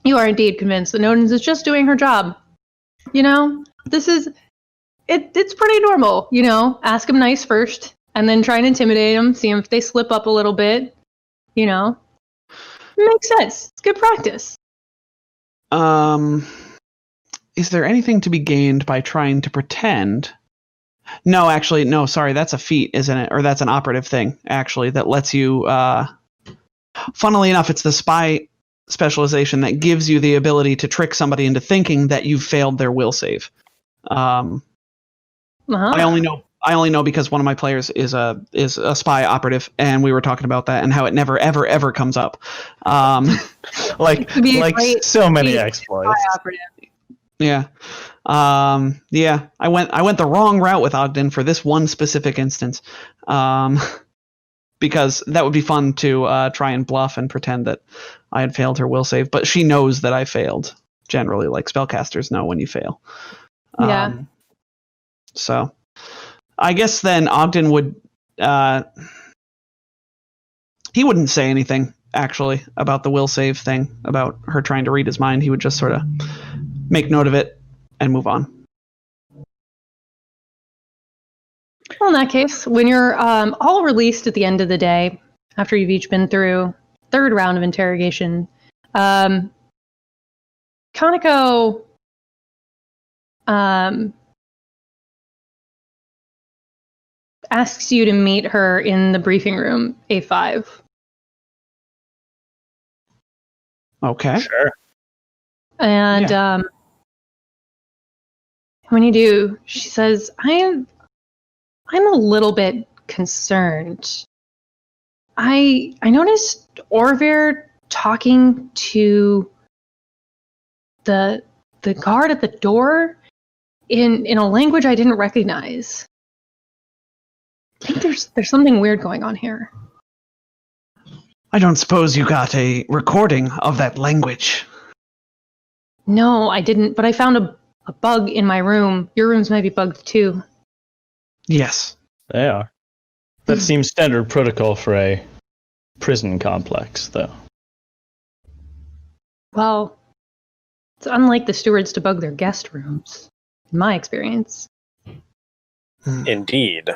You are indeed convinced that Nodens is just doing her job. You know, this is... It's pretty normal, you know? Ask them nice first, and then try and intimidate them, see if they slip up a little bit. You know? It makes sense. It's good practice. Is there anything to be gained by trying to pretend? No, actually, no, sorry, that's a feat, isn't it? Or that's an operative thing, actually, that lets you... Funnily enough, it's the spy specialization that gives you the ability to trick somebody into thinking that you've failed their will save. I only know because one of my players is a spy operative, and we were talking about that and how it never ever comes up. Like so many exploits. Yeah. Yeah. I went the wrong route with Ogden for this one specific instance. Because that would be fun to try and bluff and pretend that I had failed her will save, but she knows that I failed. Generally, like spellcasters know when you fail. Yeah. So, I guess then Ogden would he wouldn't say anything actually about the will save thing, about her trying to read his mind. He would just sort of make note of it and move on. Well, in that case, when you're all released at the end of the day, after you've each been through third round of interrogation, Kaneko asks you to meet her in the briefing room, A5. Okay. Sure. And when you do, she says, I'm a little bit concerned. I noticed Orvir talking to the guard at the door in a language I didn't recognize. I think there's something weird going on here. I don't suppose you got a recording of that language. No, I didn't, but I found a bug in my room. Your rooms might be bugged too. Yes. They are. That seems standard protocol for a prison complex, though. Well, it's unlike the stewards to bug their guest rooms, in my experience. Indeed.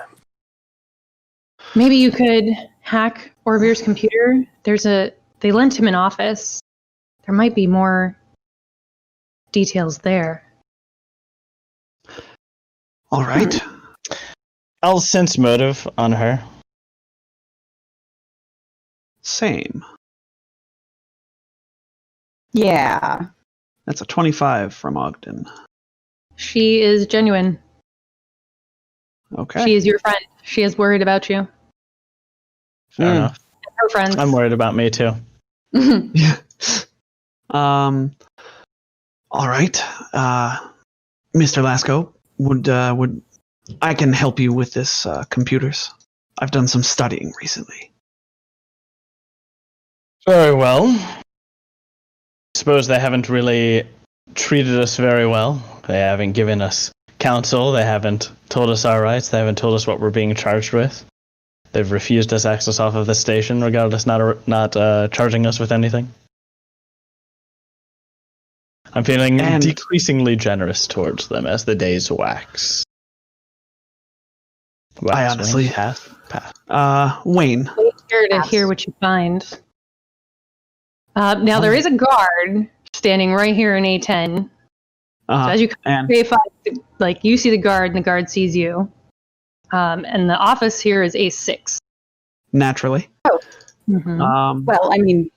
Maybe you could hack Orvir's computer. They lent him an office. There might be more details there. All right. I'll sense motive on her. Same. Yeah. That's a 25 from Ogden. She is genuine. Okay. She is your friend. She is worried about you. Fair enough. Her friends. I'm worried about me too. Yeah. All right. Mr. Lasco, would I can help you with this computers? I've done some studying recently. Very well. Suppose they haven't really treated us very well. They haven't given us council. They haven't told us our rights. They haven't told us what we're being charged with. They've refused us access off of the station, regardless not charging us with anything. I'm feeling decreasingly generous towards them as the days wax. I honestly pass. Wayne. Wait here to hear what you find. Now there is a guard standing right here in A10. So as you come to A5, like you see the guard and the guard sees you. And the office here is A6. Naturally. Oh. Mm-hmm. Well, I mean,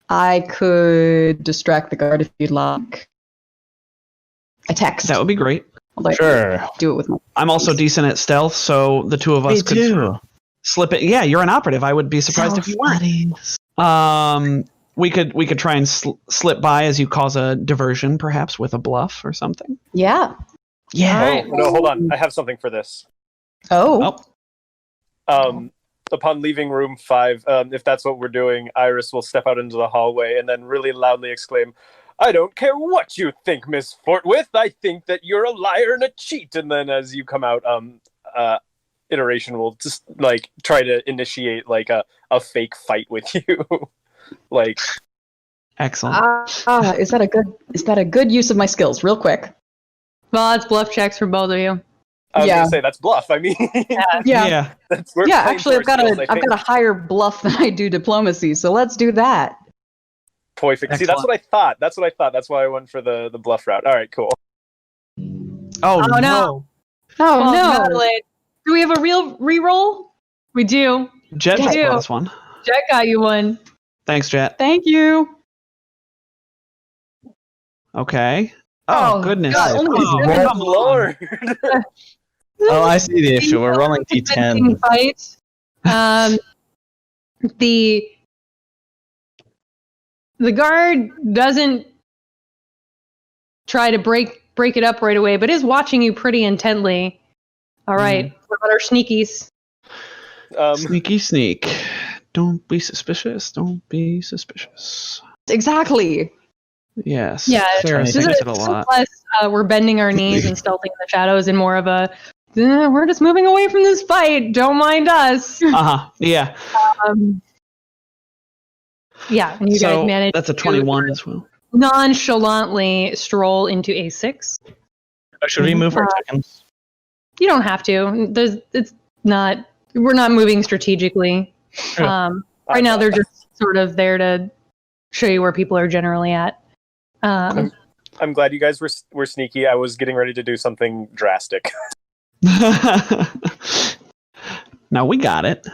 I could distract the guard if you'd like. A text. That would be great. Sure. Do it with my. I'm also decent at stealth, so the two of us could slip it. Yeah, you're an operative. I would be surprised if you weren't. We could try and slip by as you cause a diversion, perhaps with a bluff or something. Yeah. Yeah. Right. No, hold on. I have something for this. Oh. Upon leaving room 5, if that's what we're doing, Iris will step out into the hallway and then really loudly exclaim, "I don't care what you think, Miss Fortwith. I think that you're a liar and a cheat." And then as you come out, Iteration will just like try to initiate like a fake fight with you. Like, excellent. Is that a good use of my skills? Real quick. Well, it's bluff checks for both of you. I was gonna say that's bluff. I mean, yeah. Actually, I've got a higher bluff than I do diplomacy, so let's do that. Perfect. See, that's what I thought. That's That's why I went for the bluff route. All right, cool. Oh no! Oh no! Madeline. Do we have a real reroll? We do. Jet just brought us one. Jet got you one. Thanks, Jet. Thank you. Okay. Oh goodness! God, oh Lord! Oh, I see the issue. We're rolling D10. Fight. The guard doesn't try to break it up right away, but is watching you pretty intently. All right, what about our sneakies? Sneaky sneak. Don't be suspicious. Don't be suspicious. Exactly. Yes. Yeah, Sarah thinks it a lot. Less, we're bending our knees and stealthing in the shadows, and more of a we're just moving away from this fight. Don't mind us. Yeah. Yeah, and you guys manage. That's a 21 as well. Nonchalantly stroll into A6. Should we move our tokens? You don't have to. We're not moving strategically. Right now, they're just sort of there to show you where people are generally at. I'm glad you guys were sneaky. I was getting ready to do something drastic. No, we got it.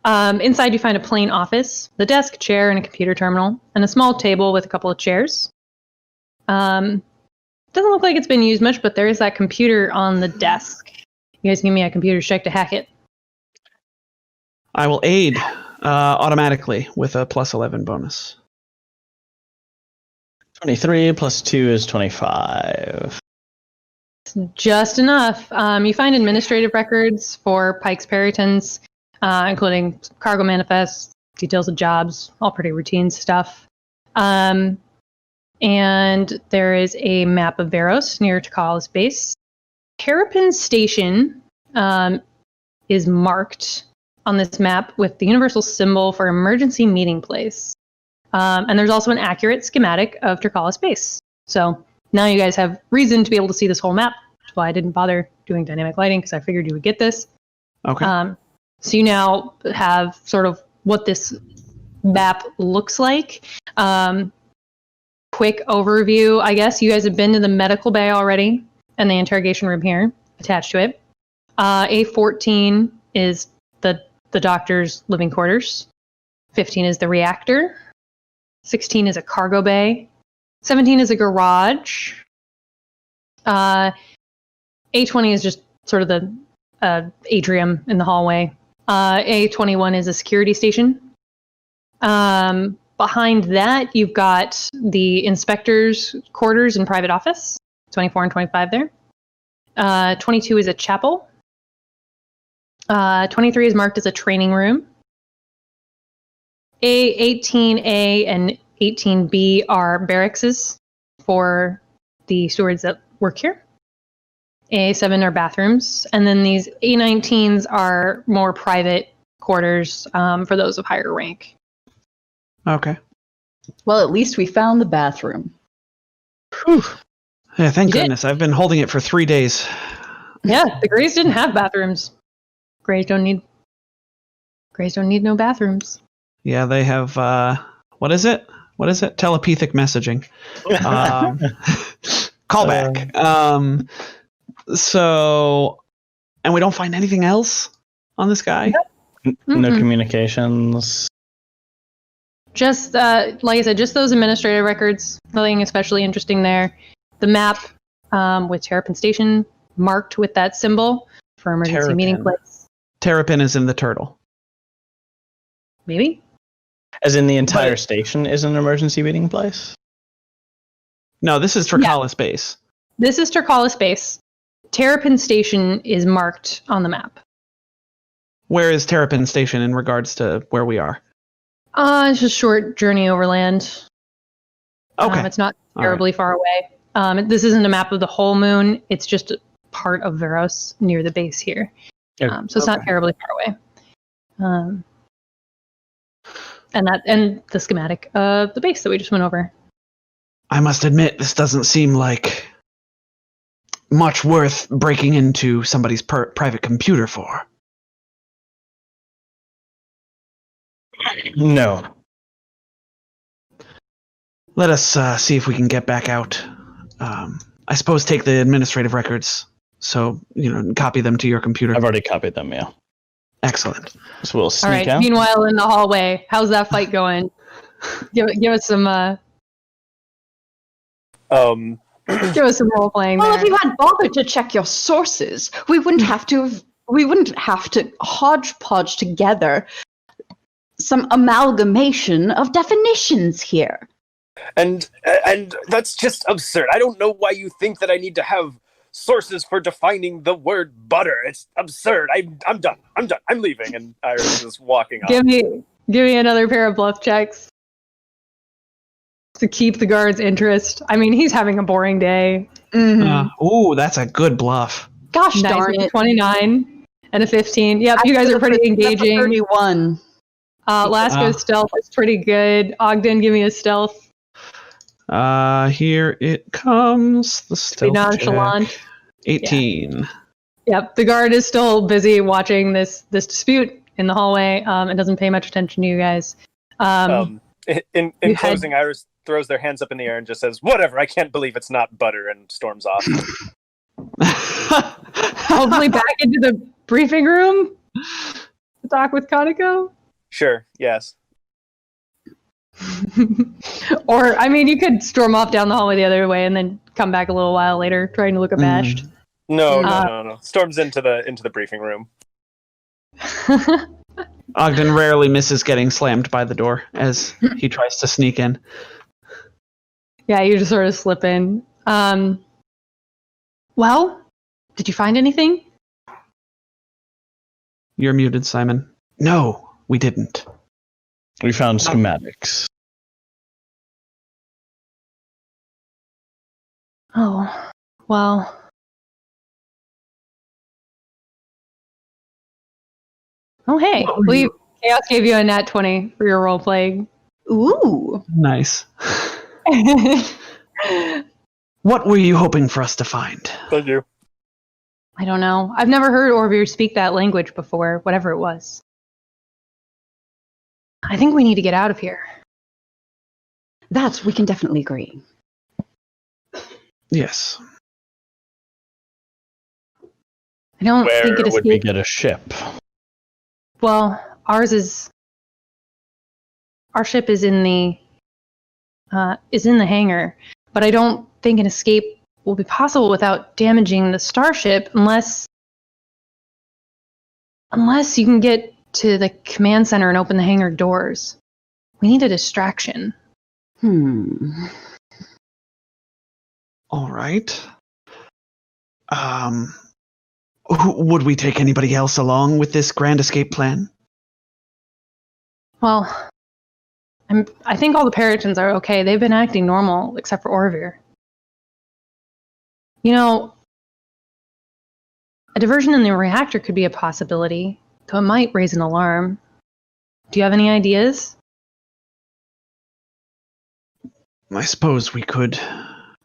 Inside, you find a plain office, the desk, chair, and a computer terminal, and a small table with a couple of chairs. Doesn't look like it's been used much, but there is that computer on the desk. You guys give me a computer check to hack it. I will aid automatically with a plus 11 bonus. 23 plus 2 is 25. Just enough. You find administrative records for Pike's Peritons, including cargo manifests, details of jobs, all pretty routine stuff. And there is a map of Veros near Takala's base. Terrapin Station is marked on this map with the universal symbol for emergency meeting place. And there's also an accurate schematic of Takala's base. So now you guys have reason to be able to see this whole map. That's why I didn't bother doing dynamic lighting, because I figured you would get this. Okay. So you now have sort of what this map looks like. Quick overview, I guess. You guys have been to the medical bay already, and the interrogation room here attached to it. A14 is the doctor's living quarters. 15 is the reactor. 16 is a cargo bay. 17 is a garage. A20 is just sort of the atrium in the hallway. A21 is a security station. Behind that, you've got the inspector's quarters and private office. 24 and 25 there. 22 is a chapel. 23 is marked as a training room. A18A and 18B are barracks for the stewards that work here. A7 are bathrooms, and then these A19s are more private quarters for those of higher rank. Okay. Well, at least we found the bathroom. Whew. Yeah, thank You did. goodness. I've been holding it for 3 days. Yeah, the Greys didn't have bathrooms. Greys don't need no bathrooms. Yeah, they have, what is it? Telepathic messaging. Callback. So, and we don't find anything else on this guy? No communications. Just, like I said, just those administrative records. Nothing especially interesting there. The map with Terrapin Station marked with that symbol for emergency meeting place. Terrapin is in the turtle. Maybe? As in the entire station is an emergency meeting place? No, this is Tricala Space. This is Tricala Space. Terrapin Station is marked on the map. Where is Terrapin Station in regards to where we are? It's just a short journey overland. Okay. It's not terribly far away. This isn't a map of the whole moon. It's just a part of Veros near the base here. So it's not terribly far away. And the schematic of the base that we just went over. I must admit, this doesn't seem like much worth breaking into somebody's private computer for. No. Let us see if we can get back out. I suppose take the administrative records, so copy them to your computer. I've already copied them, yeah. Excellent. So we'll sneak All right. out. Meanwhile, in the hallway, how's that fight going? Give us some. Give us some role playing. Well, there. if you had bothered to check your sources, we wouldn't have to hodgepodge together some amalgamation of definitions here. And that's just absurd. I don't know why you think that I need to have sources for defining the word butter. It's absurd. I'm done. I'm leaving. And Iris is walking off. Give me another pair of bluff checks to keep the guard's interest. I mean, he's having a boring day. Mm-hmm. That's a good bluff. Gosh Nice, darn it. 29 and a 15. Yep, you guys are pretty engaging. 31. Lasco's stealth is pretty good. Ogden, give me a stealth. Here it comes. The stealth Be nonchalant. check. 18. Yep, the guard is still busy watching this dispute in the hallway and doesn't pay much attention to you guys. In closing, Iris throws their hands up in the air and just says, "Whatever, I can't believe it's not butter," and storms off. Hopefully back into the briefing room to talk with Kaneko. Sure, yes. Or, I mean, you could storm off down the hallway the other way and then come back a little while later trying to look abashed. No. Storms into the briefing room. Ogden rarely misses getting slammed by the door as he tries to sneak in. Yeah, you just sort of slip in. Well, did you find anything? You're muted, Simon. No, we didn't. We found schematics. Oh, well. Oh, hey. Chaos gave you a nat 20 for your role playing. Ooh. Nice. What were you hoping for us to find? Thank you. I don't know. I've never heard Orvir speak that language before, whatever it was. I think we need to get out of here. That we can definitely agree. Yes. I don't Where think it would we escaped. get a ship? Well, our ship is in the hangar, but I don't think an escape will be possible without damaging the starship unless you can get to the command center and open the hangar doors. We need a distraction. All right. Would we take anybody else along with this grand escape plan? Well, I think all the Peritons are okay. They've been acting normal, except for Orvir. You know, a diversion in the reactor could be a possibility, though it might raise an alarm. Do you have any ideas? I suppose we could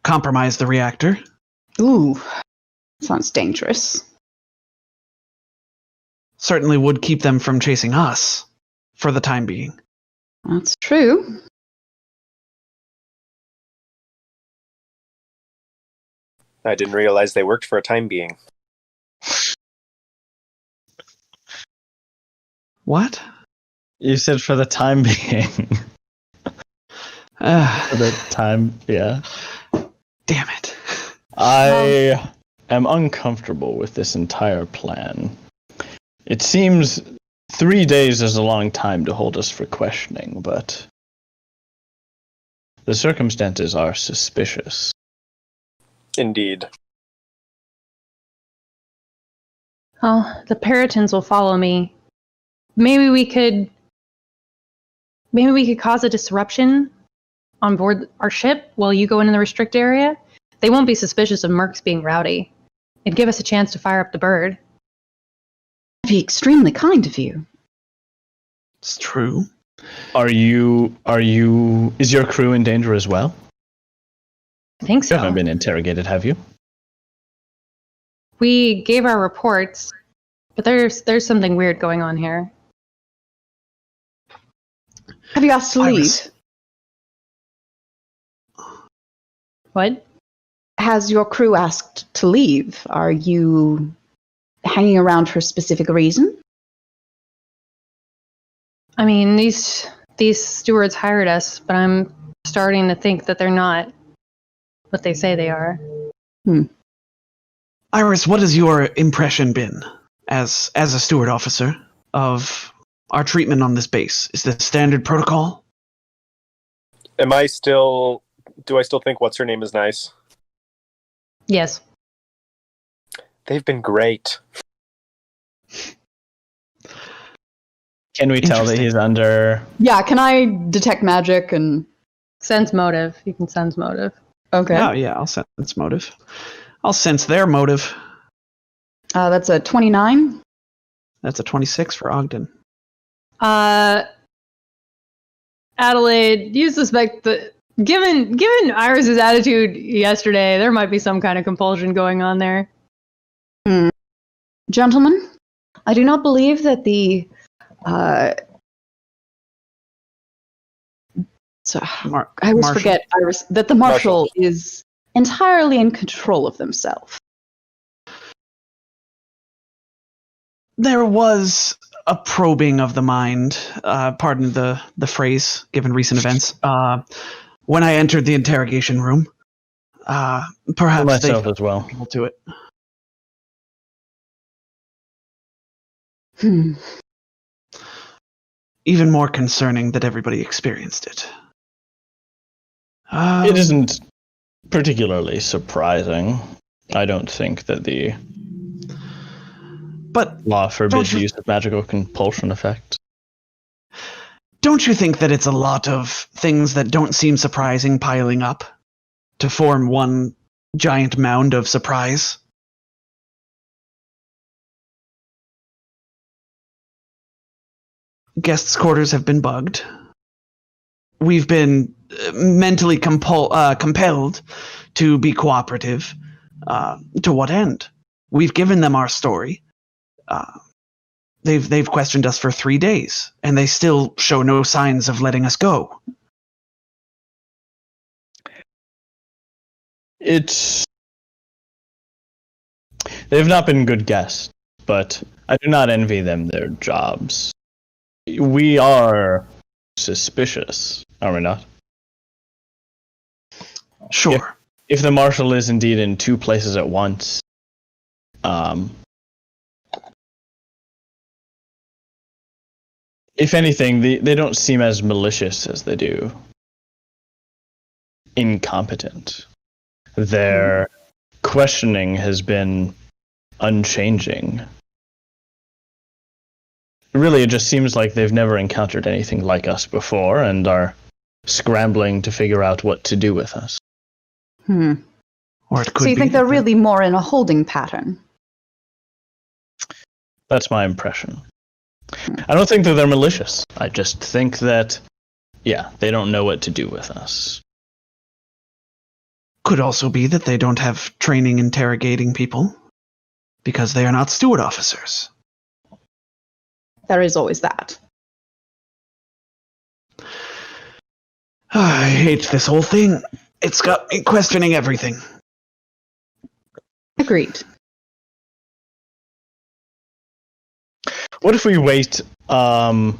compromise the reactor. Ooh, sounds dangerous. Certainly would keep them from chasing us, for the time being. That's true. I didn't realize they worked for a time being. What? You said for the time being. For the time, yeah. Damn it. I am uncomfortable with this entire plan. It seems 3 days is a long time to hold us for questioning, but the circumstances are suspicious. Indeed. Oh, the Peritons will follow me. Maybe we could cause a disruption on board our ship while you go into the restrict area. They won't be suspicious of Mercs being rowdy. It'd give us a chance to fire up the bird. That'd be extremely kind of you. It's true. Is your crew in danger as well? I think so. You haven't been interrogated, have you? We gave our reports, but there's something weird going on here. Have you asked to leave? Iris. What? Has your crew asked to leave? Are you hanging around for a specific reason? I mean, these stewards hired us, but I'm starting to think that they're not what they say they are. Iris, what has your impression been as a steward officer of our treatment on this base? Is this standard protocol? Do I still think what's her name is nice? Yes. They've been great. Can we tell that he's under... Yeah, can I detect magic and... Sense motive. You can sense motive. Okay. Oh, yeah, I'll sense motive. I'll sense their motive. That's a 29. That's a 26 for Ogden. Adelaide, you suspect that given Iris's attitude yesterday, there might be some kind of compulsion going on there. Gentlemen, I do not believe that the I always forget, Iris, that the Marshal is entirely in control of themselves. There was a probing of the mind, pardon the phrase, given recent events, when I entered the interrogation room. Perhaps myself they as well. People to it. Even more concerning that everybody experienced it. It isn't particularly surprising. I don't think that the law forbids the use of magical compulsion effect. Don't you think that it's a lot of things that don't seem surprising piling up to form one giant mound of surprise? Guests' quarters have been bugged. We've been mentally compelled to be cooperative. To what end? We've given them our story. They've questioned us for 3 days, and they still show no signs of letting us go. They've not been good guests, but I do not envy them their jobs. We are suspicious, are we not? Sure. If the Marshal is indeed in 2 places at once, if anything, they don't seem as malicious as they do incompetent. Their questioning has been unchanging. Really, it just seems like they've never encountered anything like us before and are scrambling to figure out what to do with us. Or it could So you be think they're that really more in a holding pattern? That's my impression. I don't think that they're malicious. I just think that, yeah, they don't know what to do with us. could also be that they don't have training interrogating people because they are not steward officers. There is always that. I hate this whole thing. It's got me questioning everything. Agreed. What if we wait a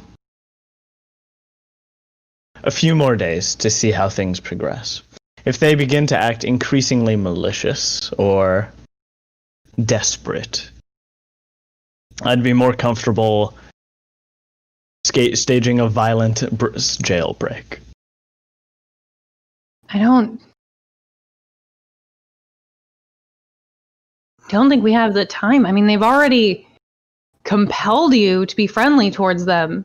few more days to see how things progress? If they begin to act increasingly malicious or desperate, I'd be more comfortable staging a violent jailbreak. I don't think we have the time. I mean, they've already compelled you to be friendly towards them.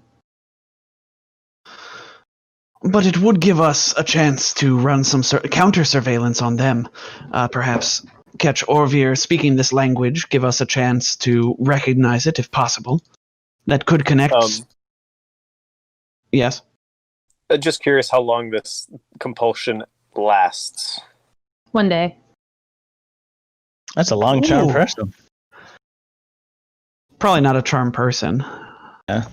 But it would give us a chance to run some counter surveillance on them. Perhaps catch Orvir speaking this language, give us a chance to recognize it if possible. That could connect. Yes? Just curious how long this compulsion lasts. 1 day. That's a long charm Ooh. person. Probably not a charm person. Yeah.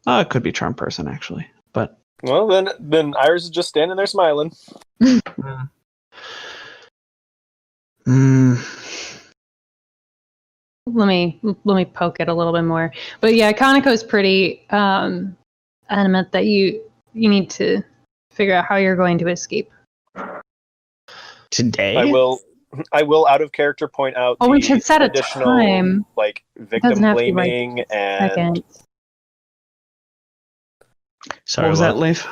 It could be charm person, actually. But Well, then Iris is just standing there smiling. Let me poke it a little bit more. But yeah, Kaneko's pretty adamant that you need to figure out how you're going to escape. Today? I will out of character point out Oh, we should set a additional time. like Doesn't victim have to be right blaming and Second. Sorry, what was that, Leif?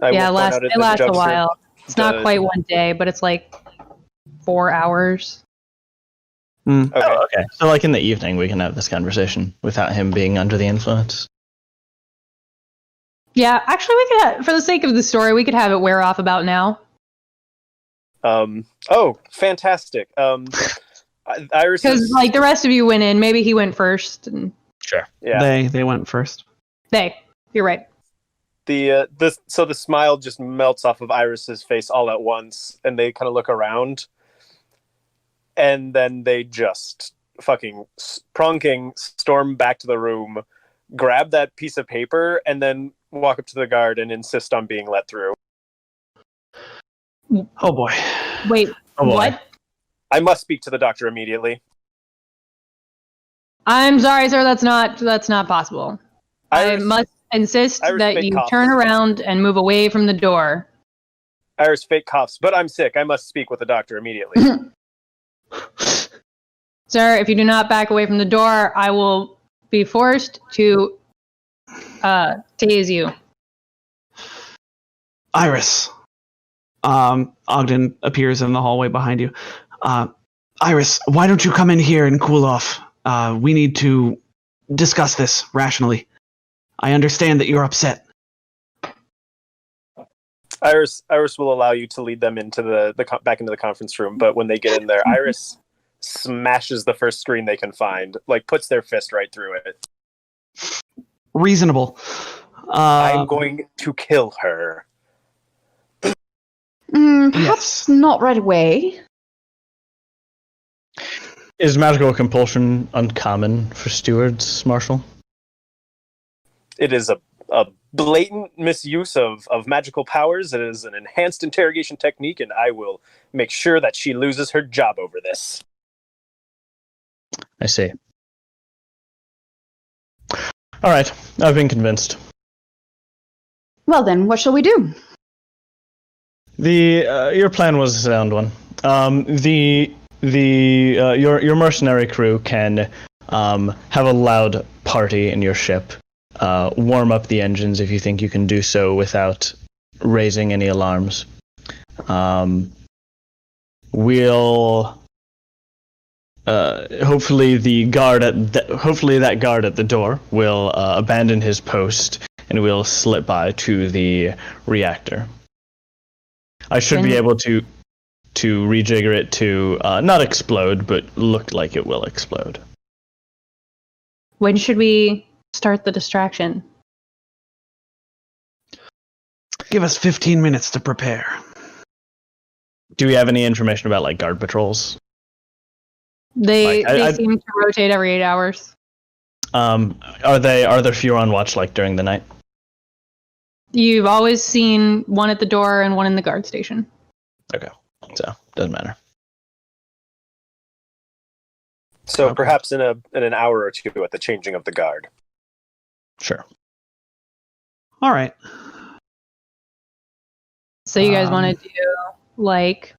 I Yeah, will point out it at the lasts a jumpsuit while. It's not quite 1 day, but it's like 4 hours. Okay. Oh, okay. So, like in the evening, we can have this conversation without him being under the influence. Yeah, actually, we could, for the sake of the story, we could have it wear off about now. Oh, fantastic. Iris Because is, like the rest of you went in, maybe he went first. And Sure. yeah. They went first. you're right. So the smile just melts off of Iris's face all at once, and they kind of look around, and then they just fucking pronking storm back to the room, grab that piece of paper, and then walk up to the guard and insist on being let through. Oh boy. Wait, Oh, boy. what? I must speak to the doctor immediately. I'm sorry, sir. That's not possible. Iris, I must insist Iris that fake you coughs. turn around and move away from the door. Iris fake coughs, but I'm sick. I must speak with the doctor immediately. Sir, if you do not back away from the door, I will be forced to tase you. Iris. Ogden appears in the hallway behind you. Iris, why don't you come in here and cool off? We need to discuss this rationally. I understand that you're upset. Iris will allow you to lead them into the back into the conference room, but when they get in there, Iris smashes the first screen they can find, like puts their fist right through it. Reasonable. I'm going to kill her. Perhaps not right away. Is magical compulsion uncommon for stewards, Marshall? It is a blatant misuse of magical powers. It is an enhanced interrogation technique, and I will make sure that she loses her job over this. I see. All right, I've been convinced. Well then, what shall we do? Your plan was a sound one. Your mercenary crew can have a loud party in your ship. Warm up the engines if you think you can do so without raising any alarms. We'll hopefully that guard at the door will abandon his post and we'll slip by to the reactor. I should be able to rejigger it to not explode, but look like it will explode. When should we start the distraction? Give us 15 minutes to prepare. Do we have any information about like guard patrols? They seem to rotate every 8 hours. Are there fewer on watch like during the night? You've always seen one at the door and one in the guard station. Okay, so doesn't matter. So perhaps in an hour or two at the changing of the guard. Sure. All right. So you guys want to do like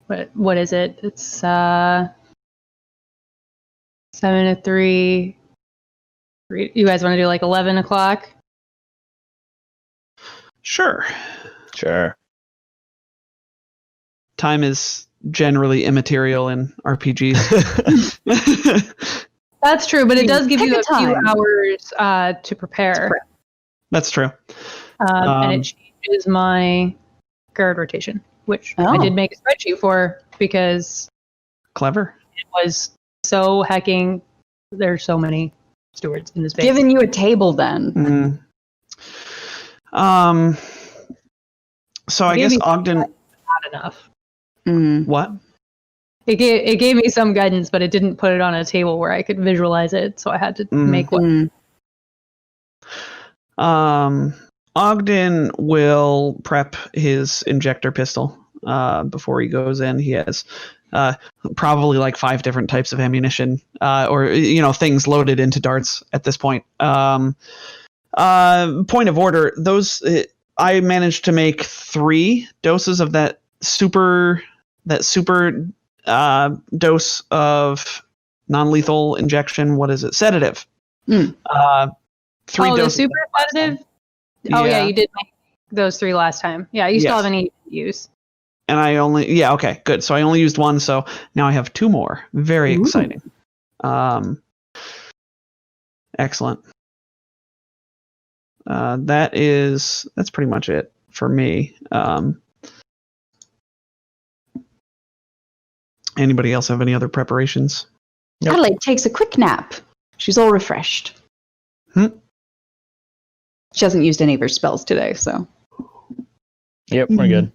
what is it? It's 7 to 3. You guys want to do like 11 o'clock? Sure. Time is generally immaterial in RPGs. That's true, but it does give Pick you a a few time. hours to prepare. That's true. And it changes my guard rotation, which I did make a spreadsheet for because Clever. it was so hecking. There's so many stewards in this base. Giving you a table then. So I guess Ogden. Not enough. What? It gave me some guidance, but it didn't put it on a table where I could visualize it, so I had to make one. Ogden will prep his injector pistol before he goes in. He has probably like 5 different types of ammunition, or things loaded into darts at this point. Point of order: those I managed to make 3 doses of that super dose of non-lethal injection. What is it? Sedative. 3 doses. The super sedative. Oh yeah, you did make those 3 last time. Yeah, you still have any use. And I only okay, good. So I only used 1, so now I have 2 more. Very exciting. Excellent. That's pretty much it for me. Anybody else have any other preparations? Nope. Adelaide takes a quick nap. She's all refreshed. She hasn't used any of her spells today, so. Yep, we're good.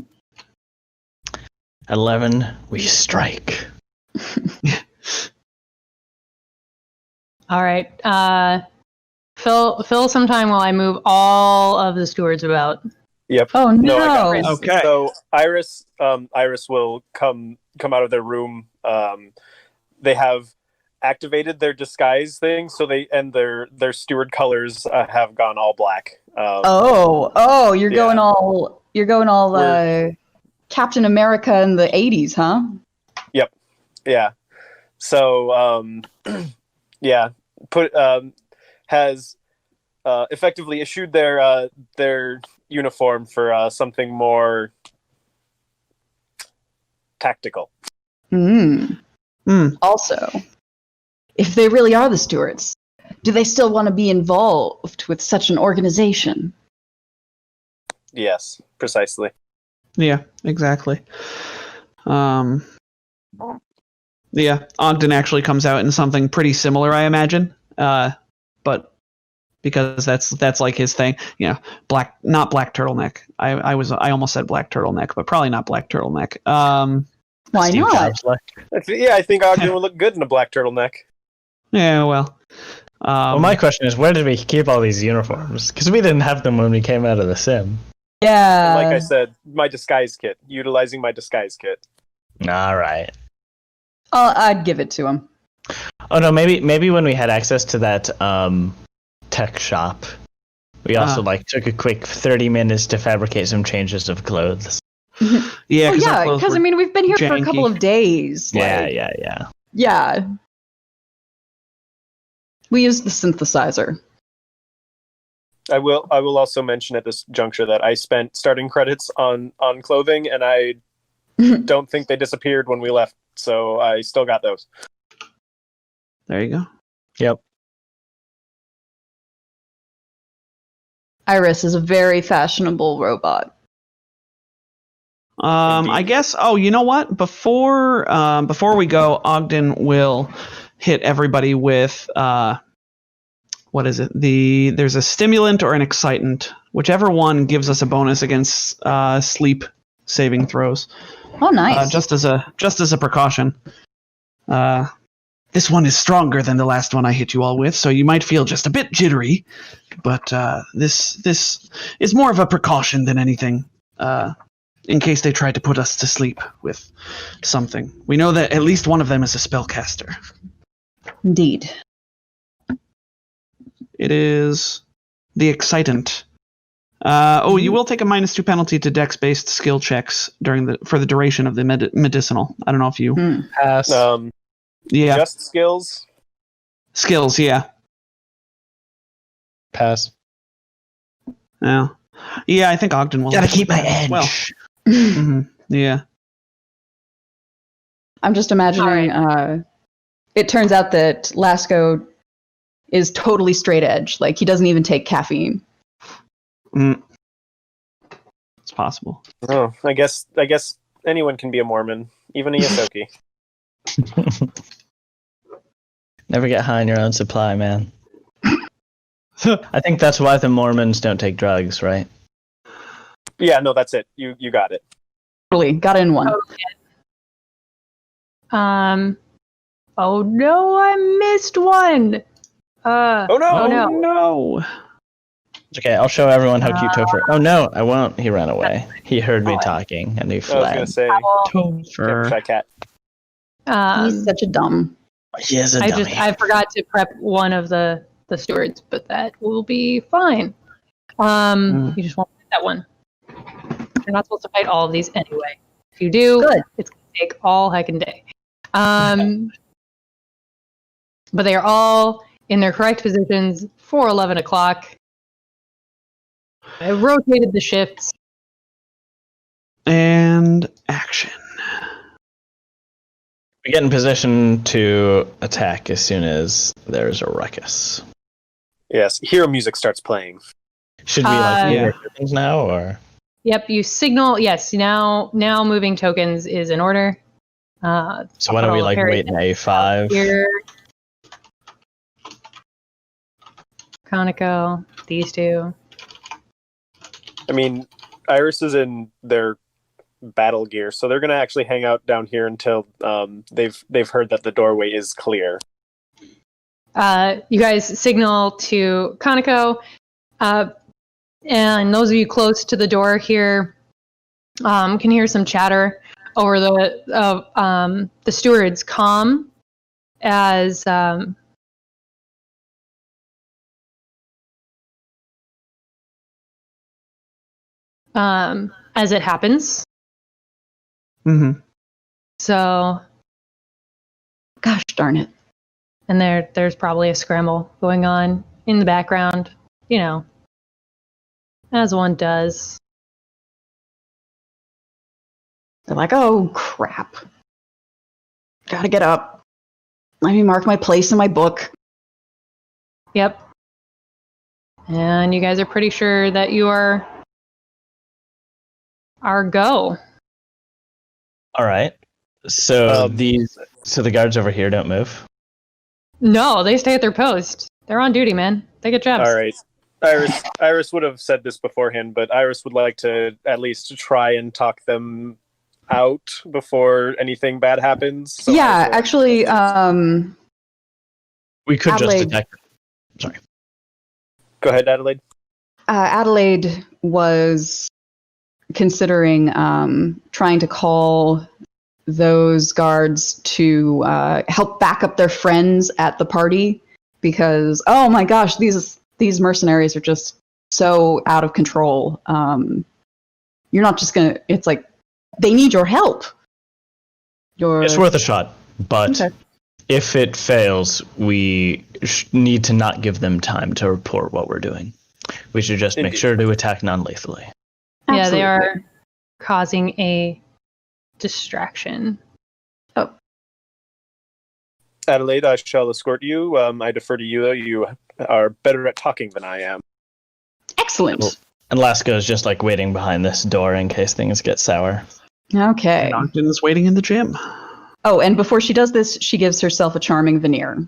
11, we strike. All right. Fill some time while I move all of the stewards about. Yep. Oh no. I got this. Okay. So Iris will come out of their room. They have activated their disguise thing, so their steward colors have gone all black. You're going all Captain America in the 80s, huh? Yep. Yeah. So has effectively issued their uniform for something more tactical. Also, if they really are the stewards, do they still want to be involved with such an organization? Yes, precisely. Yeah, exactly. Yeah, Ogden actually comes out in something pretty similar, I imagine. But because that's like his thing, not black turtleneck. I almost said black turtleneck, but probably not black turtleneck. Why Steve not? Jobs like. I think Ogden would look good in a black turtleneck. Yeah, well. Well, my question is, where did we keep all these uniforms? Because we didn't have them when we came out of the sim. Yeah. Like I said, my disguise kit. Utilizing my disguise kit. All right. I'd give it to him. Oh no, maybe when we had access to that tech shop, we also took a quick 30 minutes to fabricate some changes of clothes. Yeah, because we've been here for a couple of days. Yeah. Yeah. We used the synthesizer. I will also mention at this juncture that I spent starting credits on clothing, and I don't think they disappeared when we left, so I still got those. There you go. Yep. Iris is a very fashionable robot. I guess. Oh, you know what? Before we go, Ogden will hit everybody with what is it? There's a stimulant or an excitant, whichever one gives us a bonus against sleep saving throws. Oh, nice. Just as a precaution. This one is stronger than the last one I hit you all with, so you might feel just a bit jittery. But this is more of a precaution than anything. In case they tried to put us to sleep with something. We know that at least one of them is a spellcaster. Indeed. It is the excitant. You will take a -2 penalty to dex-based skill checks for the duration of the medicinal. I don't know if you Pass. Yeah. Just skills? Skills, yeah. Pass. Yeah. Yeah, I think Ogden will. Gotta keep my edge. Well, yeah. I'm just imagining it turns out that Lasco is totally straight edge. Like, he doesn't even take caffeine. It's possible. Oh, I guess anyone can be a Mormon, even a Yosoki. Never get high on your own supply, man. I think that's why the Mormons don't take drugs, right? Yeah, no, that's it. You got it. Totally. Got in one. Oh no, I missed one. Oh no! No. Okay, I'll show everyone how cute Topher. Oh no, I won't. He ran away. He heard me talking and he I was fled. gonna say, Topher. shy cat. He's such a dumb. He is a dummy. I forgot to prep one of the stewards, but that will be fine. You just won't fight that one. You're not supposed to fight all of these anyway. If you do, it's gonna take all heckin' day. But they are all in their correct positions for 11 o'clock. I rotated the shifts. And action. We get in position to attack as soon as there's a ruckus. Yes, hero music starts playing. Should we move things now, or? Yep, you signal. Yes, now moving tokens is in order. So why don't we wait in A5? Here. Conoco, these two. I mean, Iris is in their battle gear, so they're gonna actually hang out down here until they've heard that the doorway is clear. You guys signal to Conoco, and those of you close to the door here can hear some chatter over the steward's comm as it happens. So, gosh darn it. And there's probably a scramble going on in the background, as one does. They're like, oh, crap. Gotta get up. Let me mark my place in my book. Yep. And you guys are pretty sure that you are our go. All right. So the guards over here don't move? No, they stay at their post. They're on duty, man. They get jobs. All right. Iris would have said this beforehand, but Iris would like to at least try and talk them out before anything bad happens. So yeah, actually, we could Adelaide, just attack. Sorry. Go ahead, Adelaide. Adelaide was considering trying to call those guards to help back up their friends at the party because, oh my gosh, these mercenaries are just so out of control. You're not just gonna. It's like they need your help. It's worth a shot, but if it fails, we need to not give them time to report what we're doing. We should just make sure to attack non-lethally. Yeah, they are causing a distraction. Oh. Adelaide, I shall escort you. I defer to you, though. You are better at talking than I am. Excellent. And Lasco is just like waiting behind this door in case things get sour. Okay. And Ogden's waiting in the gym. Oh, and before she does this, she gives herself a charming veneer.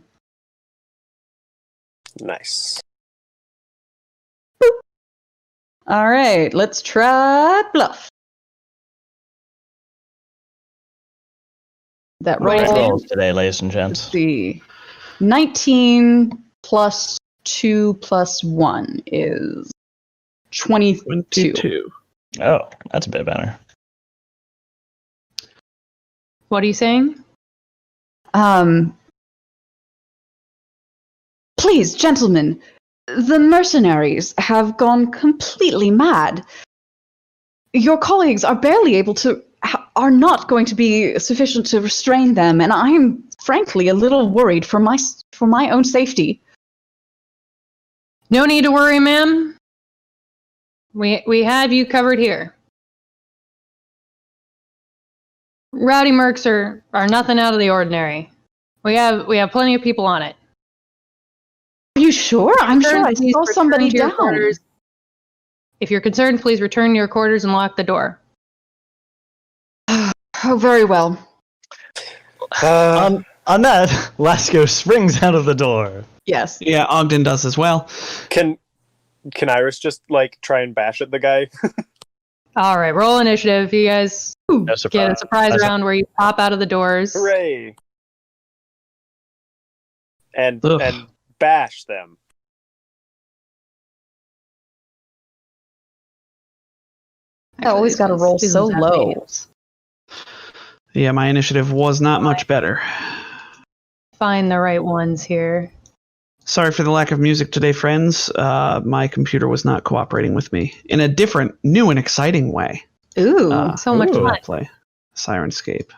Nice. All right, let's try bluff. That Great rolls. rolls today, ladies and Let's gents. see. 19 plus 2 plus 1 is 22. 22. Oh, that's a bit better. What are you saying? Please, gentlemen, the mercenaries have gone completely mad. Your colleagues are barely able to, are not going to be sufficient to restrain them, and I'm frankly a little worried for my own safety. No need to worry, ma'am. We have you covered here. Rowdy mercs are nothing out of the ordinary. We have plenty of people on it. Are you sure? I'm sure I Please saw return somebody to your down. quarters. If you're concerned, please return to your quarters and lock the door. Oh, very well. On that, Lasco springs out of the door. Yes. Yeah, Ogden does as well. Can Iris just like try and bash at the guy? All right, roll initiative. You guys No surprise. get a surprise round where you pop out of the doors. Hooray! And Ugh. and bash them. I always got to roll so low. Yeah, my initiative was not much better. Find the right ones here. Sorry for the lack of music today, friends. My computer was not cooperating with me in a different, new, and exciting way. Ooh. So much fun. Play Sirenscape.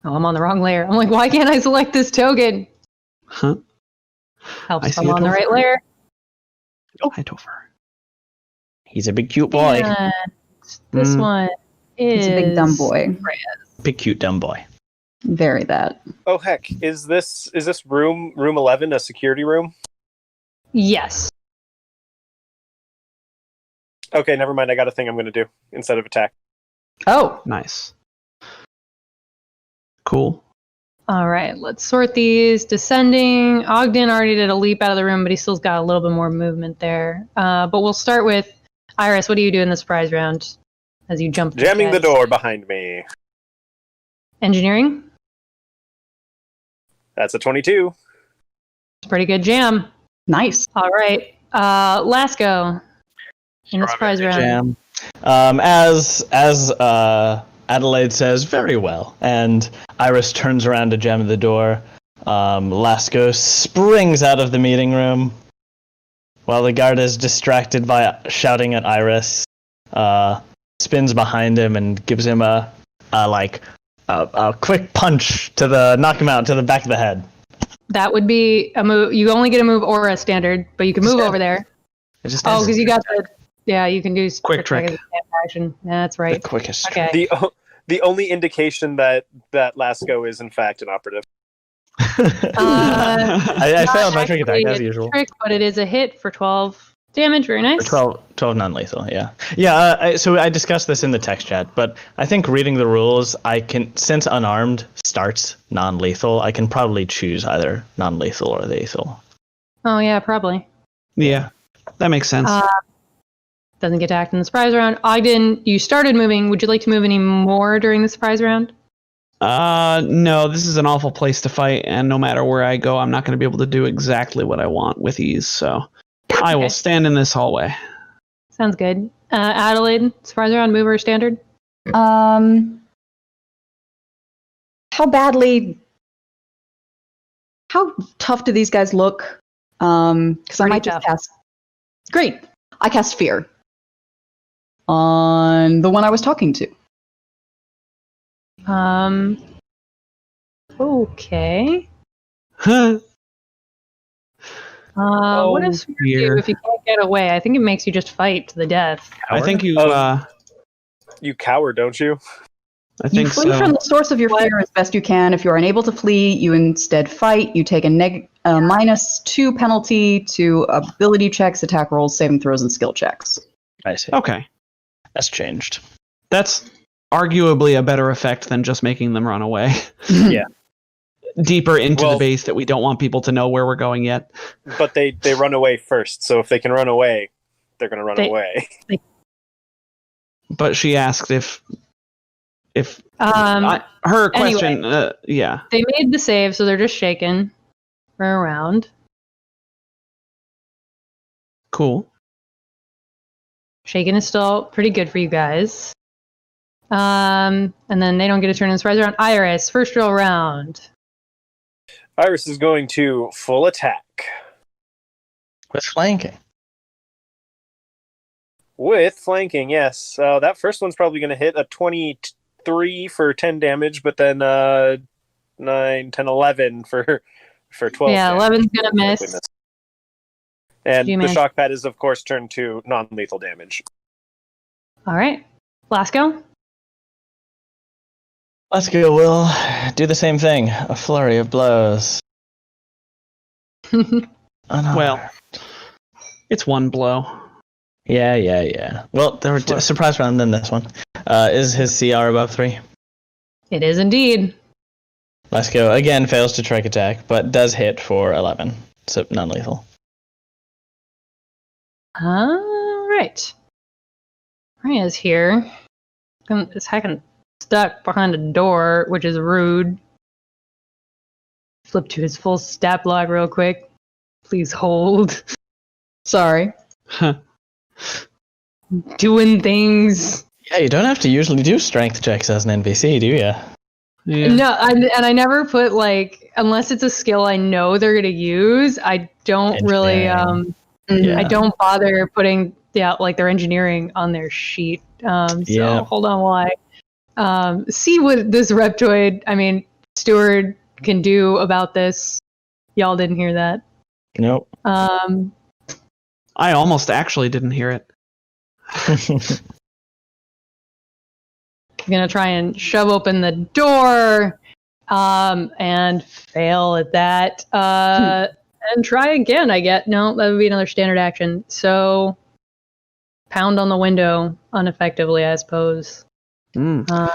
Oh, I'm on the wrong layer. I'm like, why can't I select this token? Huh? Helps I if see I'm it on the over right there. layer. Oh, hi, Topher. He's a big cute boy. And this one is He's a big dumb boy. Big cute dumb boy. Very that. Oh heck, is this room 11 a security room? Yes. Okay, never mind. I got a thing I'm going to do instead of attack. Oh. Nice. Cool. All right, let's sort these. Descending. Ogden already did a leap out of the room, but he still's got a little bit more movement there. But we'll start with Iris. What do you do in the surprise round as you jump? Jamming the door behind me. Engineering. That's a 22. It's a pretty good jam. Nice. All right, Lasco in the surprise round. Jam. As Adelaide says, very well. And Iris turns around to jam the door. Lasco springs out of the meeting room while the guard is distracted by shouting at Iris. Spins behind him and gives him a quick punch to knock him out to the back of the head. That would be a move. You only get a move or a standard, but you can move over there. Oh, because you got the. Yeah, you can do Quick trick. as a standard action. That's right. The quickest. Okay. The only indication that Lasco is in fact an operative. I failed my trick attack Actually, as a usual. Trick, but it is a hit for 12 damage. Very nice. For 12 non-lethal, yeah. Yeah, so I discussed this in the text chat, but I think reading the rules, I can, since unarmed starts non-lethal, I can probably choose either non-lethal or lethal. Oh, yeah, probably. Yeah, that makes sense. Doesn't get to act in the surprise round. Ogden, you started moving. Would you like to move any more during the surprise round? No, this is an awful place to fight, and no matter where I go, I'm not going to be able to do exactly what I want with ease, so I will stand in this hallway. Sounds good. Adelaide, surprise round, move or standard? How tough do these guys look? Because I might just cast. Great. I cast fear on the one I was talking to. Okay. Huh. What does fear dear. do if you can't get away? I think it makes you just fight to the death. I think you. You cower, don't you? I You think flee so. from the source of your fear as best you can. If you are unable to flee, you instead fight. You take a -2 penalty to ability checks, attack rolls, saving throws, and skill checks. I see. Okay. That's changed. That's arguably a better effect than just making them run away. Yeah. Deeper into the Well- base that we don't want people to know where we're going yet. But they run away first, so if they can run away, they're going to run They- away. But she asked if Um, her question. Yeah. they made the save, so they're just shaking for a round. Cool. Shaking is still pretty good for you guys. And then they don't get a turn in the surprise round. Iris, first roll round. Iris is going to full attack With flanking. with flanking. Yes, that first one's probably going to hit a 23 for 10 damage, but then 9, 10, 11 for 12. Yeah, damage. 11's gonna miss. And You the managed- shock pad is, of course, turned to non-lethal damage. All right, Blasco. Let's go. We'll do the same thing. A flurry of blows. Well, it's one blow. Yeah. Well, there were a surprise round than this one. Is his CR above 3? It is indeed. Let's go. Again, fails to trick attack, but does hit for 11. So non-lethal. All right. Maria's here. It's hacking stuck behind a door, which is rude. Flip to his full stat block real quick. Please hold. Sorry. Doing things. Yeah, you don't have to usually do strength checks as an NPC, do you? Yeah. No, I never put unless it's a skill I know they're gonna use. I don't really Yeah. I don't bother putting their engineering on their sheet. So hold on while I see what this Reptoid, Steward, can do about this. Y'all didn't hear that. Nope. I almost actually didn't hear it. I'm gonna try and shove open the door, and fail at that. And try again. I get no. That would be another standard action. So pound on the window ineffectively, I suppose. Poor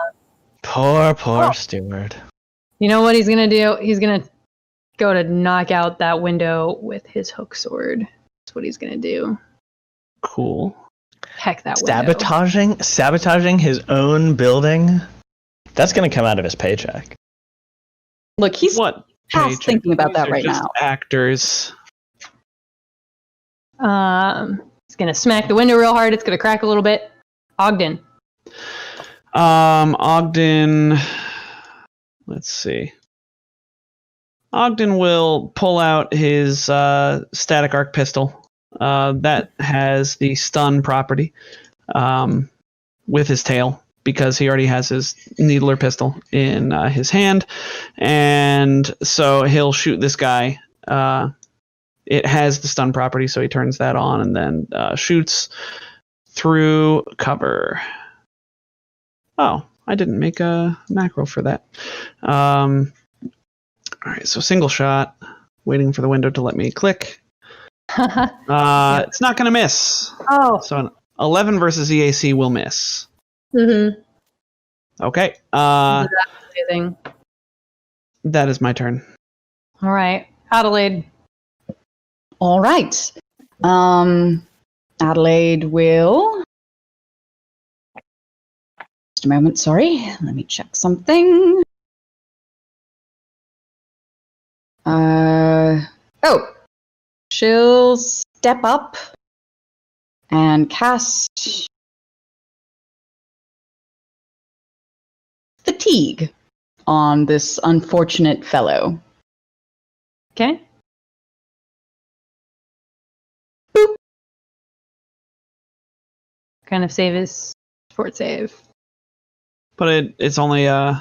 Steward. You know what he's gonna do? He's gonna go to knock out that window with his hook sword. That's what he's gonna do. Cool. Heck that window. Sabotaging his own building. That's gonna come out of his paycheck. Look, he's What? past paycheck? thinking about These that are right just now. Actors. He's gonna smack the window real hard. It's gonna crack a little bit. Ogden. Ogden. Let's see. Ogden will pull out his static arc pistol. That has the stun property with his tail, because he already has his needler pistol in his hand. And so he'll shoot this guy. It has the stun property, so he turns that on and then shoots through cover. Oh, I didn't make a macro for that. All right, so single shot, waiting for the window to let me click. It's not going to miss. Oh. So an 11 versus EAC will miss. Mm-hmm. Okay. Amazing. That is my turn. All right, Adelaide. All right. Adelaide will. Just a moment, sorry. Let me check something. She'll step up and cast Fatigue on this unfortunate fellow. Okay. Kind of save his fort save. But it's only Oh,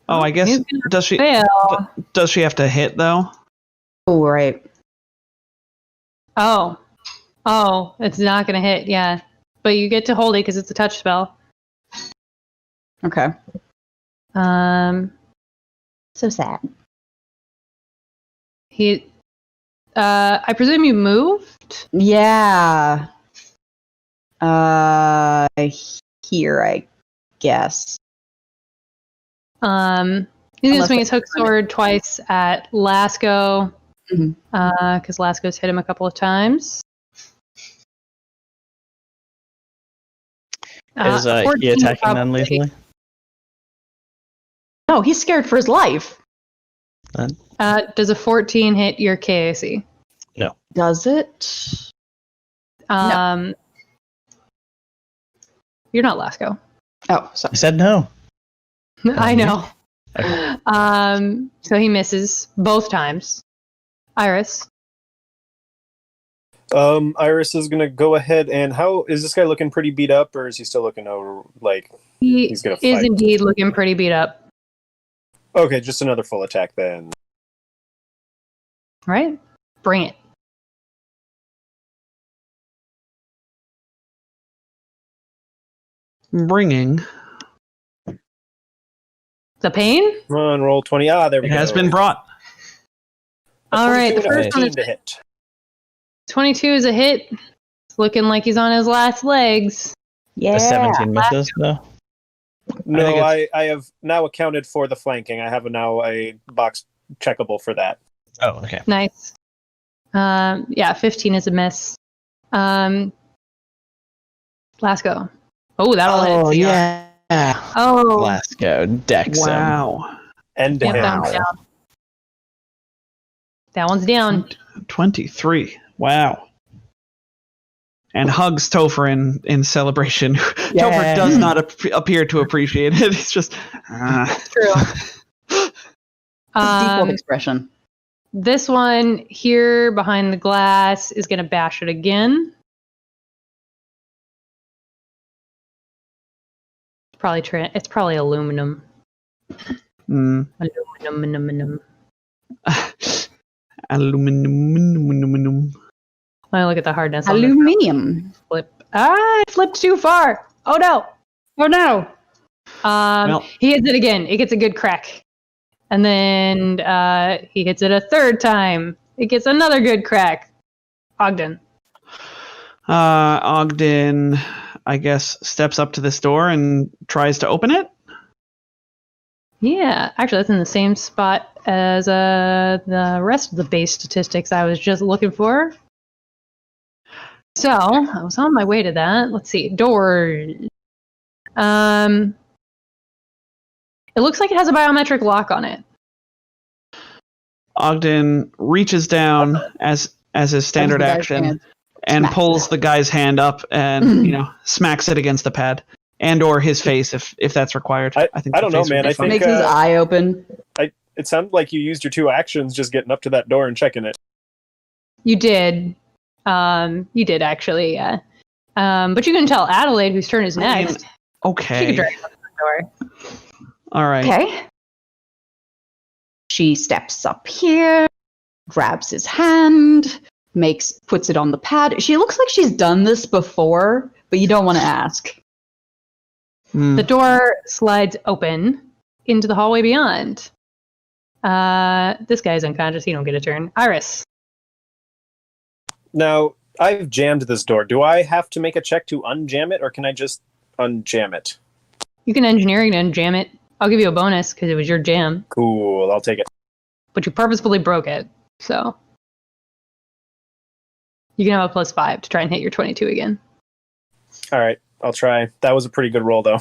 I guess He's gonna does she fail. does she have to hit though? Oh, right. Oh, it's not gonna hit. Yeah, but you get to hold it because it's a touch spell. Okay. So sad. I presume you moved? Yeah. Here, I guess. He's gonna Unless swing his hook sword twice at Lasco. Mhm. Because Lasco's hit him a couple of times. Is he 14 attacking probably. non-lethally? No, he's scared for his life. Does a 14 hit your KAC? No. Does it? No. You're not Lasco. Oh, I sorry. said no. I know. Okay. So he misses both times. Iris. Iris is gonna go ahead and how is this guy looking pretty beat up, or is he still looking over like He he's gonna is fight? indeed looking pretty beat up. Okay, just another full attack then. Right? Bring it. Bringing. The pain? Come on, roll 20. Ah, there we It go. has been brought. All right, the 22 and a first one is 15 to hit. 22 is a hit. It's looking like he's on his last legs. Yeah. The 17 misses, though. No, think I have now accounted for the flanking. I have now a box checkable for that. Oh, okay. Nice. Yeah, 15 is a miss. Lasco. Oh, that'll hit. CR. yeah. Oh, Lasco, Dex. Wow. End to yep, hit. that one's down. That one's down. 23. Wow. And hugs Topher in celebration. Topher does not appear to appreciate it. He's just. True. Default expression. This one here behind the glass is going to bash it again. It's probably aluminum. Mm. Aluminum. Aluminum. Let me look at the hardness. On this Aluminium. flip. I flipped too far. Oh no. Oh no. Well. He hits it again. It gets a good crack. And then he hits it a third time. It gets another good crack. Ogden. Ogden, I guess, steps up to this door and tries to open it. Yeah, actually, that's in the same spot as the rest of the base statistics I was just looking for. So I was on my way to that. Let's see, doors. It looks like it has a biometric lock on it. Ogden reaches down as his standard As the guy's action hand and smacks pulls it. the guy's hand up and smacks it against the pad and or his face if that's required. I think I the don't know, face would man. be I fine. think Makes his eye open. it sounded like you used your two actions just getting up to that door and checking it. You did. You did actually, yeah. But you can tell Adelaide, whose turn is I mean, next. She okay. could drag him to the door. All right. Okay. She steps up here, grabs his hand, puts it on the pad. She looks like she's done this before, but you don't want to ask. Hmm. The door slides open into the hallway beyond. This guy's unconscious. He don't get a turn. Iris. Now, I've jammed this door. Do I have to make a check to unjam it, or can I just unjam it? You can engineering and jam it. I'll give you a bonus because it was your jam, Cool, I'll take it. but you purposefully broke it. So you can have a +5 to try and hit your 22 again. All right, I'll try. That was a pretty good roll, though.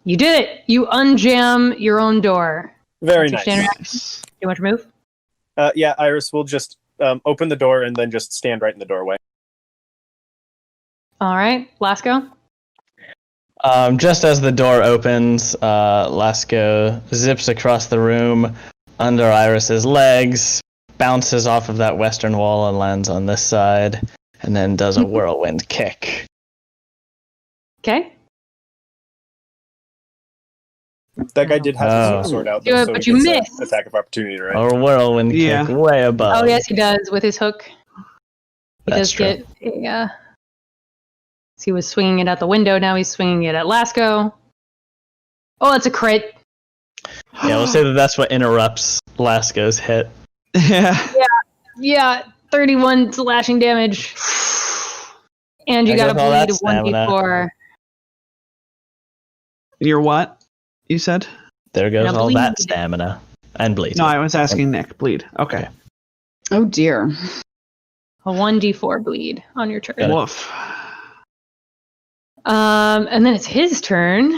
You did it. You unjam your own door. Very That's your nice. standard action. Do you want to move? Yeah, Iris will just open the door and then just stand right in the doorway. All right, Lasco. Just as the door opens, Lasco zips across the room under Iris's legs, bounces off of that western wall and lands on this side, and then does a whirlwind kick. Okay. That guy did have his sword out, though, Do it, so but he you gets missed. attack of opportunity, right? A whirlwind Yeah. kick way above. Oh yes, he does with his hook. He That's does get a He was swinging it out the window. Now he's swinging it at Lasco. Oh, that's a crit. Yeah, we'll say that's what interrupts Lasco's hit. Yeah. 31 slashing damage. And you got to bleed 1d4. You're what? You said? There goes all bleed. that stamina. And bleed. No, I was asking Nick. Bleed. Okay. Oh dear. A 1d4 bleed on your turn. Woof. And then it's his turn.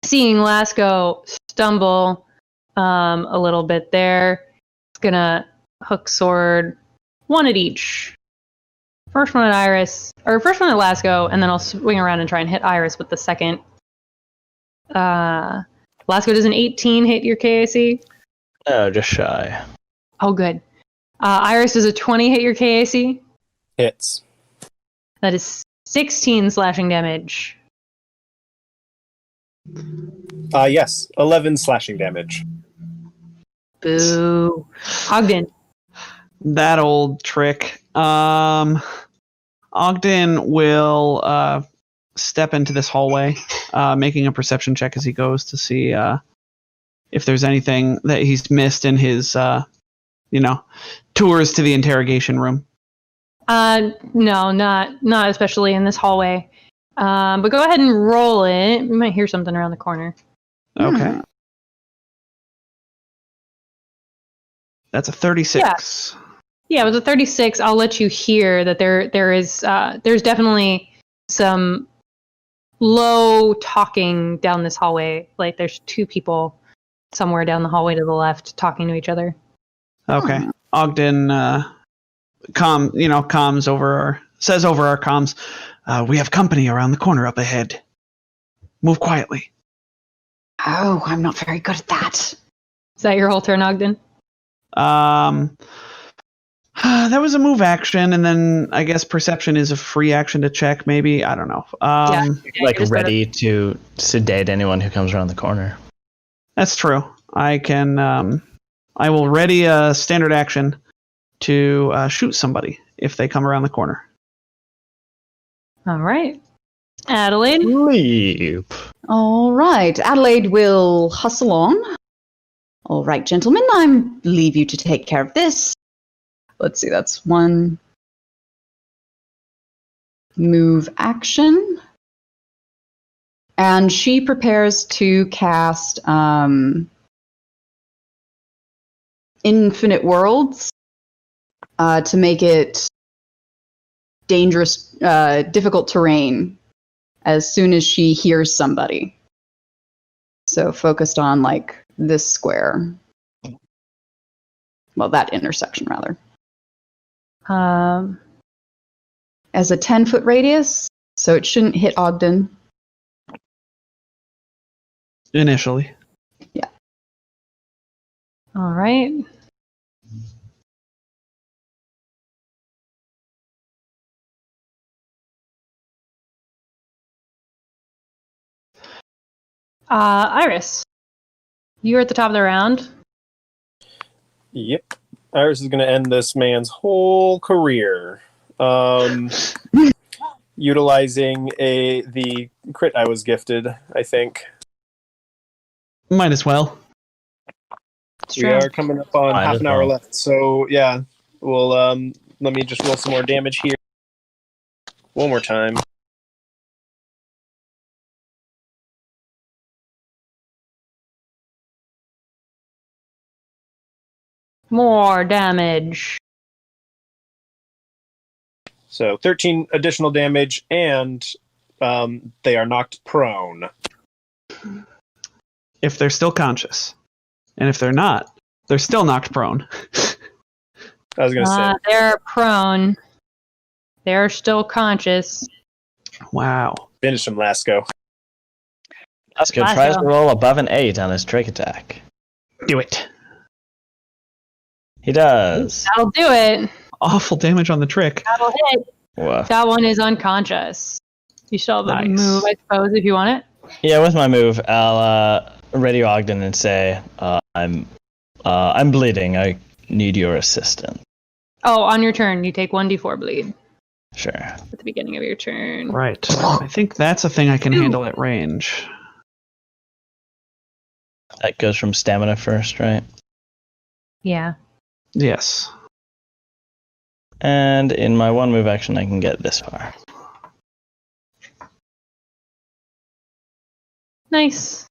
Seeing Lasco stumble a little bit there, it's gonna hook sword, one at each. First one at Lasco, and then I'll swing around and try and hit Iris with the second. Lasco, does an 18 hit your KAC? No, just shy. Oh, good. Iris, does a 20 hit your KAC? Hits. That is 16 slashing damage. Yes, 11 slashing damage. Boo. Ogden. That old trick. Ogden will step into this hallway, making a perception check as he goes to see if there's anything that he's missed in his, tours to the interrogation room. No, not especially in this hallway. But go ahead and roll it. We might hear something around the corner. Okay. That's a 36. Yeah, with a 36, I'll let you hear that there's definitely some low talking down this hallway. Like there's two people somewhere down the hallway to the left talking to each other. Okay. Ogden comms says over our comms, we have company around the corner up ahead. Move quietly. Oh, I'm not very good at that. Is that your whole turn, Ogden? That was a move action, and then I guess perception is a free action to check, maybe. I don't know. Ready to sedate anyone who comes around the corner. That's true. I will ready a standard action to shoot somebody if they come around the corner. All right. Adelaide? Leap. All right. Adelaide will hustle on. All right, gentlemen, I leave you to take care of this. Let's see, that's one move action. And she prepares to cast Infinite Worlds to make it dangerous, difficult terrain as soon as she hears somebody. So focused on like this square. Well, that intersection rather. As a 10-foot radius, so it shouldn't hit Ogden. Initially. Yeah. All right. Iris, you're at the top of the round. Yep. Iris is going to end this man's whole career. Utilizing the crit I was gifted, I think. Might as well. We are coming up on half an hour left. So, yeah. We'll, let me just roll some more damage here. One more time. More damage. So 13 additional damage, and they are knocked prone. If they're still conscious. And if they're not, they're still knocked prone. I was going to say. They're prone. They're still conscious. Wow. Finish him, Lasco. Lasco tries to roll above an 8 on his trick attack. Do it. He does. That'll do it. Awful damage on the trick. That'll hit. Woof. That one is unconscious. You still have a move, I suppose, if you want it. Yeah, with my move, I'll radio Ogden and say, I'm bleeding. I need your assistance. Oh, on your turn, you take 1d4 bleed. Sure. at the beginning of your turn. Right. I think that's a thing I can handle at range. That goes from stamina first, right? Yeah. Yes. And in my one move action, I can get this far. Nice.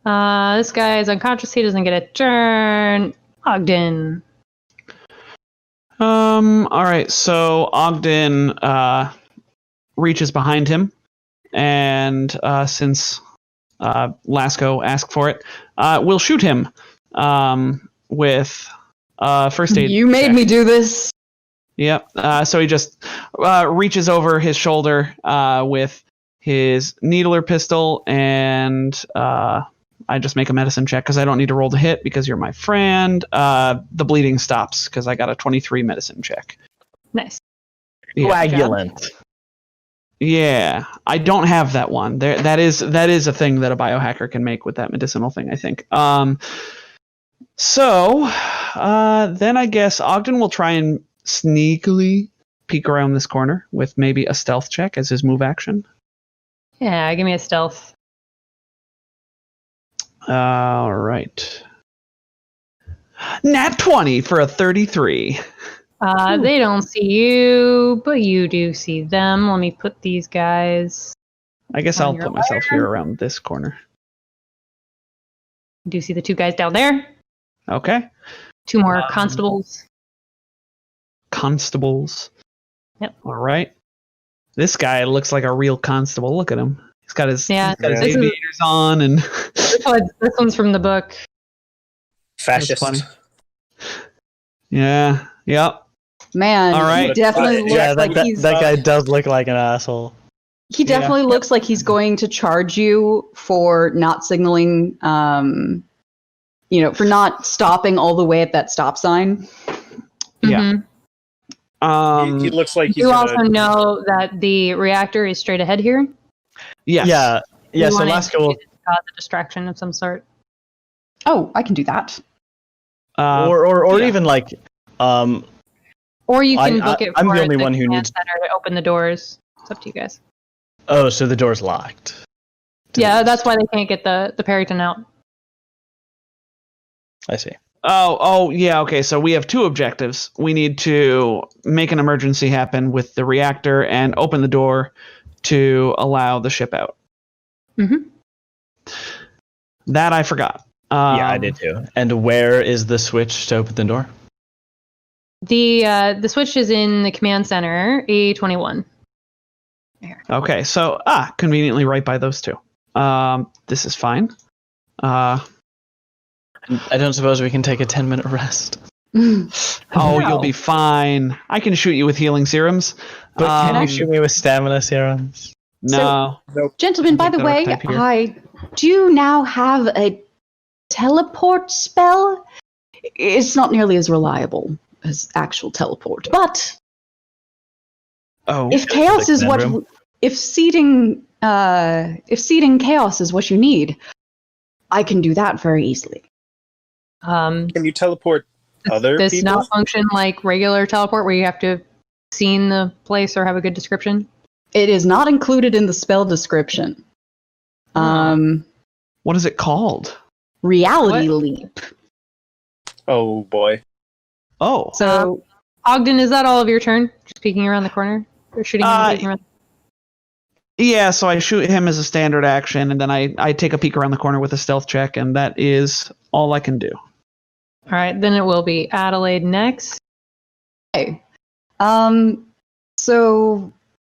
This guy is unconscious. He doesn't get a turn. Ogden. All right. So Ogden reaches behind him, and since Lasco asked for it, we'll shoot him with first aid. You made check. me do this. Yep. So he just reaches over his shoulder with his needler pistol, and I just make a medicine check because I don't need to roll to hit because you're my friend. The bleeding stops because I got a 23 medicine check. Nice. Yeah. Coagulant. Yeah, I don't have that one. That is a thing that a biohacker can make with that medicinal thing, I think. So then I guess Ogden will try and sneakily peek around this corner with maybe a stealth check as his move action. Yeah, give me a stealth. All right. Nat 20 for a 33. They don't see you, but you do see them. Let me put these guys. I guess On I'll your put myself wire. here around this corner. You do see the two guys down there. Okay. Two more constables. Constables. Yep. All right. This guy looks like a real constable. Look at him. He's got his Yeah, Yeah. this, aviators on, and this one's from the book. Fascist. funny. Yeah. Yep. Man, All right. he definitely looks Yeah, like he's that guy does look like an asshole. he definitely looks like he's going to charge you for not signaling for not stopping all the way at that stop sign. Yeah. Mhm. He looks like he's You gonna, also know that the reactor is straight ahead here. Yes. Yeah. Yeah. You So wanna Lasco will, use it to cause a distraction of some sort. Oh, I can do that. or yeah. even like, Or you can book it I'm for the only one who command needs. center to open the doors. It's up to you guys. Oh, so the door's locked. Yeah, that's why they can't get the Perryton out. I see. Oh, yeah. Okay, so we have two objectives. We need to make an emergency happen with the reactor and open the door to allow the ship out. Mm-hmm. That I forgot. Yeah, I did too. And where is the switch to open the door? The switch is in the command center, A21. Okay, so conveniently right by those two. This is fine. I don't suppose we can take a 10-minute rest. Oh, you'll be fine. I can shoot you with healing serums. But can you Um, shoot me with stamina serums? No. Gentlemen, by Take the that way, archetype here. I do now have a teleport spell. It's not nearly as reliable as actual teleport, but Oh. if chaos is command what room? if seeding chaos is what you need, I can do that very easily. Can you teleport other Does people? not function like regular teleport where you have to have seen the place or have a good description? It is not included in the spell description. What is it called? Reality What? leap. Oh boy. Oh. So Ogden, is that all of your turn? Just peeking around the corner? Or shooting him and peeking around? Yeah, so I shoot him as a standard action, and then I take a peek around the corner with a stealth check, and that is all I can do. All right, then it will be Adelaide next. okay. So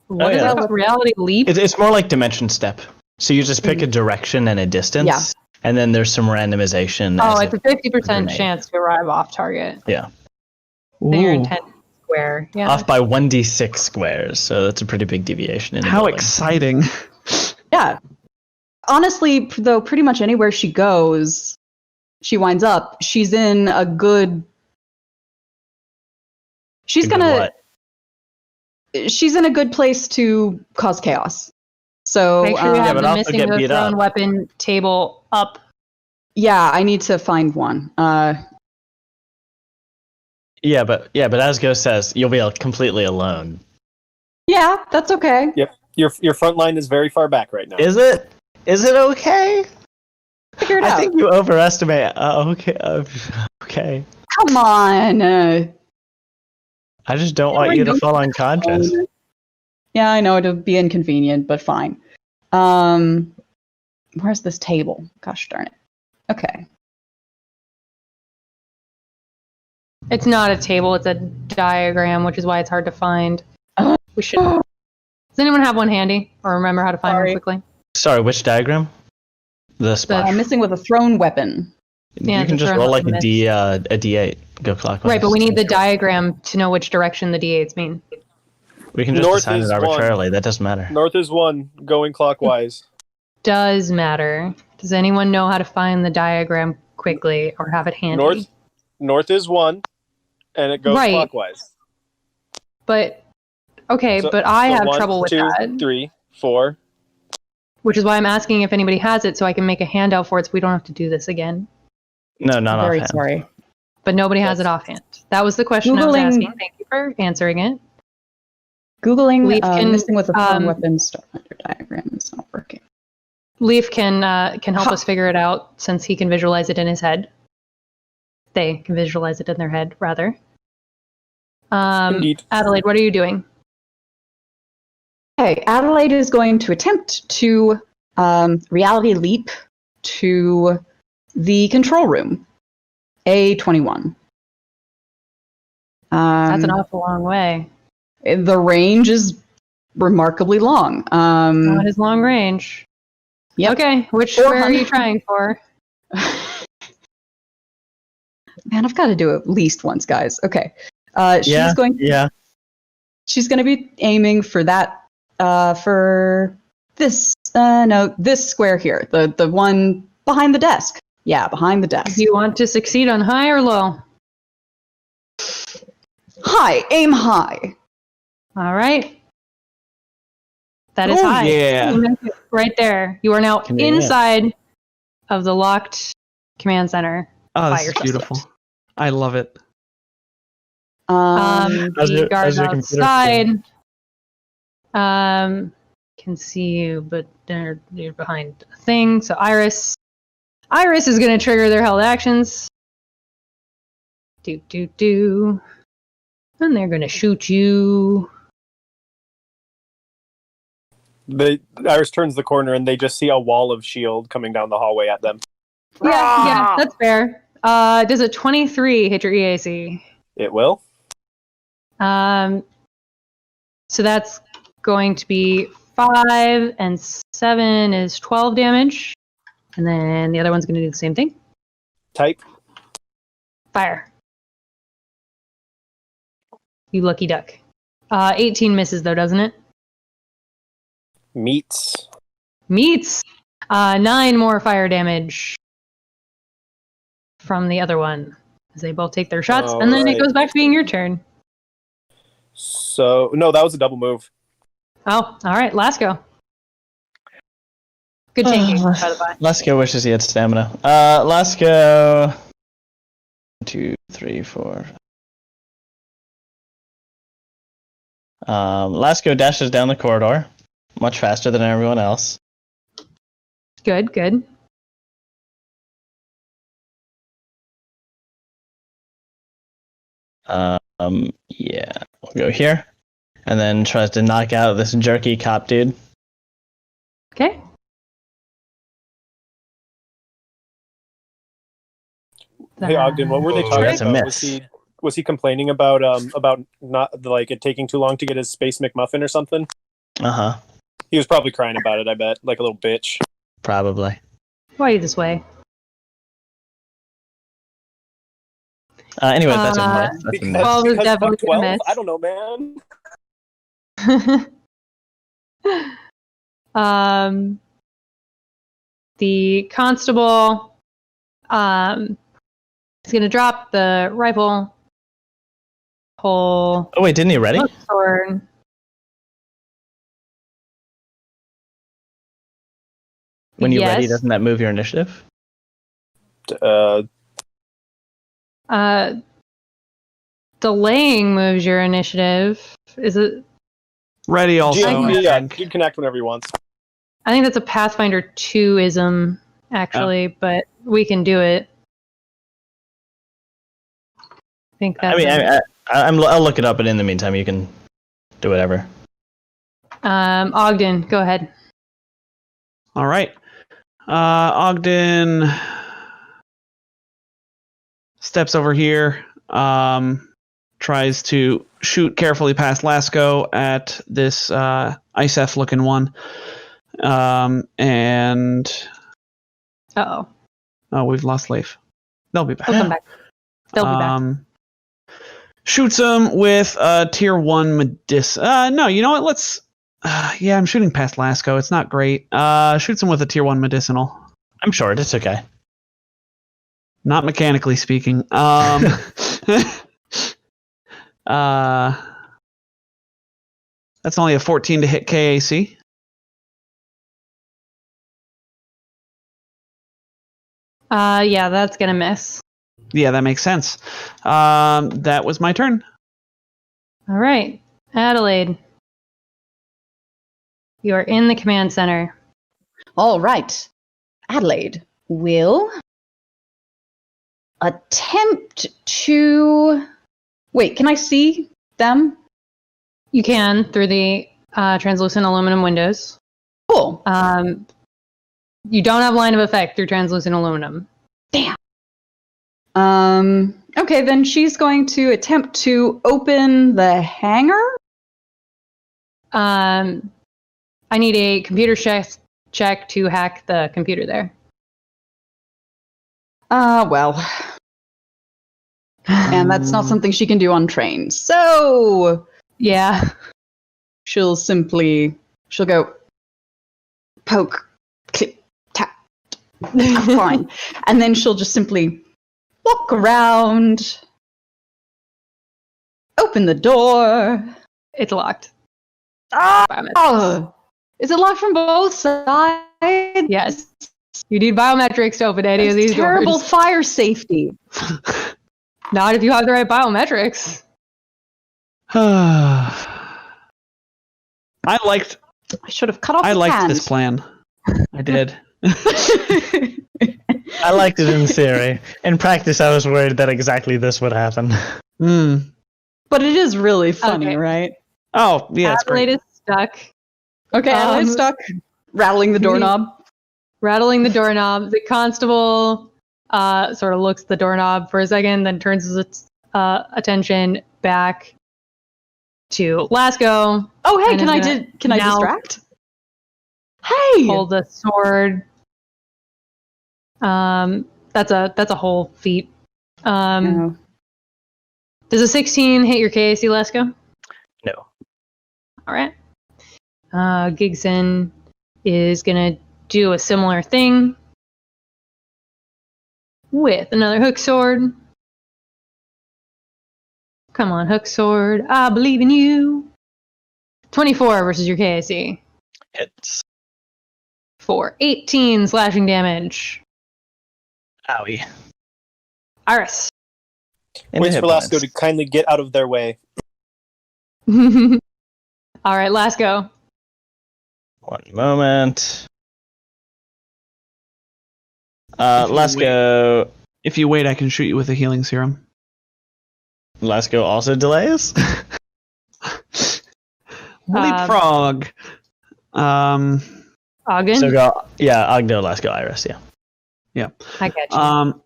What is yeah. that? Reality leap? It's more like dimension step. So you just pick a direction and a distance, Yeah. and then there's some randomization. Oh, as it's a if- 50% grenade. chance to arrive off target. yeah, Then your Ooh, intent square. Yeah. off by 1d6 squares. So that's a pretty big deviation. In the how building. exciting. yeah. Honestly, though, pretty much anywhere she goes, she winds up. She's in a good. She's A good gonna. what? She's in a good place to cause chaos. So Make sure you have but the also missing get the beat thrown up. weapon table up. yeah, I need to find one. Yeah, but as Ghost says, you'll be completely alone. Yeah, that's okay. Yep. Your front line is very far back right now. Is it? Is it okay? Figure it I out. think you overestimate. Okay. Okay. Come on. I just don't want you to fall unconscious. Yeah, I know it'll be inconvenient, but fine. Where's this table? Gosh darn it. Okay. It's not a table, it's a diagram, which is why it's hard to find. We should. Does anyone have one handy or remember how to find one quickly? Sorry, which diagram? The spot. I'm missing with a thrown weapon. Yeah, you can just roll like a D8. Go clockwise. Right, but we need the diagram to know which direction the D8s mean. We can just North assign it is arbitrarily. That doesn't matter. North is 1, going clockwise. Does matter. Does anyone know how to find the diagram quickly or have it handy? North is 1, and it goes clockwise. But okay, but I have trouble with that. 1, 2, 3, 4. Which is why I'm asking if anybody has it so I can make a handout for it so we don't have to do this again. No, not Very offhand. sorry. But nobody has it offhand. That was the question I was asking. Thank you for answering it. Googling Leaf can, missing with a thrown weapon starfinder diagram is not working. Leaf can help us figure it out since he can visualize it in his head. They can visualize it in their head, rather. Indeed. Adelaide, what are you doing? Okay, Adelaide is going to attempt to reality leap to the control room. A21. That's an awful long way. The range is remarkably long. Not his long range. Yep. Okay, which square are you trying for? Man, I've got to do it at least once, guys. Okay. She's going to be aiming for that for this this square here. The one behind the desk. Yeah, behind the desk. Do you want to succeed on high or low? High. Aim high. All right. That is high. Yeah. Right there. You are now inside of the locked command center. Oh, this is beautiful. I love it. The guards outside can see you, but they're behind a thing. So Iris is going to trigger their held actions. Do. And they're going to shoot you. Iris turns the corner and they just see a wall of shield coming down the hallway at them. Yeah, that's fair. Does a 23 hit your EAC? It will. So that's going to be 5 and 7 is 12 damage. And then the other one's going to do the same thing. Type. Fire. You lucky duck. 18 misses though, doesn't it? Meets. 9 more fire damage from the other one. As they both take their shots, and then it goes back to being your turn. So, no, that was a double move. Oh, all right, Lasco. Good tanking, by the by. Lasco wishes he had stamina. Lasco. 2, 3, 4. Lasco dashes down the corridor, much faster than everyone else. Good. Yeah, we'll go here, and then tries to knock out this jerky cop dude. Okay. Hey Ogden, what were they talking That's a about? miss. Was he complaining about not like it taking too long to get his space McMuffin or something? Uh-huh. He was probably crying about it, I bet, like a little bitch. Probably. Why are you this way? Anyway, that's a miss. That's a miss. 12 is definitely fuck 12? a miss. I don't know, man. The constable is going to drop the rifle, pull Oh wait, didn't he ready? sword. When you're Yes. ready, doesn't that move your initiative? delaying moves your initiative. Is it? Ready also. You connect whenever you want. I think that's a Pathfinder 2-ism, actually, but we can do it. I think that's I'll look it up, but in the meantime, you can do whatever. Ogden, go ahead. All right. Ogden steps over here, tries to shoot carefully past Lasco at this Iseth-looking one. And... Uh-oh. Oh, we've lost Leif. They'll be back. They'll come back. They'll be back. Shoots him with a tier 1 medicinal. No, you know what? Let's... yeah, I'm shooting past Lasco. It's not great. Shoots him with a tier 1 medicinal. I'm short. It's okay. Not mechanically speaking. That's only a 14 to hit KAC. Yeah, that's gonna miss. Yeah, that makes sense. That was my turn. All right, Adelaide. You are in the command center. All right. Adelaide will attempt to... Wait, can I see them? You can through the translucent aluminum windows. Cool. You don't have line of effect through translucent aluminum. Damn. Okay, then she's going to attempt to open the hangar. I need a computer check to hack the computer there. Well. And that's not something she can do untrained. So, yeah. she'll go poke, click, tap. Fine. And then she'll just simply walk around, open the door. It's locked. Oh! Is it locked from both sides? Yes. You need biometrics to open any of these terrible doors. fire safety. Not if you have the right biometrics. I should have cut off I the liked hand. this plan. I did. I liked it in theory. In practice, I was worried that exactly this would happen. But it is really funny, Okay. right? Oh, yeah, it's Adelaide great. is stuck. Okay, Adelaide's stuck. Rattling the doorknob. Rattling the doorknob. The constable sort of looks at the doorknob for a second, then turns his attention back to Lasco. Oh, hey, And can I now distract? Hey! Pull the sword. That's a whole feat. No. Does a 16 hit your KAC, Lasco? No. All right. Gigson is gonna do a similar thing with another hook sword. Come on, hook sword. I believe in you. 24 versus your KAC. Hits. For 18 slashing damage. Owie. Iris. Waits for Lasco to kindly get out of their way. All right, Lasco. One moment. Lasco. If you wait, I can shoot you with a healing serum. Lasco also delays? Leapfrog. Ogden? So go, yeah, Ogden, Lasco, Iris, yeah. Yeah. I got you.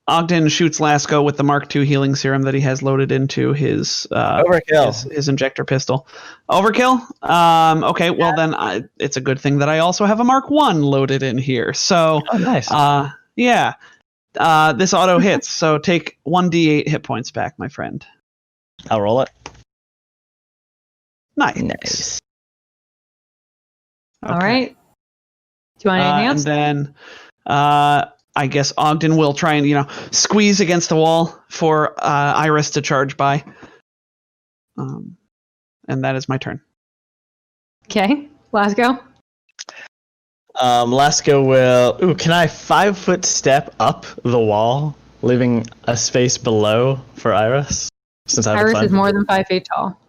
Ogden shoots Lasco with the Mark II healing serum that he has loaded into his Overkill. his injector pistol. Overkill? Okay, well then it's a good thing that I also have a Mark I loaded in here. So, Oh, nice. yeah. This auto hits, so take 1d8 hit points back, my friend. I'll roll it. Nice. All right. Do you want anything else? And then I guess Ogden will try and, squeeze against the wall for Iris to charge by. And that is my turn. Okay. Lasco? Lasco will... Ooh, can I 5-foot step up the wall, leaving a space below for Iris? Since I have Iris a is more than 5 feet tall.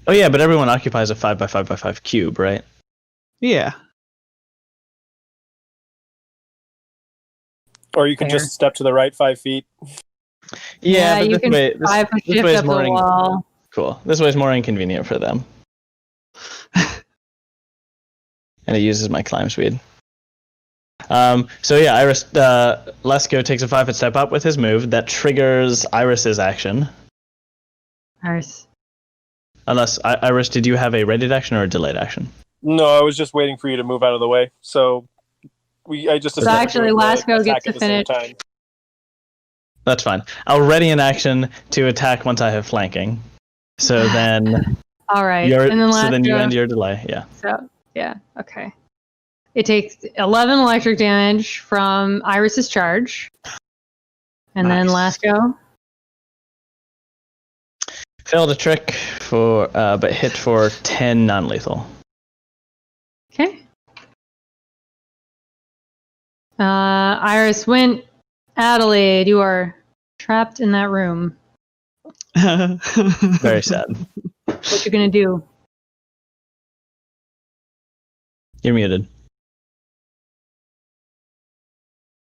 Oh yeah, but everyone occupies a 5 by 5 by 5 cube, right? Yeah. Or you could Fair. just step to the right 5 feet. Yeah, but you can 5 foot this shift way is up more the wall. cool. This way is more inconvenient for them. And it uses my climb speed. So yeah, Iris Lesko takes a 5-foot step up with his move that triggers Iris's action. Iris. Unless Iris, did you have a readied action or a delayed action? No, I was just waiting for you to move out of the way. So I just So actually, Lesko gets to finish. That's fine. I'll ready an action to attack once I have flanking. So then All right. And then so then you Lesko- end your delay, yeah. So, yeah, okay. It takes 11 electric damage from Iris's charge. And then Lesko. Failed a trick for but hit for 10 non-lethal. Okay. Iris went. Adelaide, you are trapped in that room. Very sad. What you gonna do? You're muted.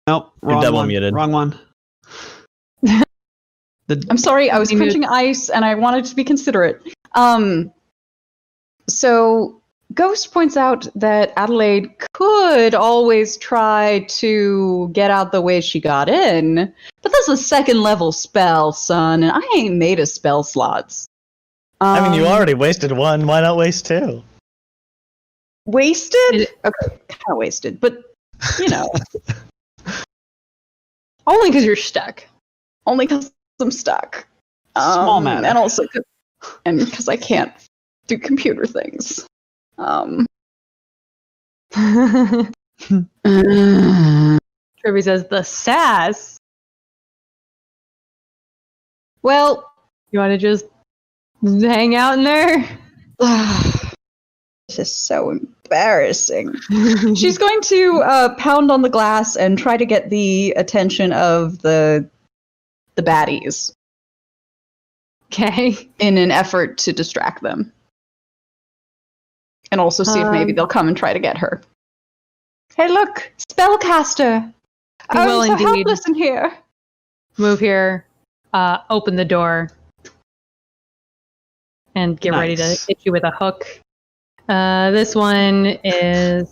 Nope, wrong double one. muted. Wrong one. I'm sorry, I was You crunching ice and I wanted to be considerate. So Ghost points out that Adelaide could always try to get out the way she got in, but that's a 2nd level spell, son, and I ain't made of spell slots. I mean, you already wasted 1. Why not waste 2? Wasted? Okay, kind of wasted, but you know. Only because you're stuck. Only because I'm stuck. Small matter. And also because I can't do computer things. Trivy says the sass. Well, You want to just hang out in there? this is so embarrassing. She's going to pound on the glass and try to get the attention of the baddies. Okay. In an effort to distract them. And also see if maybe they'll come and try to get her. Hey, look! Spellcaster! You will I'm so indeed. helpless in here. Move here. Open the door. And get ready to hit you with a hook. This one is...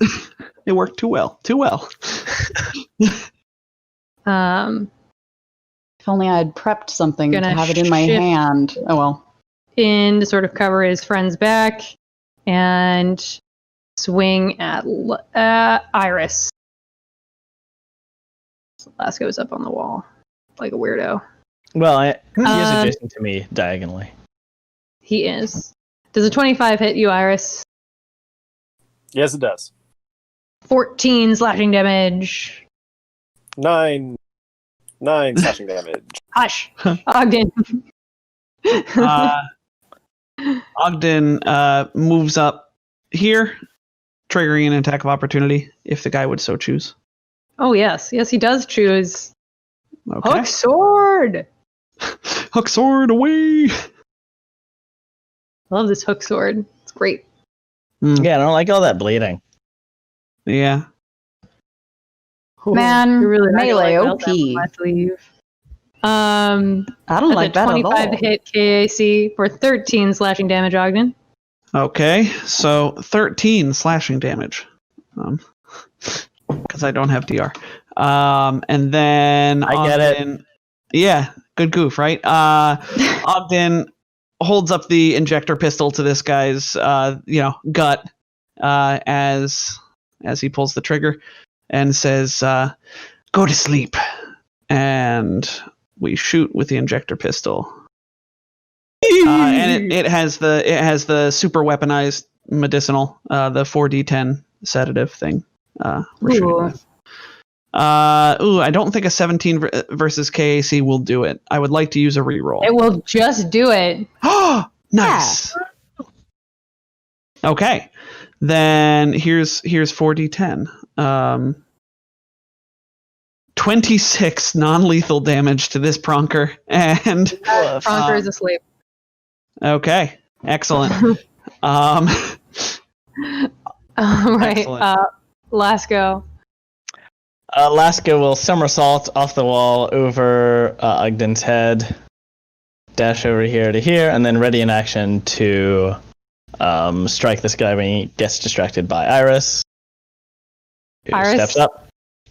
It worked too well. Too well. If only I had prepped something to have it in my shift hand. Oh well. in to sort of cover his friend's back and swing at Iris. Last goes up on the wall like a weirdo. Well, he is adjacent to me diagonally. He is. Does a 25 hit you, Iris? Yes, it does. 14 slashing damage. 9 slashing damage. Hush, Ogden. Ogden moves up here, triggering an attack of opportunity if the guy would so choose. Oh yes, he does choose. Okay. Hook sword. Hook sword away. I love this hook sword. It's great. Yeah, I don't like all that bleeding. Yeah. Man, You're really not gonna melee like OP. that on my sleeve. I don't like that at all. 25 hit KAC for 13 slashing damage, Ogden. Okay, so 13 slashing damage. Because I don't have DR. And then I get it. Yeah, good goof, right? Ogden holds up the injector pistol to this guy's gut as he pulls the trigger and says, "Go to sleep." And we shoot with the injector pistol. And it has the super weaponized medicinal, the 4d10 sedative thing. We're shooting with. I don't think a 17 versus KAC will do it. I would like to use a reroll. It will just do it. Oh, nice. Yeah. Okay, then here's 4d10. 26 non-lethal damage to this Pronker. And Pronker is asleep. okay, excellent. Right. Excellent. Lasco. Laska will somersault off the wall over Ogden's head, dash over here to here, and then ready in action to strike this guy when he gets distracted by Iris. Who Iris? steps up.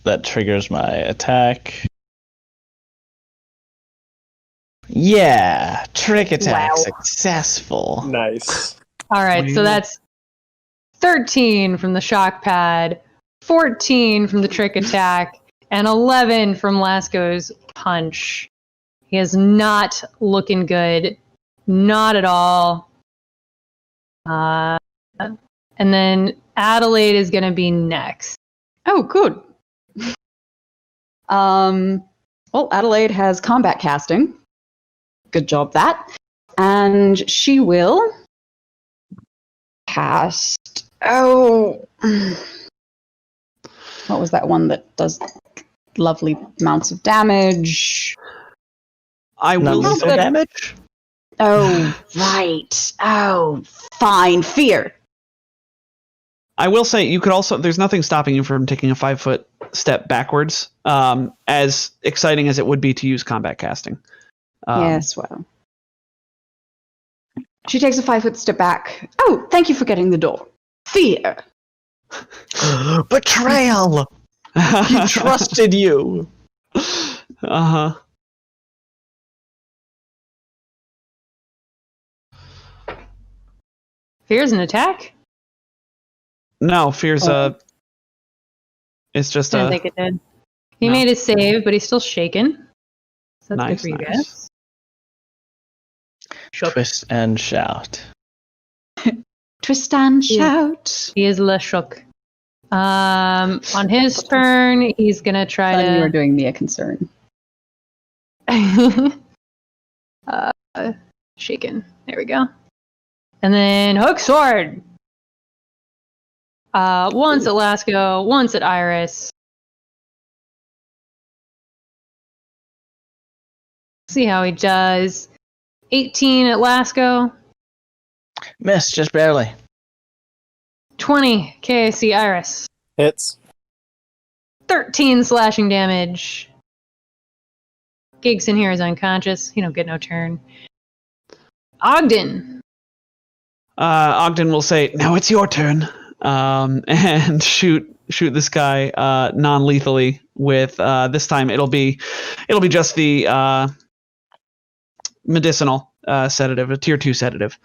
That triggers my attack. Yeah, trick attack Wow. successful. Nice. All right, so that's 13 from the shock pad, 14 from the trick attack, and 11 from Lasco's punch. He is not looking good. Not at all. And then Adelaide is going to be next. Oh, good. Well, Adelaide has combat casting. Good job, that. And she will cast. Oh, what was that one that does lovely amounts of damage? I will Non-lethal say, damage? Oh, right. Oh, fine. Fear. I will say you could also. There's nothing stopping you from taking a 5-foot step backwards. As exciting as it would be to use combat casting. Yes, well. She takes a 5-foot step back. Oh, thank you for getting the door. Fear. Betrayal! He trusted you! Uh-huh. Fear's an attack? No, fear's it's just I didn't a think it did. He No. made his save, but he's still shaken. So that's Nice, good for you nice. guys. Shook. Twist and shout. Tristan, Yeah. shout. He is less shook. On his turn, he's gonna try You are to. doing me a concern. Shaken. There we go. And then hook sword. Once at Lasco, once at Iris. See how he does. 18 at Lasco. Miss, just barely. 20 KAC Iris. Hits. 13 slashing damage. Gigs in here is unconscious. He don't get no turn. Ogden. Ogden will say, "Now it's your turn," and shoot this guy non-lethally with this time it'll be just the medicinal sedative, a tier 2 sedative.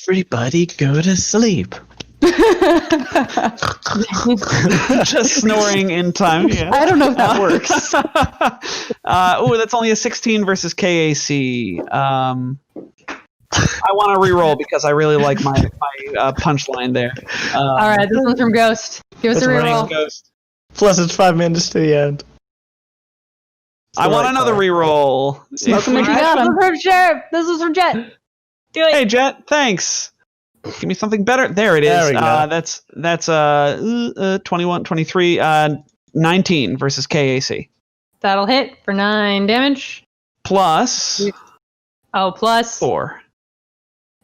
Everybody go to sleep. Just snoring in time. Yeah. I don't know if that works. That's only a 16 versus KAC. I want to reroll because I really like my punchline there. All right, this one's from Ghost. Give us a reroll. Ghost. Plus, it's 5 minutes to the end. I want another reroll. Smoke 'em if you All right, got this 'em. is from Sheriff. This is from Jet. Do it. Hey Jet, thanks. Give me something better. There it is. There we go. That's 21, 23, 19 versus KAC. That'll hit for 9 damage. Plus Oh, plus 4.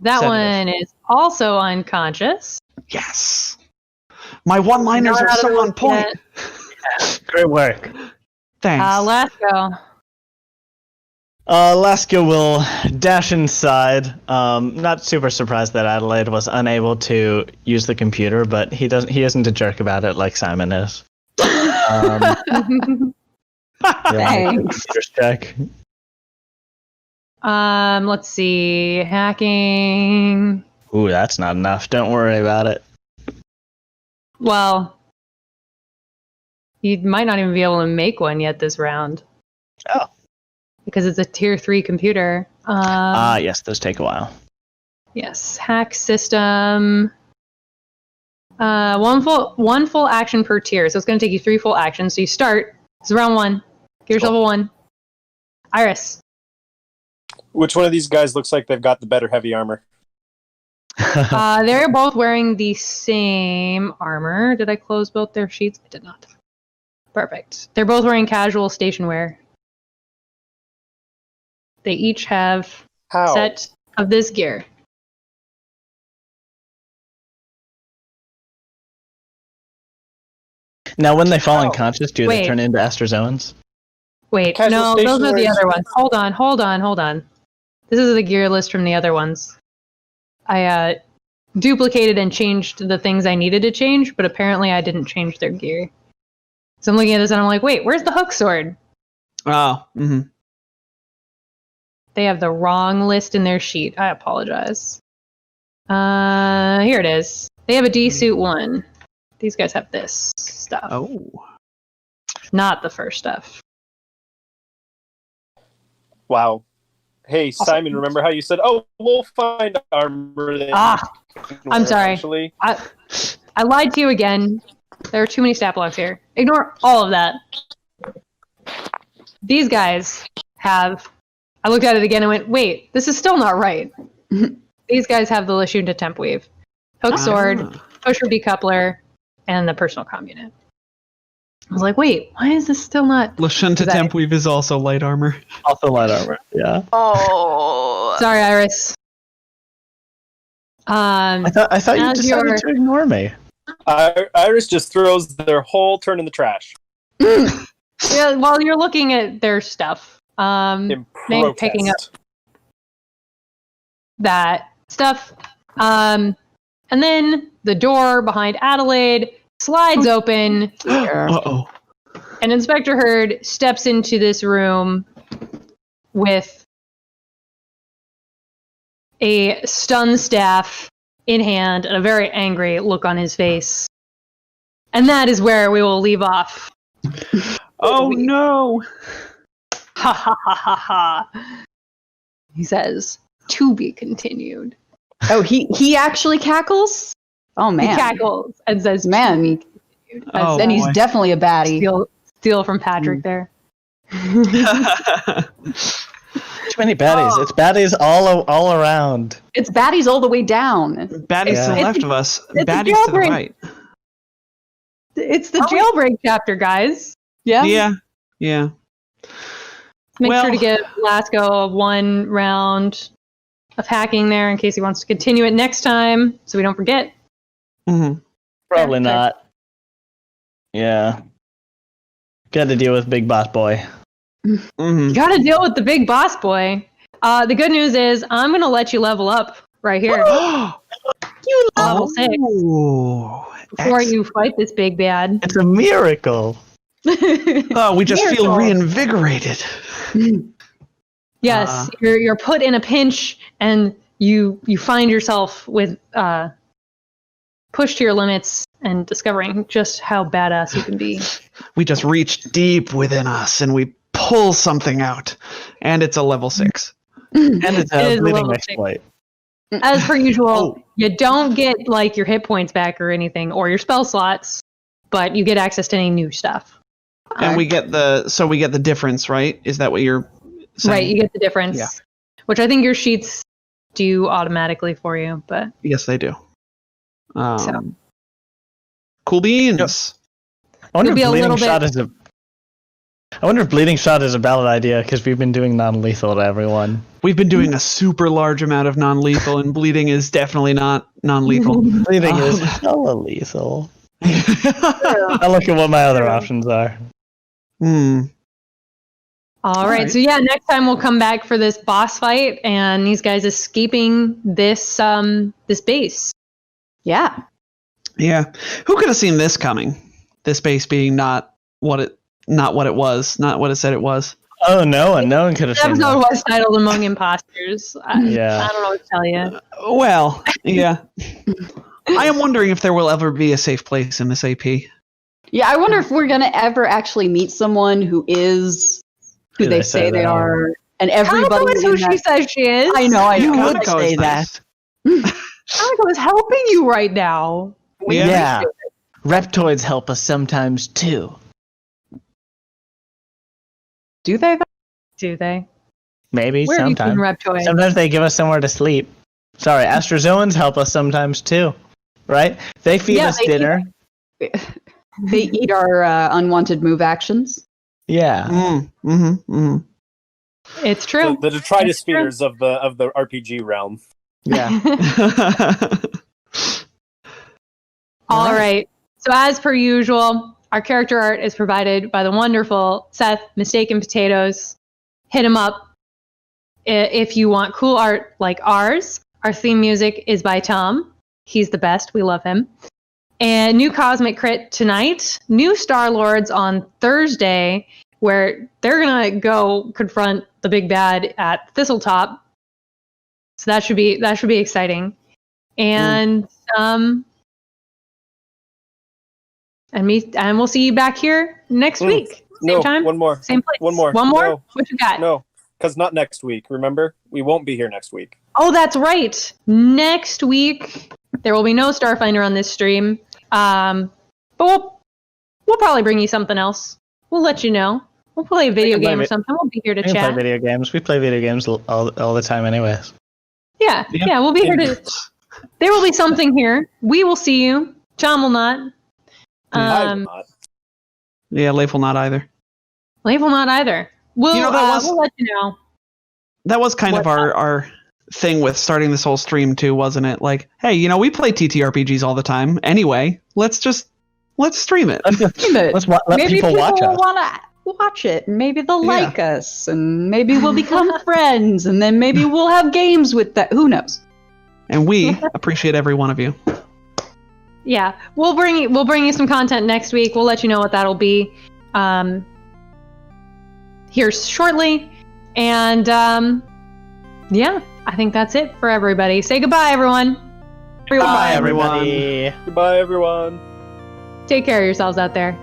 that sedative. one is also unconscious. Yes. My one-liners Not are out of so the on woods point. yet. Great work. Thanks. Lasco. Laska will dash inside. Not super surprised that Adelaide was unable to use the computer, but he isn't a jerk about it like Simon is. Thanks. Computer's check. Let's see. Hacking. Ooh, that's not enough. Don't worry about it. Well, you might not even be able to make one yet this round. Oh. Because it's a tier 3 computer. Yes, those take a while. Yes. Hack system. One full action per tier. So it's going to take you 3 full actions. So you start. It's round 1. Give yourself a 1. Iris. Which one of these guys looks like they've got the better heavy armor? They're both wearing the same armor. Did I close both their sheets? I did not. Perfect. They're both wearing casual station wear. They each have a set of this gear. Now, when they fall unconscious, do Wait. they turn into astrozoans? Wait, Casual no, station those are the wear is- other ones. Hold on. This is the gear list from the other ones. I duplicated and changed the things I needed to change, but apparently I didn't change their gear. So I'm looking at this and I'm like, wait, where's the hook sword? Oh, mm-hmm. They have the wrong list in their sheet. I apologize. Here it is. They have a D-suit 1. These guys have this stuff. Oh. Not the first stuff. Wow. Hey, Simon, remember how you said, "Oh, we'll find armor"? I'm sorry. Eventually? I lied to you again. There are too many stat blocks here. Ignore all of that. These guys have... I looked at it again and went, wait, this is still not right. These guys have the Lashunta Temp Weave. Hook sword, pusher decoupler, and the personal comm unit. I was like, wait, why is this still not... Lashunta Temp Weave is also light armor. Also light armor, yeah. Oh. Sorry, Iris. I thought you as decided your- to ignore me. Iris just throws their whole turn in the trash. Yeah, while you're looking at their stuff, In maybe picking up protest. that stuff. And then the door behind Adelaide slides open, Uh-oh. and Inspector Hurd steps into this room with a stun staff in hand and a very angry look on his face. And that is where we will leave off. Oh, no. Ha ha ha ha ha. He says, to be continued. Oh, he actually cackles? Oh, man. He cackles and says, Man. to be continued. Oh, Then he's boy. definitely a baddie. Steal from Patrick there. Too many baddies. It's baddies all around. It's baddies all the way down. Baddies to the It's- left of us. it's a Baddies to the jailbreak. right. It's the jailbreak chapter, guys. Yeah? Yeah. Make sure to Well- give Lasco one round of hacking there in case he wants to continue it next time, so we don't forget. Mm-hmm. Probably Fair. not. Yeah. Got to deal with Big Boss Boy. Mm-hmm. You gotta deal with the big boss boy. The good news is I'm gonna let you level up right here. Level 6 before you fight this big bad. It's a miracle. Oh, we just feel Miracle. reinvigorated. Yes, you're put in a pinch and you find yourself with pushed to your limits and discovering just how badass you can be. We just reach deep within us and we pull something out. And it's a level 6. And it's It a is bleeding level exploit. As per usual, Oh. you don't get like your hit points back or anything, or your spell slots, but you get access to any new stuff. And we get the difference, right? Is that what you're saying? Right, you get the difference, Yeah. which I think your sheets do automatically for you. But Yes, they do. So. Cool beans. I wonder Could be if a bleeding little shot bit- is a. I wonder if bleeding shot is a valid idea because we've been doing non-lethal to everyone. We've been doing a super large amount of non-lethal, and bleeding is definitely not non-lethal. Bleeding is hella lethal. I look at what my other options are. Hmm. all right, right. so yeah, next time we'll come back for this boss fight, and these guys escaping this this base. Yeah. Yeah. Who could have seen this coming? This base being not what it was, not what it said it was. Oh, no one could have The seen episode that. was titled "Among Imposters." Yeah. I don't know what to tell you. Well, yeah. I am wondering if there will ever be a safe place in this AP. Yeah, I wonder if we're going to ever actually meet someone who is who Who they they say say they they are. And everybody Kanako is who in she that- says she is. I know. Kanako I'd say is that. nice. Kanako is helping you right now. Yeah. Reptoids help us sometimes too. Do they? Do they? Maybe Where have you seen sometimes. Reptoid? Sometimes they give us somewhere to sleep. Sorry, astrozoans help us sometimes too. Right? They feed Yeah, us they do. dinner. They eat our unwanted move actions. Yeah. It's true. The detritus feeders of the RPG realm. Yeah. All right. So as per usual, our character art is provided by the wonderful Seth, Mistaken Potatoes. Hit him up if you want cool art like ours. Our theme music is by Tom. He's the best. We love him. And new Cosmic Crit tonight. New Star Lords on Thursday, where they're going to go confront the big bad at Thistletop. So that should be exciting. And and we'll see you back here next week. Same time. One more. Same place. One more. One more? No. What you got? No, because not next week. Remember, we won't be here next week. Oh, that's right. Next week there will be no Starfinder on this stream. But we'll probably bring you something else. We'll let you know. We'll play a video game or something. We'll be here to We can chat. play video games. We play video games all the time anyways. Yeah, we'll be here to... There will be something here. We will see you. John will not. I will not. Yeah, Leif will not either. Leif will not either. We'll let you know. That was kind of our thing with starting this whole stream too, wasn't it? Like, hey, we play TTRPGs all the time. Anyway, let's stream it. Stream it. Let Maybe people watch us. want to watch it. Maybe they'll like us, and maybe we'll become friends, and then maybe we'll have games with that. Who knows? And we appreciate every one of you. Yeah, we'll bring you some content next week. We'll let you know what that'll be here shortly. And I think that's it for everybody. Say goodbye, everyone. Goodbye, everybody. Goodbye, everyone. Take care of yourselves out there.